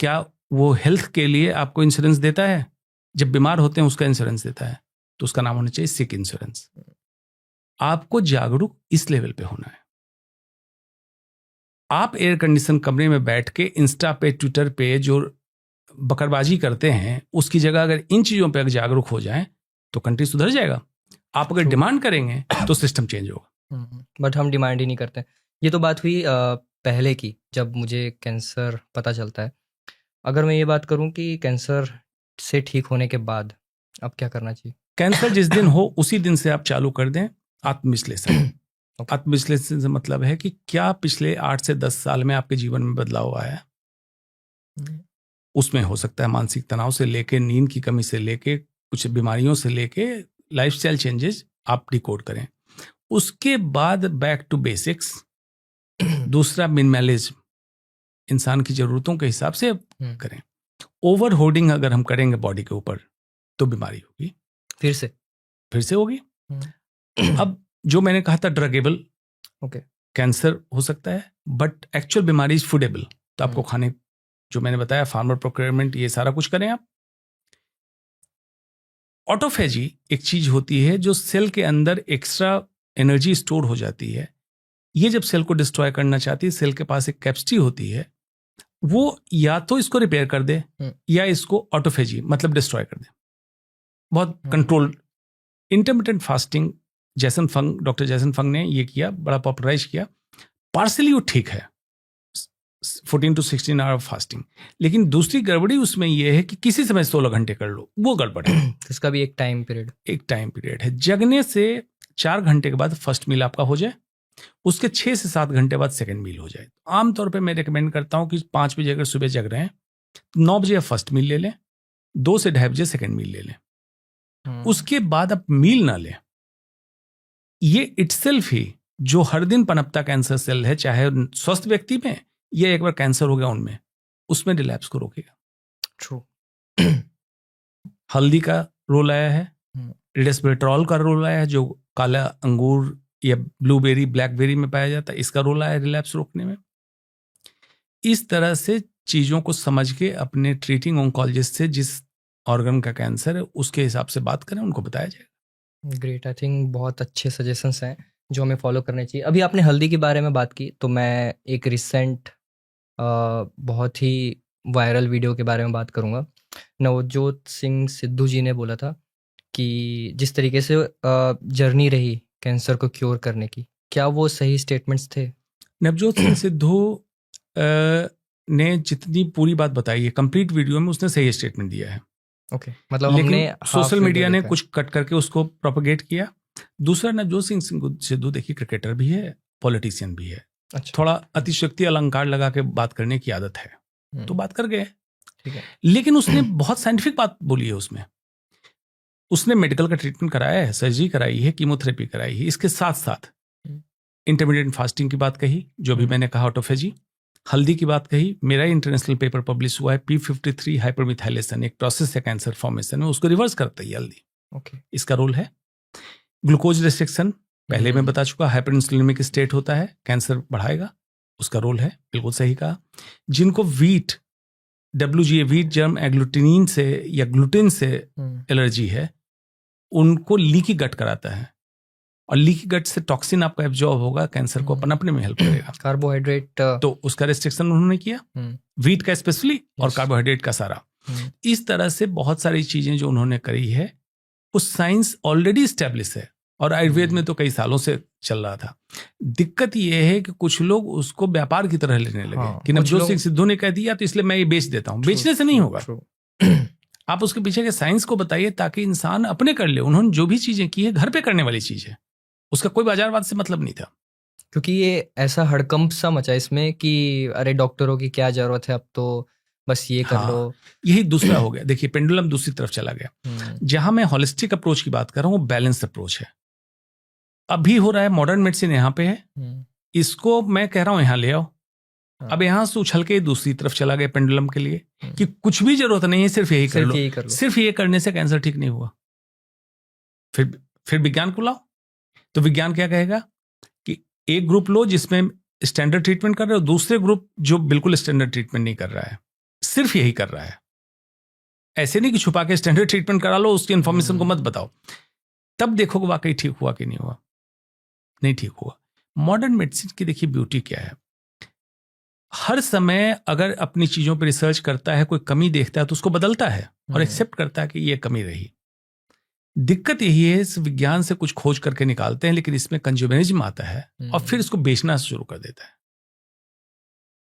Speaker 1: क्या वो हेल्थ के लिए आपको इंश्योरेंस देता है? जब बीमार होते हैं उसका इंश्योरेंस देता है, तो उसका नाम होना चाहिए सिक इंश्योरेंस। आपको जागरूक इस लेवल पे होना है। आप एयर कंडीशन कमरे में बैठ के इंस्टा पे, ट्विटर पे जो बकरबाजी करते हैं, उसकी जगह अगर इन चीजों पे अगर जागरूक हो जाएं तो कंट्री सुधर जाएगा। आप अगर डिमांड करेंगे तो सिस्टम चेंज होगा।
Speaker 3: बट हम डिमांड ही नहीं करते। ये तो बात हुई पहले की, जब मुझे कैंसर पता चलता है। अगर मैं ये बात करूं कि कैंसर से ठीक होने के बाद अब क्या करना चाहिए?
Speaker 1: कैंसर जिस दिन हो उसी दिन से आप चालू कर दें आत्मविश्लेषण। आत्मविश्लेषण से मतलब है कि क्या पिछले 8 से 10 साल में आपके जीवन में बदलाव आया है। उसमें हो सकता है मानसिक तनाव से लेके, नींद की कमी से लेके, कुछ बीमारियों से लेके, लाइफस्टाइल चेंजेस आप डिकोड करें। उसके बाद बैक टू बेसिक्स। दूसरा मिनिमलिज्म, इंसान की जरूरतों के हिसाब से करें। ओवर होर्डिंग अगर हम करेंगे बॉडी के ऊपर तो बीमारी होगी, फिर से होगी। अब जो मैंने कहा था ड्रगेबल, कैंसर हो सकता है, बट एक्चुअल बीमारी इज फूडेबल। तो आपको खाने, जो मैंने बताया, फार्मर प्रोक्योरमेंट, ये सारा कुछ करें आप। ऑटोफेजी एक चीज होती है जो सेल के अंदर एक्स्ट्रा एनर्जी स्टोर हो जाती है। ये जब सेल को डिस्ट्रॉय करना चाहती है, सेल के पास एक कैपेसिटी होती है, वो या तो इसको रिपेयर कर दे या इसको ऑटोफेजी मतलब डिस्ट्रॉय कर दे। बहुत कंट्रोल। इंटरमिटेंट फास्टिंग, डॉक्टर जैसन फंग ने ये किया, बड़ा पॉपुलराइज किया। पार्सली वो ठीक है, 14 to 16 आवर फास्टिंग, लेकिन दूसरी गड़बड़ी उसमें यह है कि किसी समय 16 घंटे कर लो, वो गड़बड़ है।
Speaker 3: इसका भी एक टाइम पीरियड
Speaker 1: है। जगने से 4 घंटे के बाद फर्स्ट मील आपका हो जाए, उसके 6 से 7 घंटे बाद सेकंड मील हो जाए। आमतौर पे मैं रिकमेंड करता हूं कि 5 बजे अगर सुबह जग रहे हैं, 9 बजे आप फर्स्ट मील ले लें, 2 से 2:30 बजे सेकंड मील ले लें। उसके बाद आप मील ना लें। ये इटसेल्फ ही जो हर दिन पनपता कैंसर सेल है, चाहे स्वस्थ व्यक्ति में या एक बार कैंसर हो गया उनमें, उसमें रिलैप्स को रोकेगा।
Speaker 3: ट्रू।
Speaker 1: हल्दी का रोल आया है,
Speaker 3: हम्म।
Speaker 1: रेस्वेट्रॉल का रोल आया है जो काला अंगूर या ब्लूबेरी ब्लैकबेरी में पाया जाता है, इसका रोल आया है रिलैप्स रोकने में। इस तरह से चीज़ों को समझ के अपने ट्रीटिंग ऑन्कोलॉजिस्ट से जिस ऑर्गन का कैंसर है उसके हिसाब से बात करें, उनको बताया जाएगा।
Speaker 3: ग्रेट, आई थिंक बहुत अच्छे सजेशंस हैं जो हमें फॉलो करने चाहिए। अभी आपने हल्दी के बारे में बात की तो मैं एक रिसेंट बहुत ही वायरल वीडियो के बारे में बात करूंगा। नवजोत सिंह सिद्धू जी ने बोला था कि जिस तरीके से जर्नी रही कैंसर को क्योर करने की, क्या वो सही स्टेटमेंट्स थे?
Speaker 1: नवजोत सिंह सिद्धू ने जितनी पूरी बात बताई है कंप्लीट वीडियो में, उसने सही स्टेटमेंट दिया है।
Speaker 3: ओके, मतलब हमने
Speaker 1: लेकिन सोशल
Speaker 3: half
Speaker 1: मीडिया
Speaker 3: video
Speaker 1: ने
Speaker 3: देखा है।
Speaker 1: कुछ कट करके उसको प्रोपगेट किया। दूसरा, नवजोत सिंह सिद्धू देखिए क्रिकेटर भी है, पॉलिटिशियन भी है,
Speaker 3: अच्छा,
Speaker 1: थोड़ा अतिशयोक्ति अलंकार लगा के बात करने की आदत है, तो बात कर गए।
Speaker 3: ठीक है।
Speaker 1: लेकिन उसने बहुत साइंटिफिक बात बोली है उसमें। उसने मेडिकल का ट्रीटमेंट कराया है, सर्जरी कराई है, कीमोथेरेपी कराई है, इसके साथ साथ इंटरमीडिएट फास्टिंग की बात कही, जो भी मैंने कहा ऑटोफेजी, हल्दी की बात कही। मेरा इंटरनेशनल पेपर पब्लिश हुआ है, P53 हाइपरमिथाइलेशन एक प्रोसेस है कैंसर फॉर्मेशन में, उसको रिवर्स करता है हल्दी,
Speaker 3: ओके,
Speaker 1: इसका रोल है। ग्लूकोज रेस्ट्रिक्शन पहले मैं बता चुका, हाइपर इंसुलिनिक स्टेट होता है, कैंसर बढ़ाएगा, उसका रोल है, बिल्कुल सही कहा। जिनको wheat WGA wheat germ agglutinin से या ग्लूटेन से एलर्जी है, उनको लीकी गट कराता है, और लीकी गट से टॉक्सिन आपका एब्जॉर्ब होगा, कैंसर को पनपने में हेल्प करेगा।
Speaker 3: कार्बोहाइड्रेट
Speaker 1: तो उसका रेस्ट्रिक्शन उन्होंने किया, वीट का स्पेशली, और कार्बोहाइड्रेट का सारा। इस तरह से बहुत सारी चीजें जो उन्होंने करी है, उस साइंस ऑलरेडी स्टैब्लिश है, और आयुर्वेद में तो कई सालों से चल रहा था। दिक्कत यह है कि कुछ लोग उसको व्यापार की तरह लेने लगे,
Speaker 3: हाँ,
Speaker 1: कि
Speaker 3: कुछ
Speaker 1: नवजोत
Speaker 3: लोग-
Speaker 1: सिंह सिद्धू ने कह दिया तो इसलिए मैं ये बेच देता हूं। बेचने से नहीं होगा, आप उसके पीछे के साइंस को बताइए ताकि इंसान अपने कर ले। उन्होंने जो भी चीजें की है घर पे करने वाली चीज है, उसका कोई बाजारवाद से मतलब नहीं था।
Speaker 3: क्योंकि ये ऐसा हड़कंप सा मचा इसमें कि अरे डॉक्टरों की क्या जरूरत है, अब तो बस ये कर लो।
Speaker 1: यही दूसरा हो गया। देखिए पेंडुलम दूसरी तरफ चला गया। जहां मैं होलिस्टिक अप्रोच की बात कर रहा हूं, वो बैलेंस अप्रोच है। अभी हो रहा है, मॉडर्न मेडिसिन यहाँ पे है, इसको मैं कह रहा हूं यहाँ ले आओ। अब यहां से उछल के दूसरी तरफ चला गया पेंडुलम के लिए, कि कुछ भी जरूरत नहीं है, सिर्फ यही कर लो। सिर्फ ये करने से कैंसर ठीक नहीं हुआ। फिर विज्ञान को लाओ, तो विज्ञान क्या कहेगा कि एक ग्रुप लो जिसमें स्टैंडर्ड ट्रीटमेंट कर रहे हो, दूसरे ग्रुप जो बिल्कुल स्टैंडर्ड ट्रीटमेंट नहीं कर रहा है, सिर्फ यही कर रहा है। ऐसे नहीं कि छुपा के स्टैंडर्ड ट्रीटमेंट करा लो, उसकी इंफॉर्मेशन को मत बताओ, तब देखो वाकई ठीक हुआ कि नहीं हुआ। नहीं ठीक हुआ। मॉडर्न मेडिसिन की देखिए ब्यूटी क्या है, हर समय अगर अपनी चीजों पर रिसर्च करता है, कोई कमी देखता है तो उसको बदलता है और एक्सेप्ट करता है कि ये कमी रही। दिक्कत यही है, इस विज्ञान से कुछ खोज करके निकालते हैं, लेकिन इसमें कंज्यूमरिज्म आता है और फिर इसको बेचना शुरू कर देता है,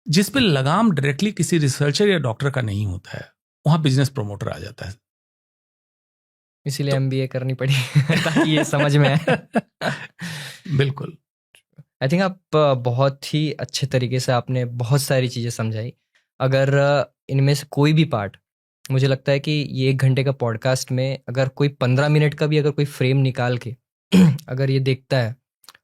Speaker 1: जिस पे लगाम डायरेक्टली किसी रिसर्चर या डॉक्टर का नहीं होता है, वहां बिजनेस प्रमोटर आ जाता है।
Speaker 3: इसीलिए MBA करनी पड़ी ताकि ये समझ में आए।
Speaker 1: बिल्कुल।
Speaker 3: आई थिंक आप बहुत ही अच्छे तरीके से आपने बहुत सारी चीज़ें समझाई। अगर इनमें से कोई भी पार्ट, मुझे लगता है कि ये 1 घंटे का पॉडकास्ट में अगर कोई 15 मिनट का भी अगर कोई फ्रेम निकाल के अगर ये देखता है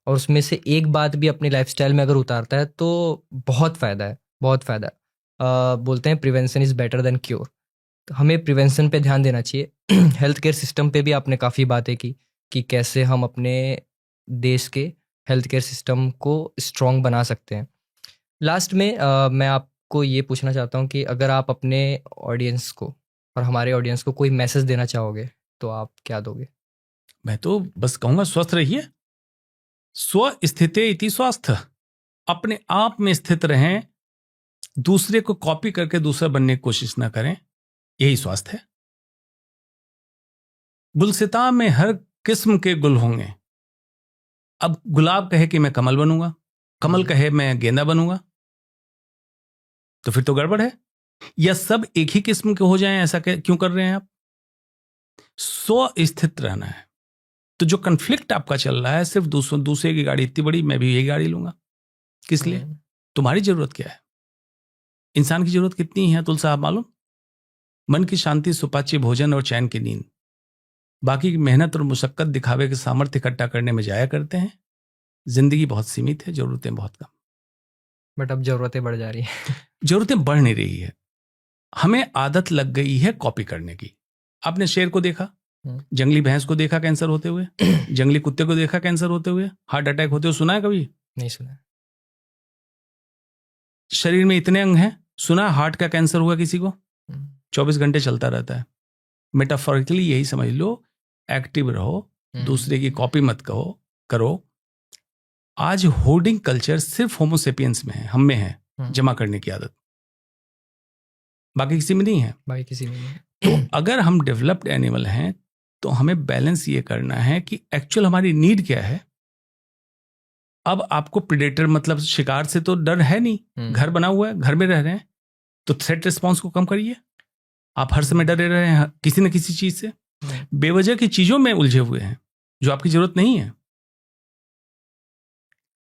Speaker 3: और उसमें से एक बात भी अपनी लाइफस्टाइल में अगर उतारता है तो बहुत फ़ायदा है, बहुत फ़ायदा है। बोलते हैं prevention is better than cure, तो हमें प्रिवेंशन पे ध्यान देना चाहिए। हेल्थ केयर सिस्टम पे भी आपने काफ़ी बातें की कि कैसे हम अपने देश के हेल्थ केयर सिस्टम को स्ट्रॉन्ग बना सकते हैं। लास्ट में मैं आपको ये पूछना चाहता हूँ कि अगर आप अपने ऑडियंस को और हमारे ऑडियंस को कोई मैसेज देना चाहोगे तो आप क्या दोगे?
Speaker 1: मैं तो बस कहूंगा स्वस्थ रहिए, स्व स्थिते इति स्वास्थ्य। अपने आप में स्थित रहें, दूसरे को कॉपी करके दूसरा बनने की कोशिश ना करें, यही स्वास्थ्य है। गुलसिता में हर किस्म के गुल होंगे। अब गुलाब कहे कि मैं कमल बनूंगा, कमल कहे मैं गेंदा बनूंगा, तो फिर तो गड़बड़ है। या सब एक ही किस्म के हो जाएं, ऐसा क्यों कर रहे हैं आप? स्व स्थित रहना है। तो जो कन्फ्लिक्ट आपका चल रहा है, सिर्फ दूसरे की गाड़ी इतनी बड़ी, मैं भी यही गाड़ी लूंगा, किस लिए? तुम्हारी जरूरत क्या है? इंसान की जरूरत कितनी है तुल साहब मालूम? मन की शांति, सुपाच्य भोजन और चैन की नींद। बाकी की मेहनत और मुशक्कत दिखावे के सामर्थ्य इकट्ठा करने में जाया करते हैं। जिंदगी बहुत सीमित है, जरूरतें बहुत कम।
Speaker 3: बट अब जरूरतें बढ़ जा रही हैं।
Speaker 1: जरूरतें बढ़ नहीं रही है, हमें आदत लग गई है कॉपी करने की। आपने शेर को देखा,
Speaker 3: हम्म।
Speaker 1: जंगली भैंस को देखा कैंसर होते हुए, जंगली कुत्ते को देखा कैंसर होते हुए, हार्ट अटैक होते हुए सुना है कभी?
Speaker 3: नहीं सुना।
Speaker 1: शरीर में इतने अंग हैं, सुना हार्ट का कैंसर हुआ किसी को? 24 घंटे चलता रहता है। मेटाफोरिकली यही समझ लो, एक्टिव रहो, दूसरे की कॉपी मत करो। आज होर्डिंग कल्चर सिर्फ होमोसेपियंस में है, हम में है जमा करने की आदत, बाकी किसी में नहीं है।
Speaker 3: भाई किसी में नहीं।
Speaker 1: तो अगर हम डेवलप्ड एनिमल हैं तो हमें बैलेंस ये करना है कि एक्चुअल हमारी नीड क्या है। अब आपको प्रेडेटर मतलब शिकार से तो डर है नहीं, घर बना हुआ है, घर में रह रहे हैं, तो थ्रेट रिस्पॉन्स को कम करिए। आप हर समय डरे रहे हैं किसी न किसी चीज से, बेवजह की चीजों में उलझे हुए हैं जो आपकी जरूरत नहीं है।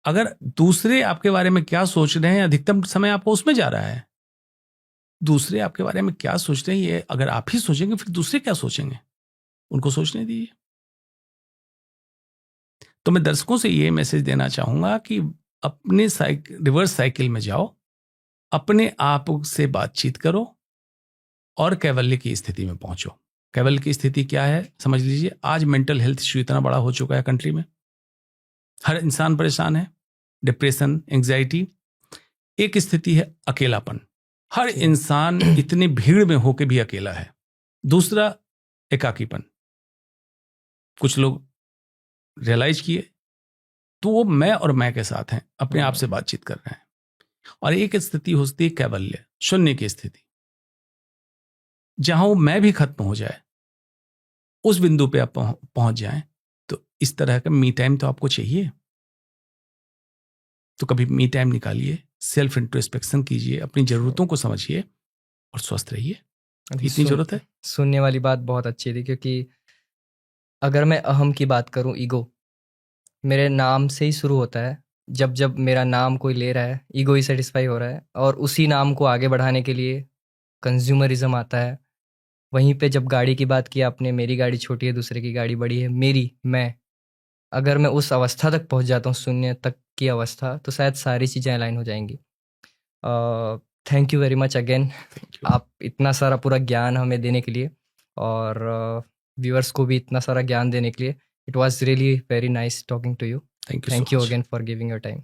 Speaker 1: अगर दूसरे आपके बारे में क्या सोच रहे हैं, अधिकतम समय आपको उसमें जा रहा है। दूसरे आपके बारे में क्या सोच रहे हैं ये अगर आप ही सोचेंगे, फिर दूसरे क्या सोचेंगे, उनको सोचने दीजिए। तो मैं दर्शकों से ये मैसेज देना चाहूंगा कि अपने रिवर्स साइकिल में जाओ, अपने आप से बातचीत करो और कैवल्य की स्थिति में पहुंचो। कैवल्य की स्थिति क्या है समझ लीजिए। आज मेंटल हेल्थ इश्यू इतना बड़ा हो चुका है कंट्री में, हर इंसान परेशान है, डिप्रेशन, एंग्जाइटी। एक स्थिति है अकेलापन, हर इंसान इतनी भीड़ में होकर भी अकेला है। दूसरा एकाकीपन, कुछ लोग रियलाइज किए तो वो मैं और मैं के साथ हैं, अपने आप से बातचीत कर रहे हैं। और एक स्थिति होती है कैवल्य, शून्य की स्थिति, जहां वो मैं भी खत्म हो जाए, उस बिंदु पे आप पहुंच जाएं। तो इस तरह का मी टाइम तो आपको चाहिए। तो कभी मी टाइम निकालिए, सेल्फ इंट्रोस्पेक्शन कीजिए, अपनी जरूरतों को समझिए और स्वस्थ रहिए। इतनी जरूरत है।
Speaker 3: सुनने वाली बात बहुत अच्छी थी, क्योंकि अगर मैं अहम की बात करूं, ईगो मेरे नाम से ही शुरू होता है। जब जब मेरा नाम कोई ले रहा है, ईगो ही सेटिस्फाई हो रहा है, और उसी नाम को आगे बढ़ाने के लिए कंज्यूमरिज्म आता है। वहीं पे जब गाड़ी की बात की आपने, मेरी गाड़ी छोटी है, दूसरे की गाड़ी बड़ी है, मैं अगर मैं उस अवस्था तक पहुंच जाता हूँ, शून्य तक की अवस्था, तो शायद सारी चीज़ें अलाइन हो जाएंगी। Thank you very much again, आप इतना सारा पूरा ज्ञान हमें देने के लिए, और व्यूअर्स को भी इतना सारा ज्ञान देने के लिए। It was really very nice talking to you.
Speaker 1: Thank you so
Speaker 3: Thank you
Speaker 1: much.
Speaker 3: again for giving your time.